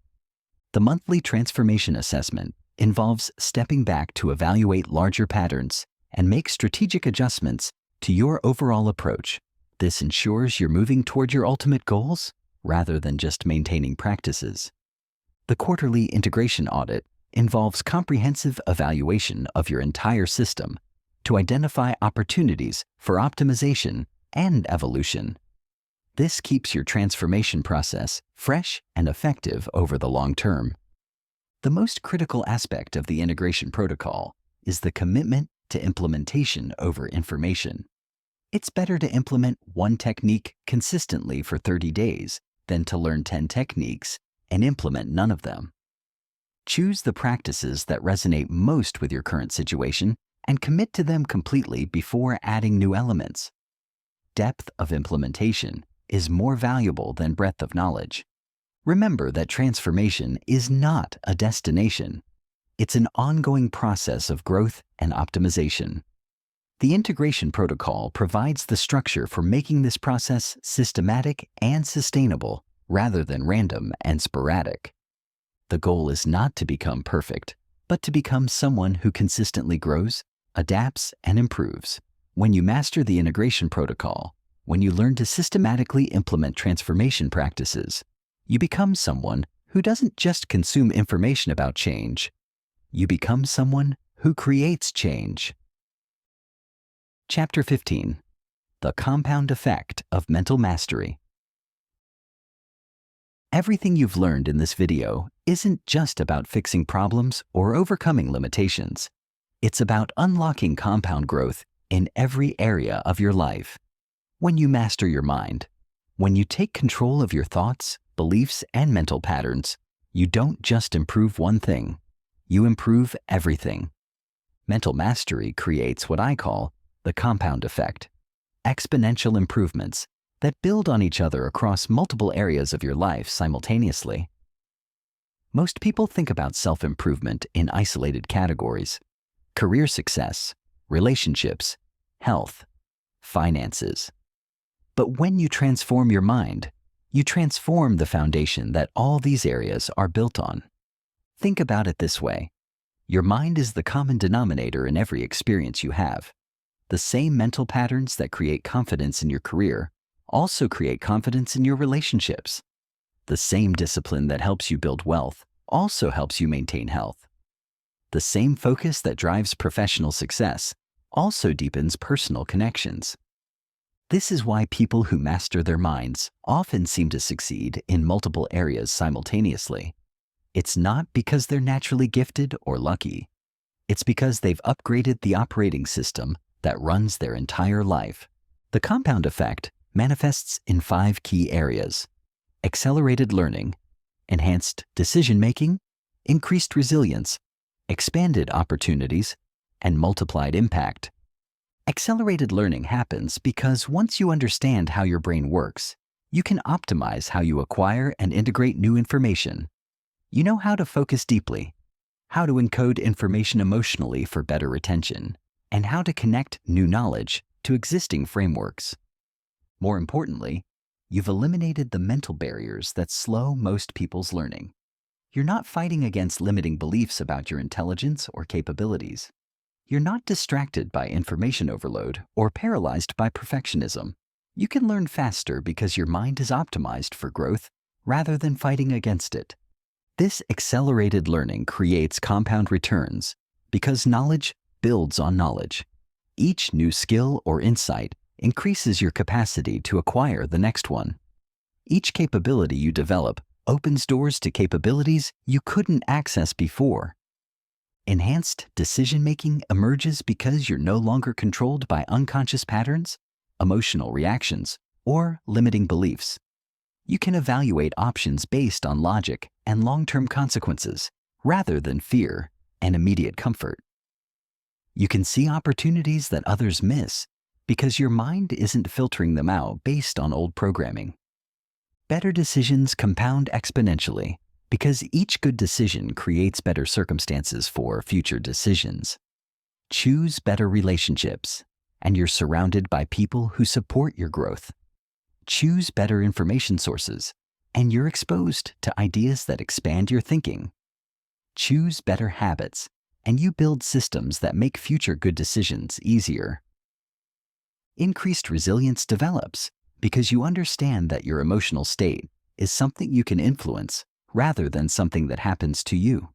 Speaker 1: The monthly transformation assessment involves stepping back to evaluate larger patterns and make strategic adjustments to your overall approach. This ensures you're moving toward your ultimate goals rather than just maintaining practices. The quarterly integration audit involves comprehensive evaluation of your entire system to identify opportunities for optimization and evolution. This keeps your transformation process fresh and effective over the long term. The most critical aspect of the integration protocol is the commitment to implementation over information. It's better to implement one technique consistently for 30 days than to learn 10 techniques and implement none of them. Choose the practices that resonate most with your current situation and commit to them completely before adding new elements. Depth of implementation is more valuable than breadth of knowledge. Remember that transformation is not a destination. It's an ongoing process of growth and optimization. The integration protocol provides the structure for making this process systematic and sustainable rather than random and sporadic. The goal is not to become perfect, but to become someone who consistently grows, adapts, and improves. When you master the integration protocol, when you learn to systematically implement transformation practices, you become someone who doesn't just consume information about change. You become someone who creates change. Chapter 15. The Compound Effect of Mental Mastery. Everything you've learned in this video isn't just about fixing problems or overcoming limitations. It's about unlocking compound growth in every area of your life. When you master your mind, when you take control of your thoughts, beliefs, and mental patterns, you don't just improve one thing, you improve everything. Mental mastery creates what I call the compound effect, exponential improvements that build on each other across multiple areas of your life simultaneously. Most people think about self-improvement in isolated categories: career success, relationships, health, finances. But when you transform your mind, you transform the foundation that all these areas are built on. Think about it this way. Your mind is the common denominator in every experience you have. The same mental patterns that create confidence in your career also create confidence in your relationships. The same discipline that helps you build wealth also helps you maintain health. The same focus that drives professional success also deepens personal connections. This is why people who master their minds often seem to succeed in multiple areas simultaneously. It's not because they're naturally gifted or lucky. It's because they've upgraded the operating system that runs their entire life. The compound effect manifests in 5 key areas: accelerated learning, enhanced decision-making, increased resilience, expanded opportunities, and multiplied impact. Accelerated learning happens because once you understand how your brain works, you can optimize how you acquire and integrate new information. You know how to focus deeply, how to encode information emotionally for better retention, and how to connect new knowledge to existing frameworks. More importantly, you've eliminated the mental barriers that slow most people's learning. You're not fighting against limiting beliefs about your intelligence or capabilities. You're not distracted by information overload or paralyzed by perfectionism. You can learn faster because your mind is optimized for growth rather than fighting against it. This accelerated learning creates compound returns because knowledge builds on knowledge. Each new skill or insight increases your capacity to acquire the next one. Each capability you develop opens doors to capabilities you couldn't access before. Enhanced decision-making emerges because you're no longer controlled by unconscious patterns, emotional reactions, or limiting beliefs. You can evaluate options based on logic and long-term consequences rather than fear and immediate comfort. You can see opportunities that others miss because your mind isn't filtering them out based on old programming. Better decisions compound exponentially because each good decision creates better circumstances for future decisions. Choose better relationships, and you're surrounded by people who support your growth. Choose better information sources, and you're exposed to ideas that expand your thinking. Choose better habits, and you build systems that make future good decisions easier. Increased resilience develops because you understand that your emotional state is something you can influence rather than something that happens to you.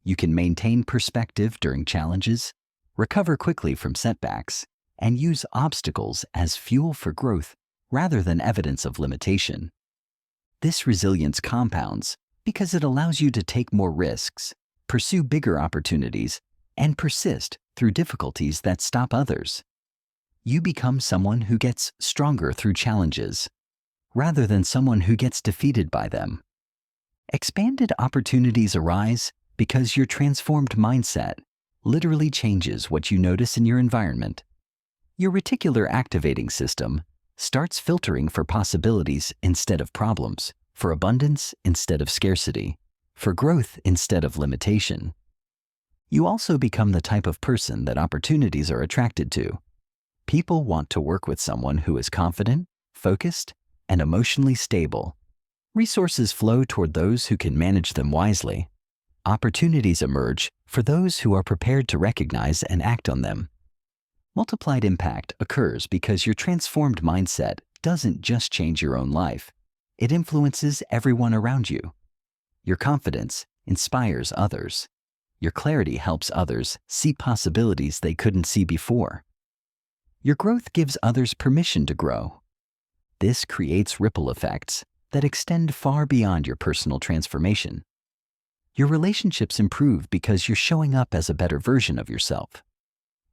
Speaker 1: You can maintain perspective during challenges, recover quickly from setbacks, and use obstacles as fuel for growth rather than evidence of limitation. This resilience compounds because it allows you to take more risks, pursue bigger opportunities, and persist through difficulties that stop others. You become someone who gets stronger through challenges, rather than someone who gets defeated by them. Expanded opportunities arise because your transformed mindset literally changes what you notice in your environment. Your reticular activating system starts filtering for possibilities instead of problems, for abundance instead of scarcity, for growth instead of limitation. You also become the type of person that opportunities are attracted to. People want to work with someone who is confident, focused, and emotionally stable. Resources flow toward those who can manage them wisely. Opportunities emerge for those who are prepared to recognize and act on them. Multiplied impact occurs because your transformed mindset doesn't just change your own life. It influences everyone around you. Your confidence inspires others. Your clarity helps others see possibilities they couldn't see before. Your growth gives others permission to grow. This creates ripple effects that extend far beyond your personal transformation. Your relationships improve because you're showing up as a better version of yourself.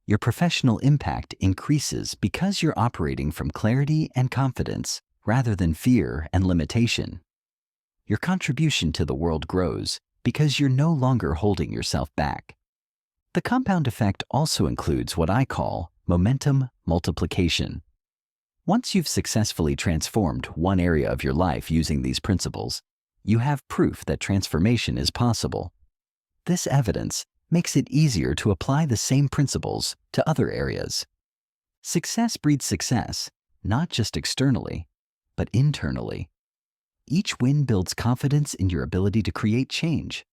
Speaker 1: Your professional impact increases because you're operating from clarity and confidence rather than fear and limitation. Your contribution to the world grows because you're no longer holding yourself back. The compound effect also includes what I call momentum multiplication. Once you've successfully transformed one area of your life using these principles, you have proof that transformation is possible. This evidence makes it easier to apply the same principles to other areas. Success breeds success, not just externally, but internally. Each win builds confidence in your ability to create change.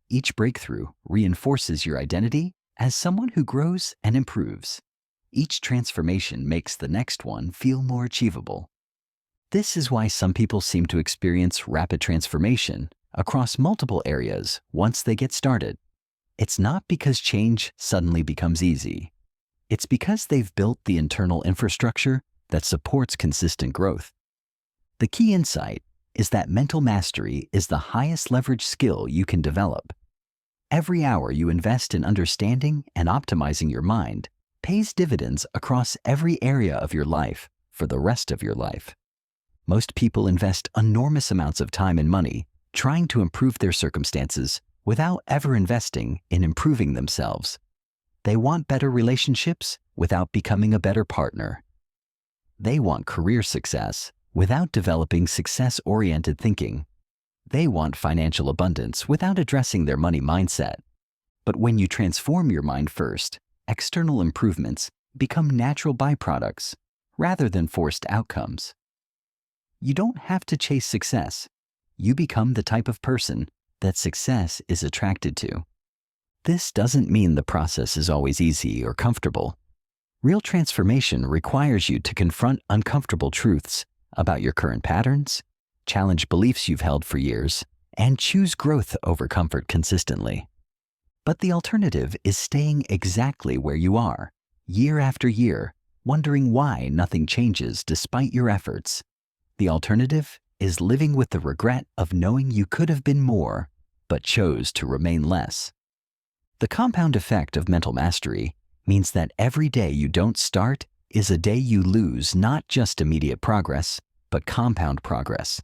Speaker 1: Each breakthrough reinforces your identity as someone who grows and improves. Each transformation makes the next one feel more achievable. This is why some people seem to experience rapid transformation across multiple areas once they get started. It's not because change suddenly becomes easy. It's because they've built the internal infrastructure that supports consistent growth. The key insight is that mental mastery is the highest leverage skill you can develop. Every hour you invest in understanding and optimizing your mind pays dividends across every area of your life for the rest of your life. Most people invest enormous amounts of time and money trying to improve their circumstances without ever investing in improving themselves. They want better relationships without becoming a better partner. They want career success without developing success-oriented thinking. They want financial abundance without addressing their money mindset. But when you transform your mind first, external improvements become natural byproducts rather than forced outcomes. You don't have to chase success. You become the type of person that success is attracted to. This doesn't mean the process is always easy or comfortable. Real transformation requires you to confront uncomfortable truths about your current patterns, challenge beliefs you've held for years, and choose growth over comfort consistently. But the alternative is staying exactly where you are, year after year, wondering why nothing changes despite your efforts. The alternative is living with the regret of knowing you could have been more, but chose to remain less. The compound effect of mental mastery means that every day you don't start is a day you lose not just immediate progress, but compound progress.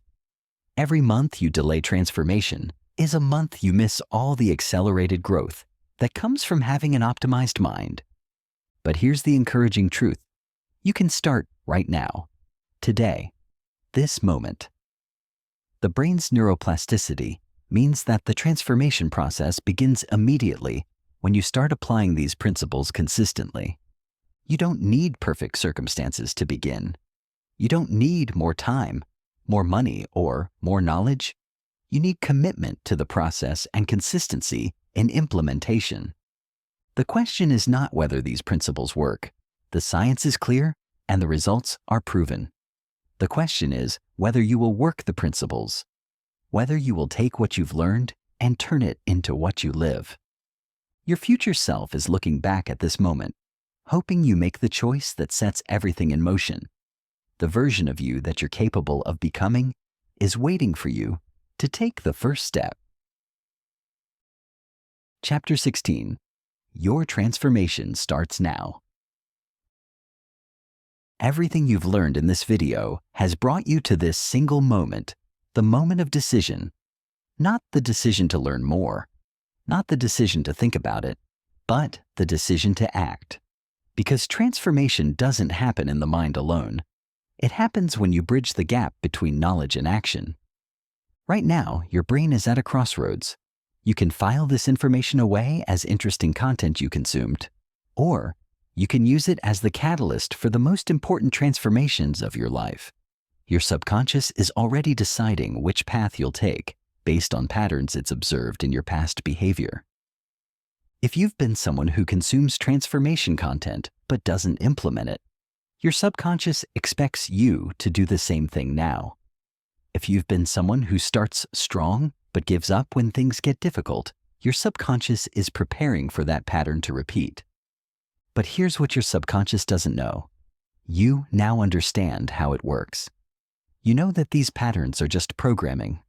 Speaker 1: Every month you delay transformation is a month you miss all the accelerated growth that comes from having an optimized mind. But here's the encouraging truth. You can start right now, today, this moment. The brain's neuroplasticity means that the transformation process begins immediately when you start applying these principles consistently. You don't need perfect circumstances to begin. You don't need more time, more money, or more knowledge. You need commitment to the process and consistency in implementation. The question is not whether these principles work. The science is clear and the results are proven. The question is whether you will work the principles, whether you will take what you've learned and turn it into what you live. Your future self is looking back at this moment, hoping you make the choice that sets everything in motion. The version of you that you're capable of becoming is waiting for you to take the first step. Chapter 16. Your transformation starts now. Everything you've learned in this video has brought you to this single moment, the moment of decision. Not the decision to learn more, not the decision to think about it, but the decision to act. Because transformation doesn't happen in the mind alone. It happens when you bridge the gap between knowledge and action. Right now, your brain is at a crossroads. You can file this information away as interesting content you consumed, or you can use it as the catalyst for the most important transformations of your life. Your subconscious is already deciding which path you'll take based on patterns it's observed in your past behavior. If you've been someone who consumes transformation content but doesn't implement it, your subconscious expects you to do the same thing now. If you've been someone who starts strong but gives up when things get difficult, your subconscious is preparing for that pattern to repeat. But here's what your subconscious doesn't know. You now understand how it works. You know that these patterns are just programming,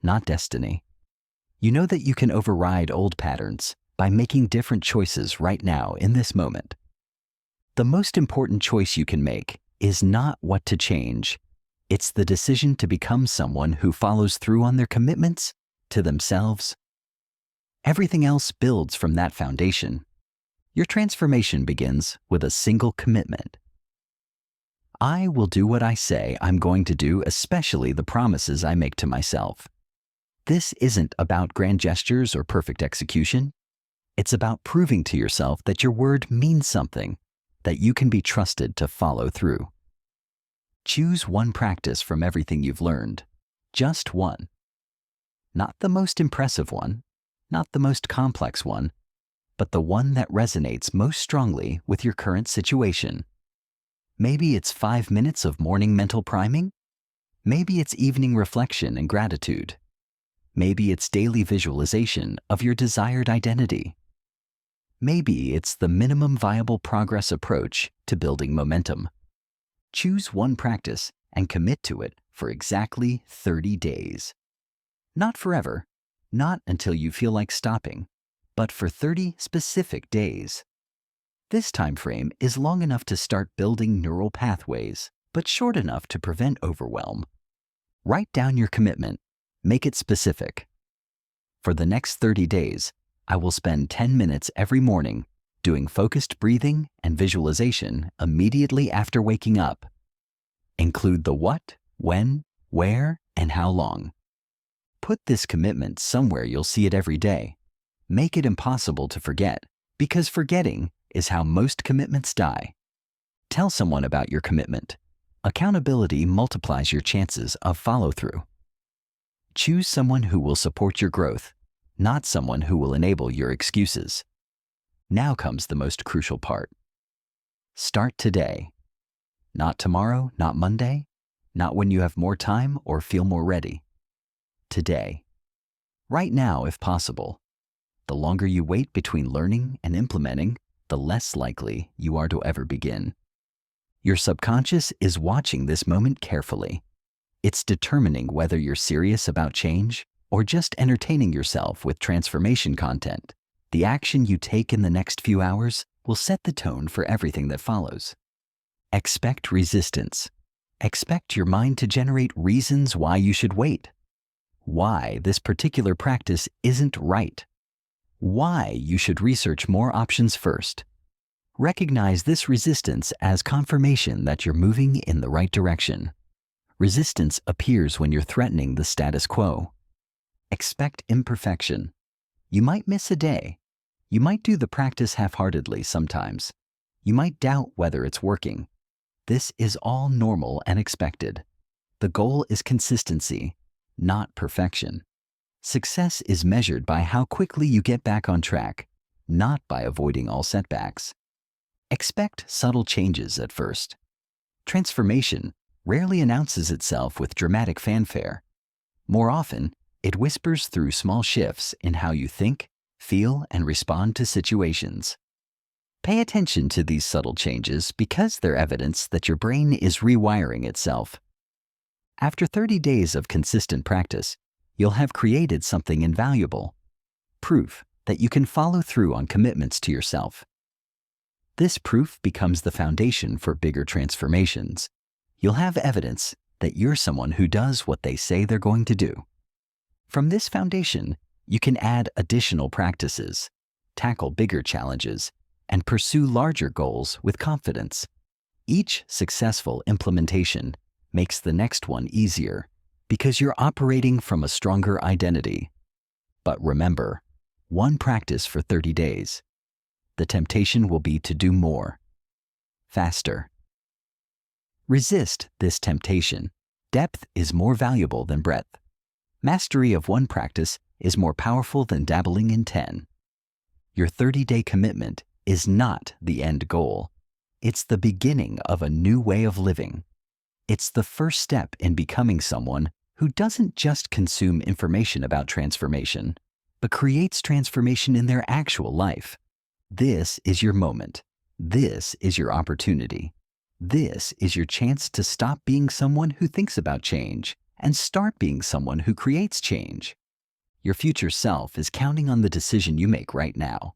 Speaker 1: not destiny. You know that you can override old patterns by making different choices right now in this moment. The most important choice you can make is not what to change. It's the decision to become someone who follows through on their commitments to themselves. Everything else builds from that foundation. Your transformation begins with a single commitment. I will do what I say I'm going to do, especially the promises I make to myself. This isn't about grand gestures or perfect execution. It's about proving to yourself that your word means something, that you can be trusted to follow through. Choose one practice from everything you've learned, just one. Not the most impressive one, not the most complex one, but the one that resonates most strongly with your current situation. Maybe it's 5 minutes of morning mental priming. Maybe it's evening reflection and gratitude. Maybe it's daily visualization of your desired identity. Maybe it's the minimum viable progress approach to building momentum. Choose one practice and commit to it for exactly 30 days. Not forever, not until you feel like stopping, but for 30 specific days. This time frame is long enough to start building neural pathways, but short enough to prevent overwhelm. Write down your commitment. Make it specific. For the next 30 days, I will spend 10 minutes every morning doing focused breathing and visualization immediately after waking up. Include the what, when, where, and how long. Put this commitment somewhere you'll see it every day. Make it impossible to forget, because forgetting is how most commitments die. Tell someone about your commitment. Accountability multiplies your chances of follow-through. Choose someone who will support your growth, not someone who will enable your excuses. Now comes the most crucial part. Start today. Not tomorrow, not Monday, not when you have more time or feel more ready. Today. Right now, if possible. The longer you wait between learning and implementing, the less likely you are to ever begin. Your subconscious is watching this moment carefully. It's determining whether you're serious about change or just entertaining yourself with transformation content. The action you take in the next few hours will set the tone for everything that follows. Expect resistance. Expect your mind to generate reasons why you should wait. Why this particular practice isn't right. Why you should research more options first. Recognize this resistance as confirmation that you're moving in the right direction. Resistance appears when you're threatening the status quo. Expect imperfection. You might miss a day. You might do the practice half-heartedly sometimes. You might doubt whether it's working. This is all normal and expected. The goal is consistency, not perfection. Success is measured by how quickly you get back on track, not by avoiding all setbacks. Expect subtle changes at first. Transformation rarely announces itself with dramatic fanfare. More often, it whispers through small shifts in how you think, feel, and respond to situations. Pay attention to these subtle changes because they're evidence that your brain is rewiring itself. After 30 days of consistent practice, you'll have created something invaluable. Proof that you can follow through on commitments to yourself. This proof becomes the foundation for bigger transformations. You'll have evidence that you're someone who does what they say they're going to do. From this foundation, you can add additional practices, tackle bigger challenges, and pursue larger goals with confidence. Each successful implementation makes the next one easier because you're operating from a stronger identity. But remember, one practice for 30 days. The temptation will be to do more, faster. Resist this temptation. Depth is more valuable than breadth. Mastery of one practice is more powerful than dabbling in 10. Your 30-day commitment is not the end goal. It's the beginning of a new way of living. It's the first step in becoming someone who doesn't just consume information about transformation, but creates transformation in their actual life. This is your moment. This is your opportunity. This is your chance to stop being someone who thinks about change and start being someone who creates change. Your future self is counting on the decision you make right now.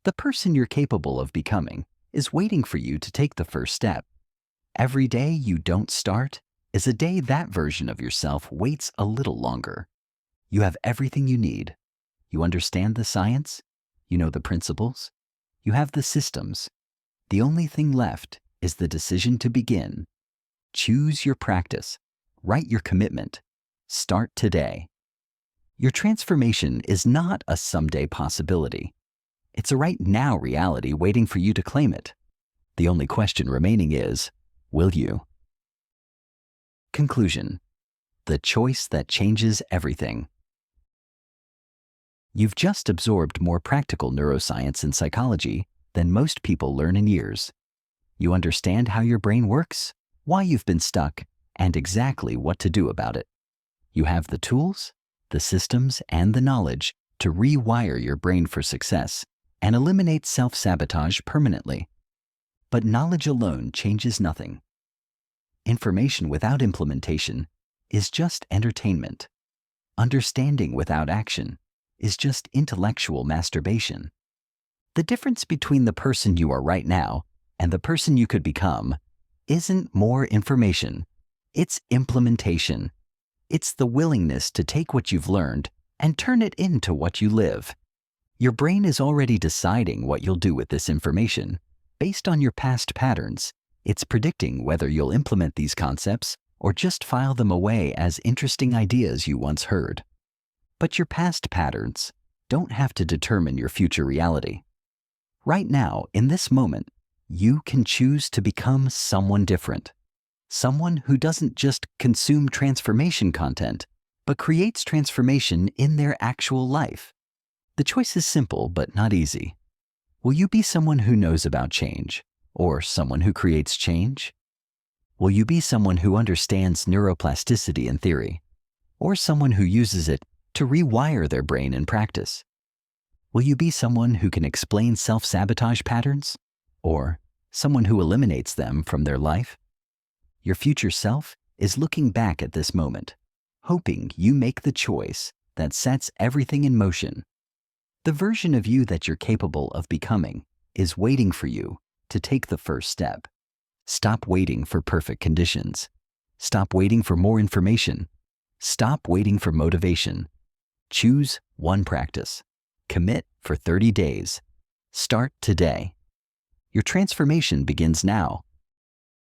Speaker 1: The person you're capable of becoming is waiting for you to take the first step. Every day you don't start is a day that version of yourself waits a little longer. You have everything you need. You understand the science. You know the principles. You have the systems. The only thing left is the decision to begin. Choose your practice. Write your commitment. Start today. Your transformation is not a someday possibility. It's a right now reality waiting for you to claim it. The only question remaining is, will you? Conclusion: the choice that changes everything. You've just absorbed more practical neuroscience and psychology than most people learn in years. You understand how your brain works, why you've been stuck, and exactly what to do about it. You have the tools, the systems, and the knowledge to rewire your brain for success and eliminate self-sabotage permanently. But knowledge alone changes nothing. Information without implementation is just entertainment. Understanding without action is just intellectual masturbation. The difference between the person you are right now and the person you could become isn't more information. It's implementation. It's the willingness to take what you've learned and turn it into what you live. Your brain is already deciding what you'll do with this information. Based on your past patterns, it's predicting whether you'll implement these concepts or just file them away as interesting ideas you once heard. But your past patterns don't have to determine your future reality. Right now, in this moment, you can choose to become someone different. Someone who doesn't just consume transformation content, but creates transformation in their actual life. The choice is simple but not easy. Will you be someone who knows about change, or someone who creates change? Will you be someone who understands neuroplasticity in theory, or someone who uses it to rewire their brain in practice? Will you be someone who can explain self-sabotage patterns, or someone who eliminates them from their life? Your future self is looking back at this moment, hoping you make the choice that sets everything in motion. The version of you that you're capable of becoming is waiting for you to take the first step. Stop waiting for perfect conditions. Stop waiting for more information. Stop waiting for motivation. Choose one practice. Commit for 30 days. Start today. Your transformation begins now.